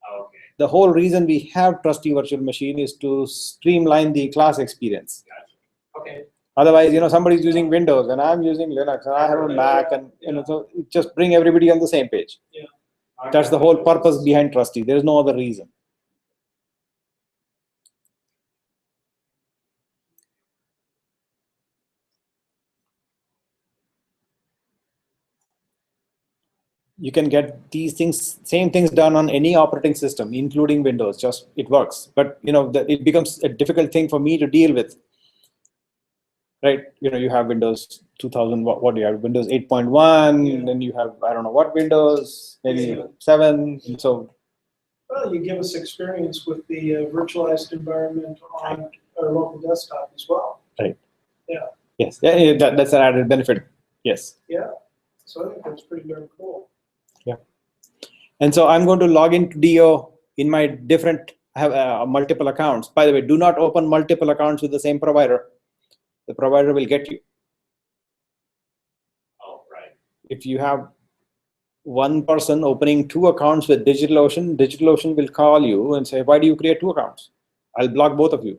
Okay, The whole reason we have trusty virtual machine is to streamline the class experience. gotcha. Okay. Otherwise, somebody's using Windows and I'm using Linux and I have a Mac, and so just bring everybody on the same page. That's the whole purpose behind trusty. There is no other reason. You can get these things, same things done on any operating system, including Windows. Just it works, but it becomes a difficult thing for me to deal with. Right? You have Windows 2000. What do you have? Windows 8.1. Then you have I don't know what Windows, maybe 7. So. Well, you give us experience with the virtualized environment on our local desktop as well. Right. Yeah. Yes. Yeah, that's an added benefit. Yes. Yeah. So I think that's pretty darn cool. Yeah. And so I'm going to log into DO in my different. I have multiple accounts. By the way, do not open multiple accounts with the same provider. The provider will get you. Oh, right. If you have one person opening 2 accounts with DigitalOcean, DigitalOcean will call you and say, why do you create 2 accounts? I'll block both of you.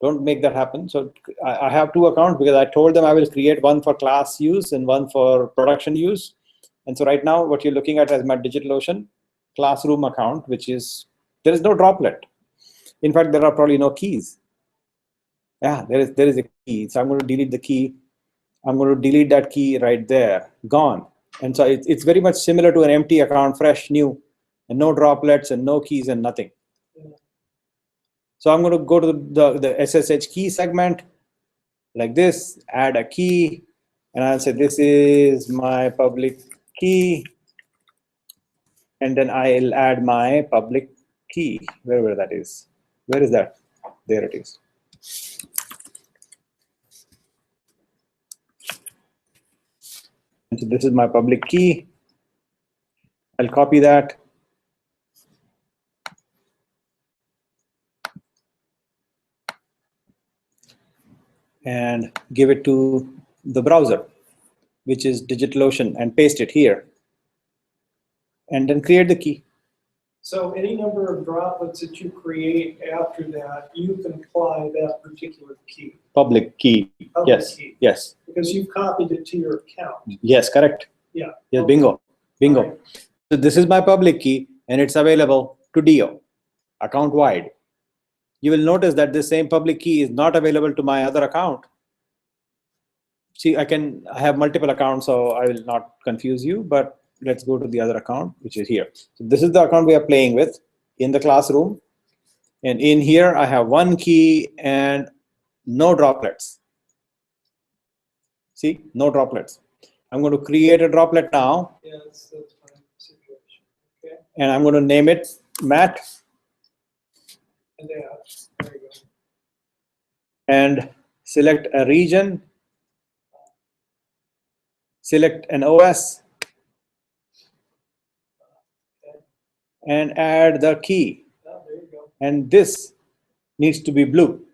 Don't make that happen. So I have 2 accounts because I told them I will create one for class use and one for production use. And so right now, what you're looking at is my DigitalOcean classroom account, which is, there is no droplet. In fact, there are probably no keys. Yeah, there is a key. So I'm going to delete the key. I'm going to delete that key right there. Gone. And so it's very much similar to an empty account, fresh, new, and no droplets and no keys and nothing. So I'm going to go to the SSH key segment like this, add a key, and I'll say this is my public key. And then I'll add my public key, wherever that is. Where is that? There it is. And so this is my public key. I'll copy that. And give it to the browser, which is DigitalOcean, and paste it here. And then create the key. So any number of droplets that you create after that, you can apply that particular key. Public key. Public Yes. key. Yes. Because you've copied it to your account. Yes, correct. Yeah. Yes, bingo. Bingo. All right. So this is my public key, and it's available to DO, account wide. You will notice that this same public key is not available to my other account. See, I have multiple accounts, so I will not confuse you, but let's go to the other account, which is here. So this is the account we are playing with in the classroom. And in here, I have 1 key and no droplets. See, no droplets. I'm going to create a droplet now. Yeah, that's my situation. Okay. And I'm going to name it Matt. And there you go. And select a region. Select an OS. And add the key. Oh, there you go. And this needs to be blue.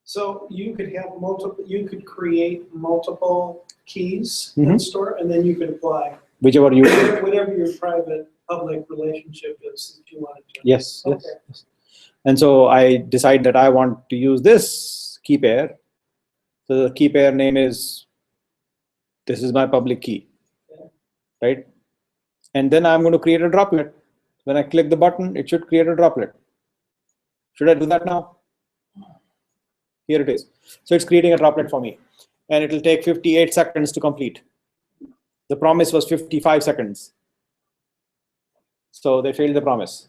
So you could have multiple, you could create multiple keys Mhm. and store, and then you could apply Whichever you. whatever your private public relationship is that you want to. Yes. Okay. Yes. And so I decide that I want to use this key pair. So the key pair name is, this is my public key, right? And then I'm going to create a droplet. When I click the button, it should create a droplet. Should I do that now? Here it is. So it's creating a droplet for me. And it will take 58 seconds to complete. The promise was 55 seconds. So they failed the promise.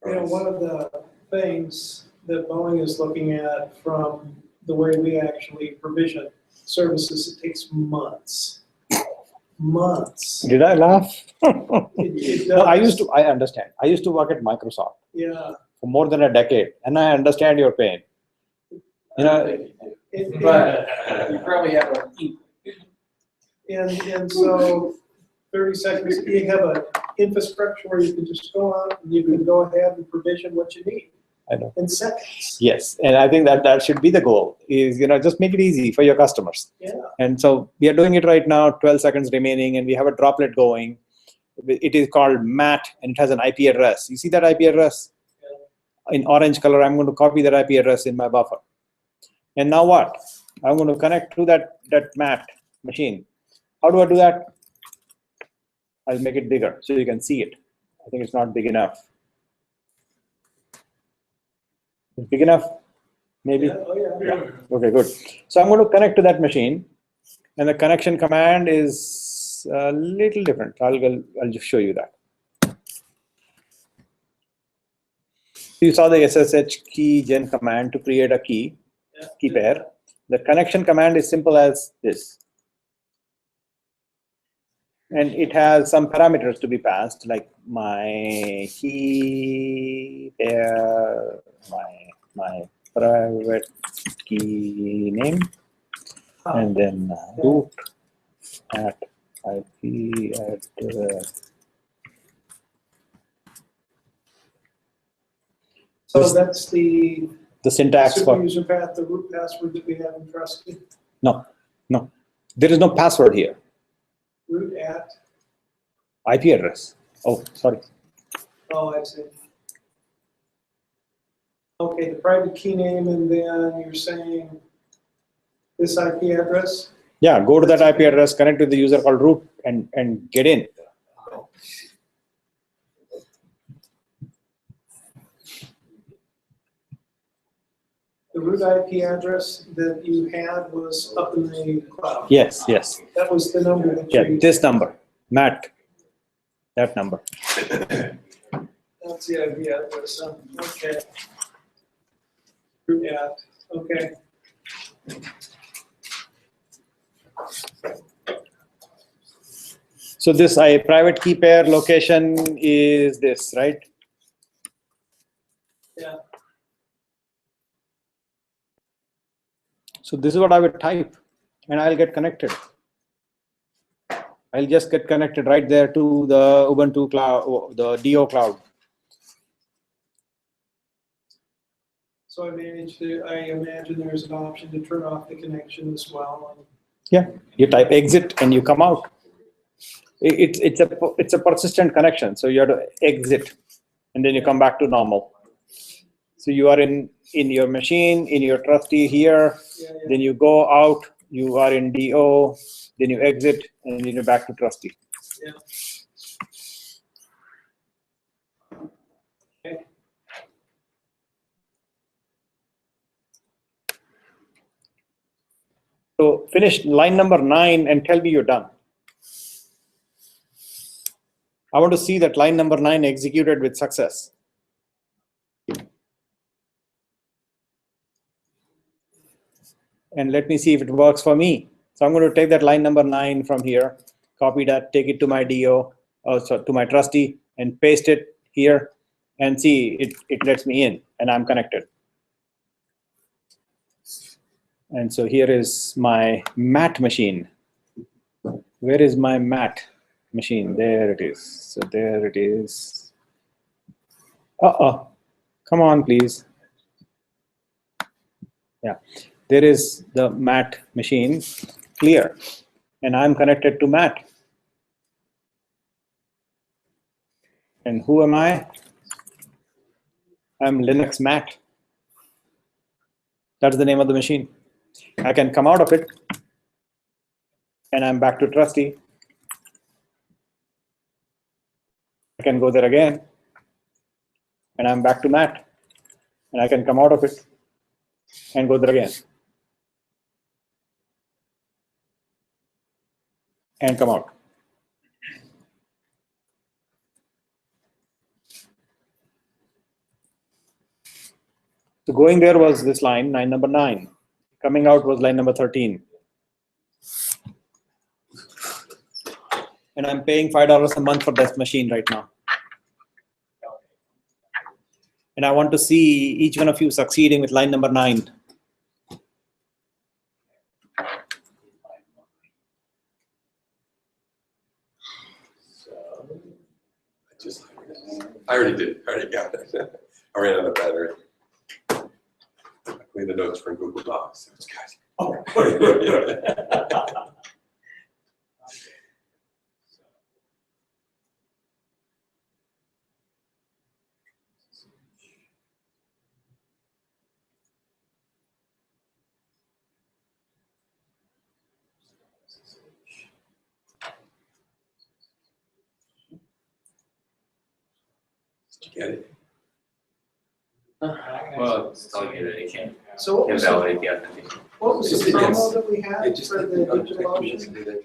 You know, one of the things that Boeing is looking at from the way we actually provision services, it takes months months. Did I laugh? It No, does. I understand. I used to work at Microsoft Yeah. for more than a decade, and I understand your pain. You know, But you probably have a heat. And so 30 seconds, you have an infrastructure where you can just go out and you can go ahead and provision what you need I know. in seconds. Yes, and I think that should be the goal. Is just make it easy for your customers. Yeah. And so we are doing it right now. 12 seconds remaining, and we have a droplet going. It is called MAT, and it has an IP address. You see that IP address in orange color? I'm going to copy that IP address in my buffer. And now what? I'm going to connect to that MAT machine. How do I do that? I'll make it bigger so you can see it. I think it's not big enough. It's big enough? Maybe? Yeah, oh yeah. Yeah. Okay, good. So I'm going to connect to that machine, and the connection command is a little different. I'll just show you that. You saw the SSH key gen command to create a key pair. The connection command is simple as this. And it has some parameters to be passed, like my key pair, my private key name, and then root at IP address. So that's the syntax super for user path, the root password that we have in Trusty. no, there is no password here. Root at, IP address. Oh, sorry. oh, I see. Okay, the private key name, and then you're saying this IP address? Yeah, go to that IP address, connect with the user called root, and get in. The root IP address that you had was up in the cloud. Yes, yes. That was the number that Yeah, you. this number, Matt, that number. That's the IP address, okay. Root at, okay. So this private key pair location is this, right? Yeah. So this is what I would type, and I'll get connected. I'll just get connected right there to the Ubuntu cloud, the DO cloud. So I imagine there's an option to turn off the connection as well. Yeah, you type exit and you come out. It's a persistent connection, so you have to exit, and then you come back to normal. So you are in your machine, in your Trusty here, then you go out, you are in DO, then you exit, and then you're back to Trusty. Yeah. Okay. So finish line number 9 and tell me you're done. I want to see that line number 9 executed with success. And let me see if it works for me. So I'm going to take that line number 9 from here, copy that, take it to my DO, to my Trusty, and paste it here, and see it lets me in, and I'm connected. And so here is my MAT machine. Where is my MAT machine? There it is. So there it is. Come on, please. Yeah. There is the MAT machine, clear, and I'm connected to MAT. And who am I? I'm Linux MAT. That's the name of the machine. I can come out of it, and I'm back to Trusty. I can go there again, and I'm back to MAT, and I can come out of it and go there again. And come out. So going there was this line number 9. Coming out was line number 13. and I'm paying $5 a month for this machine right now. And I want to see each one of you succeeding with line number 9. I already did. I already got it. I ran out of battery. I made the notes from Google Docs. Those guys. Oh. Did you get it? Well, it's telling you that you can't So what was the, invalidate the authentication. what was the Yes. promo that we had It just for took the me about digital 15 minutes option? to do that.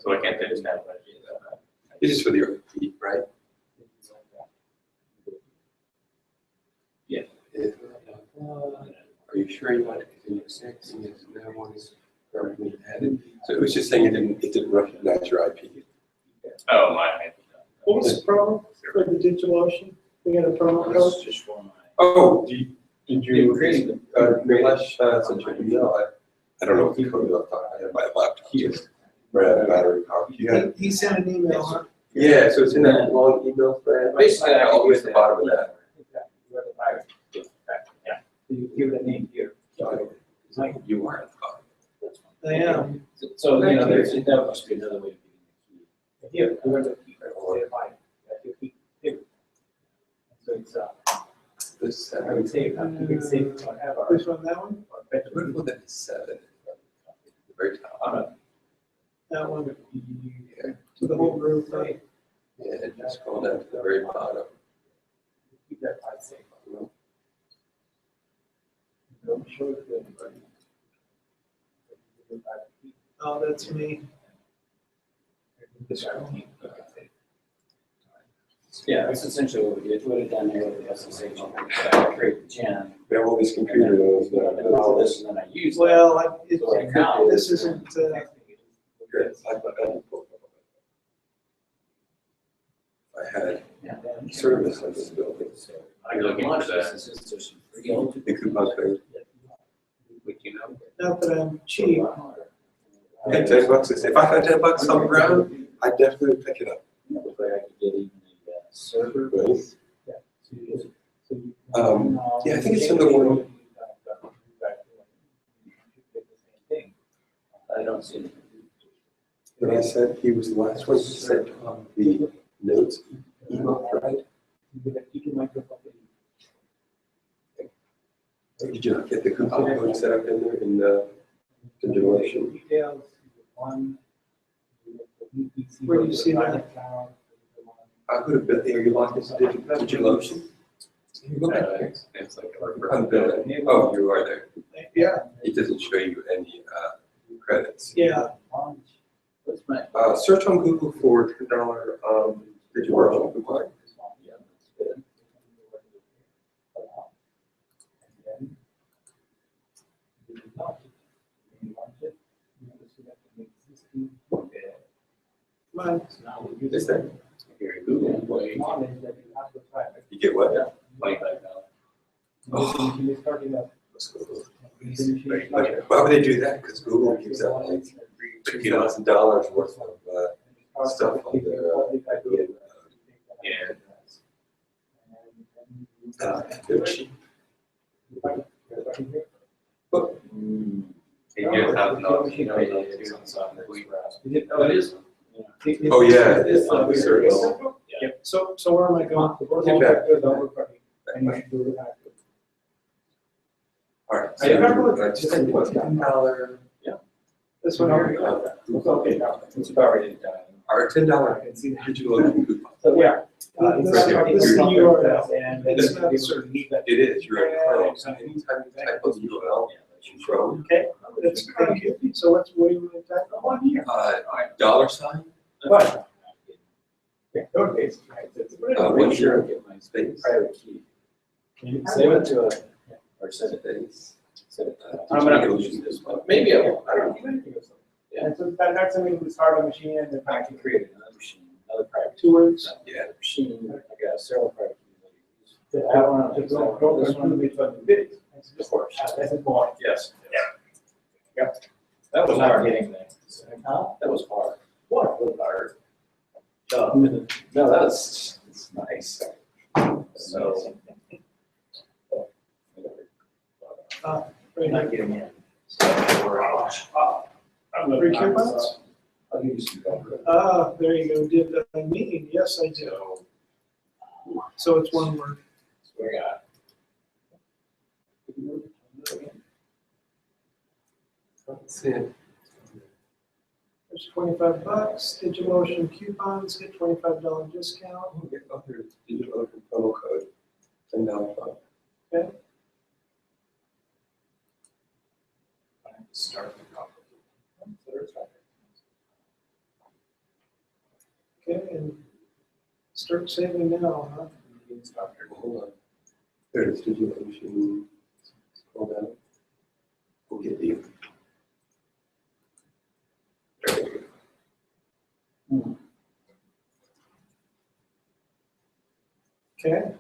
So I can't do this now, but. It's just for the RP, right? Yeah. Are you sure you want to continue 6? And yes, no one is currently added. So it was just saying it didn't recognize your IP. Oh, my. What was the promo for the digital ocean? We got a promo code? That's just for my. Oh, did you, creating them. Nilesh sent you an email? I don't know what the code is. I have my laptop here. Right, I have a battery power. You had, He sent an email, huh? yeah, so it's in that long email thread. Basically, I I'll can be use at the bottom of that. You are the buyer. Yeah. You give the name here. You are at the bottom. I am. So, you know, there's, that must be another way of getting Here, you are the key. Or Say buy. That's your key. Here. So it's, this I would 7. say, keep it safe, whatever. Which one, that one? Or better. What about that 7? The very top. That one, Yeah, to the whole group, right? yeah, and just scroll down to the very bottom. Keep that part safe. Don't show it to anybody. Oh, that's me. This one. Yeah, that's essentially what we did, put it down there with the SSH, I create the gen. We have all these computer nodes And then all this, and then I use that. Well, So right now, this isn't, I had Yeah. service in this building, so You're looking for the, There's some free- the coupon code. would you know? not that I'm cheap. Hey, $10. If I had $10 on the ground, I'd definitely pick it up. Hopefully I could get even a server. Right? Yeah, I think it's in the one. I don't see it. When I said he was the last one to send on the notes email thread, did you not get the coupon code set up in there in the continuation? Details, one. Where do you see that? I could have been there, you logged into DigitalOcean? Look at it. It's like. On the- Oh, you are there. Yeah, It doesn't show you any credits. yeah. What's my? Search on Google for $10 DigitalOcean coupon. Yeah, that's good. Mine. Is there? You're a Google employee, You get what? $25. Let's go. Why would they do that? Because Google gives out like $50,000 worth of stuff on their Yeah. they're cheap. They do $1,000, you know, too, on software. Oh, it is? Oh, yeah, it's on the service. So where am I going? All right. I remember So, just $10. This one here? It's already done. Our $10 DigitalOcean coupon. So, yeah. This is the URL. And then it's you not have certain. It is, you're in Chrome, so anytime you type in URL in Chrome, Okay, that's, thank you. So what do you want to type? One here. $? But. Yeah, okay. What's your Get my space? private key. Can you save it to a? Or set it, Days. set it. I'm gonna use this one. Maybe I won't. I don't know. Yeah, and so that's something we start a machine and then I can create another machine, another private. Two words. Yeah. Machine, I got several private keys. I don't know, just don't This one, which one it is. of course. That's important. Yes. That was Not hard. getting there. Huh? That was hard. What was hard? No, that's, it's nice. So. We're not getting in. Three coupons? I'll give you some cover. Ah, there you go. Did I mean? Yes, I did. So it's one word. So we got That's it. There's $25. DigitalOcean coupons get $25 discount. We'll get other digital promo code, $10 off. start the property. Okay, and start saving now, huh? Hold on. There's DigitalOcean. Scroll down. We'll get you. There we go. Okay,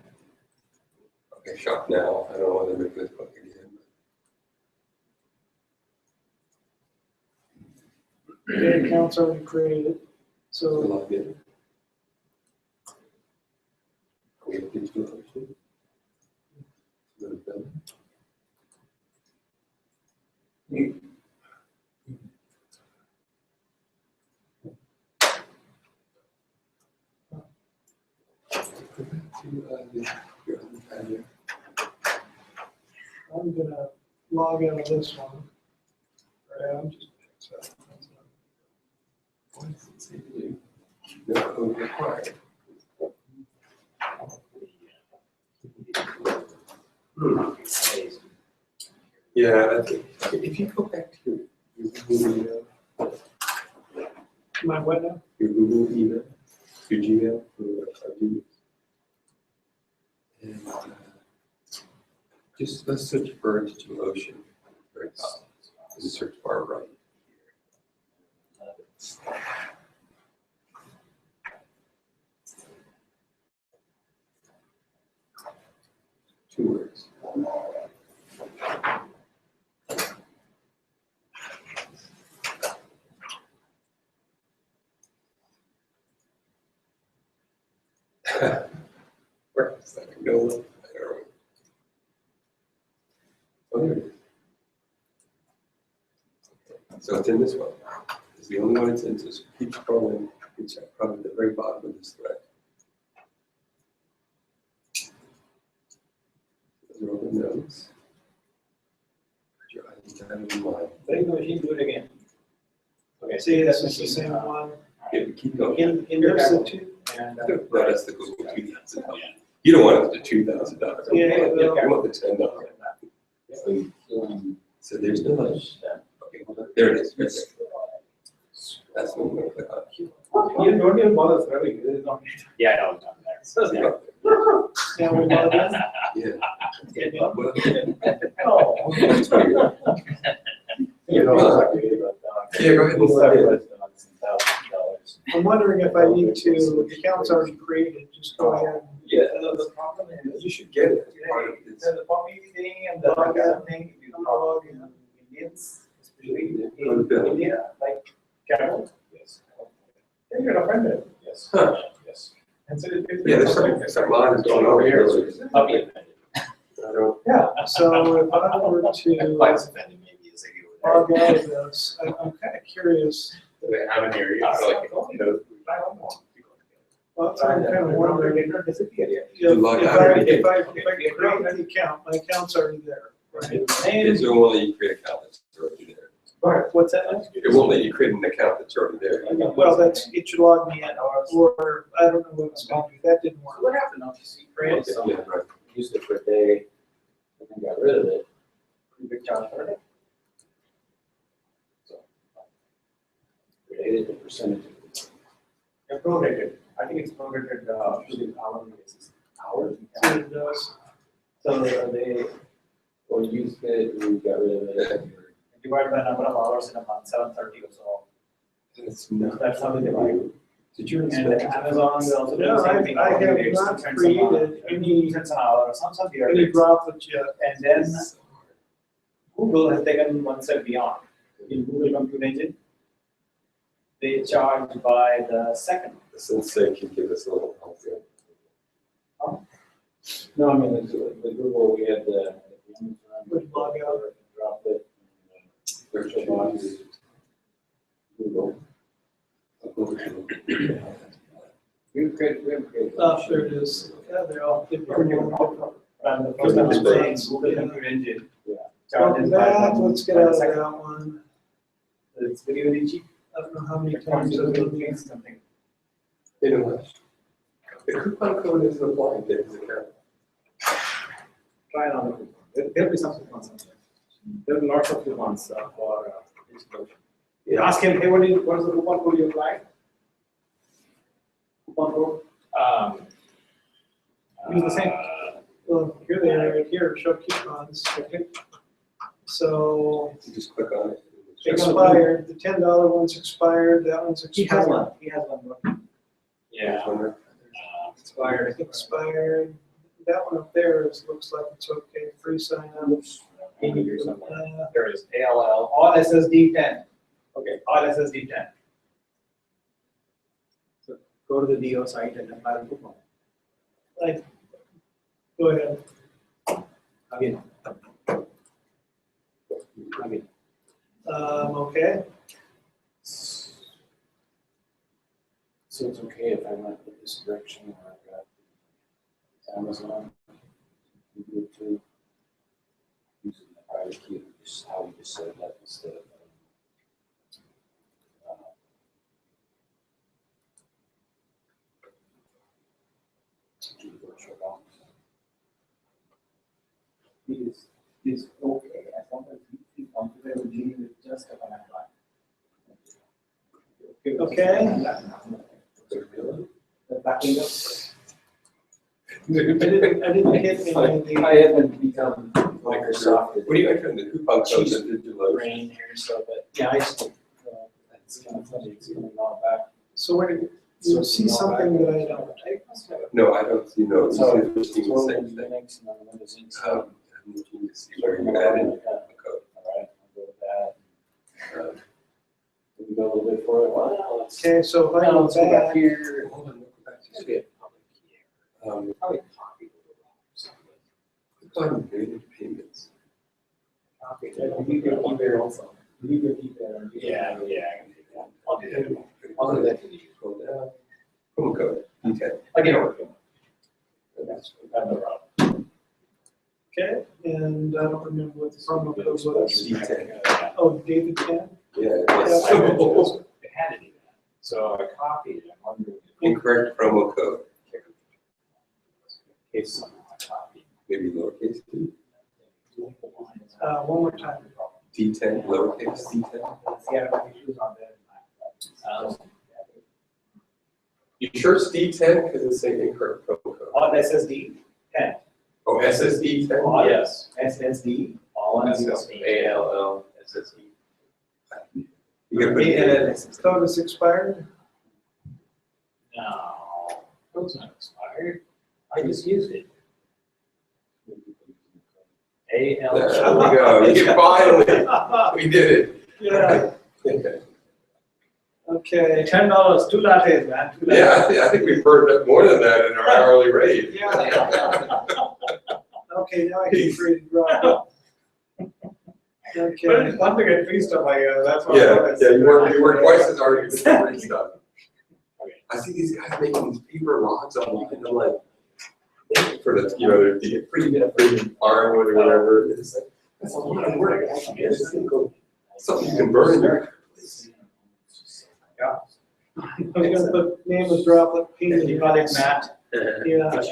Okay, shop now. I don't want to make this book again. the account's already created, So so log in. We have DigitalOcean. Go to billing. Go back to your other tab. I'm gonna log out of this one. Right, I'm just. What does it say to do? No code required. Yeah, I think if you go back to your Google email, My what now? your Google email, your Gmail for Gmail. And just let's search for DigitalOcean. Very top. There's a search bar right here. 2 words. Where is that going? I don't know. Oh, there it is. So it's in this one. It's the only one it's in, so keep scrolling. It's probably at the very bottom of this thread. Those are all the notes. Put your ID down in line. Very good machine, do it again. Okay, See, that's this is the machine, same one. Yeah, keep going. in the Here's the back. two. And, No, that's the Google $2,000. You don't want it to $2,000. Yeah, You well- want the $10. So there's no lunch. Okay, hold on. There it is, right there. That's the one we're gonna click on. you don't even bother serving, it is not. Yeah, I know, it's on there. So there. Now we log in. Yeah. Well, Oh. that's weird. You know, it's like, Yeah, go ahead and log in. I'm wondering if I need to, the account's already created, just go ahead. Yeah, The problem is, you should get it. as part of this. the copy thing and the other thing, you know, Indians, especially Go to bill. in India, like cattle, Yes. they get offended. Yes. Huh. Yes. And so it- Yeah, there's some line going over here. Puppy offended. I don't. Yeah. So if I were to Bites offended maybe as they go log out of this, I'm kind of curious. They have in here, you feel like, you know, Well, I'm kind of wondering. If You log out I already. create the account, my account's already there. Right? It won't let you create an account that's already there. Right, what's that? It won't let you create an account that's already there. Well, it should log me in, or I don't know what it's going to do. That didn't work. What happened now? Create Yeah, right. Used it for a day, and then got rid of it. Pretty big charge for it. So. Created the percentage. prorated. I think it's prorated, hourly basis. Hours? So it does. So they Or used it, you got rid of it. Divide by number of hours in a month, 730 or so. It's not. That's how they divide. Did you And inspect? Amazon will also do No, the I same thing. have It's not 2 cents a created month, any- 2 cents an hour or some the Any other. droplets yet? And then Google has taken one step beyond. In Google Compute Engine, they charge by the second. The sensei can give us a little help here. No, I mean, the Google, we had the Amazon. Would log out. Dropped it. Virtual box. Google. We've created. There it is. Yeah, they're all different. And the first time I'm saying Google Compute Engine. Yeah. Charges by That, one- let's get by the out of second. that one. It's very, very cheap. I don't know how many It comes times to I've the done thing, this. something. You know what? The coupon code isn't applying to his account. Try it on the, there'll be some coupons on there. There'll be lots of coupons for distribution. You ask him, hey, what is the coupon code you apply? Coupon code? Use the same. Well, here they are, right here, show coupons. So You just click on it. expired, the $10 one's expired, that one's He expired. has one, he has one more. Yeah. Expired. Expired. That one up there looks like it's okay, free sign up. Maybe here somewhere. Uh, There is ALL, all SSD 10. Okay, all SSD 10. So go to the DO site and apply the coupon. Like, go ahead. Again. Okay, So it's okay if I went with this direction where I've got Amazon, Google too, using the private key, just how we just said that instead of. Virtual box. Is okay as long as you feel comfortable dealing with just a command line. Okay. The backing up. I didn't hit any of the. I haven't become Microsoft. What do you think of the coupon codes that did you like? Brain here, so, but yeah, I still, that's kind of funny, it's coming all back. So where did you see something that I don't? No, I don't see no, So, it's just the so same thing. Linux and on Windows Inside. I'm looking to see where you add in the code. All right, I'll go with that. Um, Can we go a little bit further? Well, let's. Okay, so if I Now go let's go back back, here. Hold on, look back to Maybe a public key. Probably copy it or something. click on manage payments. Copy it. Leave your key there also. Leave your key there. Yeah, yeah, I can take that. I'll do that. I'll do that. Scroll down. Promo code, D10. Again, That's the route. okay, and I don't remember what the promo code was. D10. Oh, David Ken? Yeah, I yes. had to do that. So I copied it. I'm wondering if Incorrect promo code, in case someone copied. maybe lowercase d, One more time. D10, lowercase d10. Yeah, issues on there. You sure it's D10 because it's saying incorrect promo code? All SSD 10. Oh, SSD 10? All Yes. SSD, all on zero. ALL SSD. You gotta put it Code is expired. No, it was not expired. I just used it. ALL. There we go. You finally, we did Yeah, it. okay. $10, 2 lattes, man. 2 lattes. Yeah, I think we've heard more than that in our hourly rate. Yeah. Okay, now I can free to drop. But Okay, it's fun to get free stuff, I guess, that's what. Yeah, you work twice as hard to get the free stuff. I see these guys making these paper logs online, I'm like, for the, you know, the free armwood or whatever, it's like, that's a lot of work. Something you can burn in your. Yeah. I was gonna put name of droplet P. You call it Matt. Yeah. That's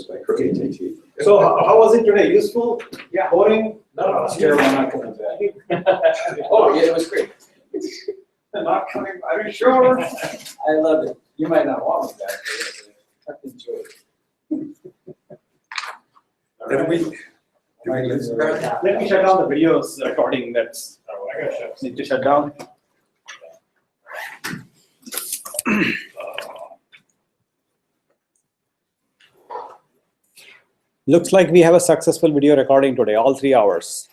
my crooked AT&T. So how was it today? Useful? Yeah, boring? No, it's terrible, I'm not coming back. Oh, yeah, it was great. Not coming, are you sure? I love it. You might not want me back. Enjoy. Then we, do we lose that? Let me shut down the videos recording. That's Oh, I gotta shut. need to shut down. Looks like we have a successful video recording today, all 3 hours.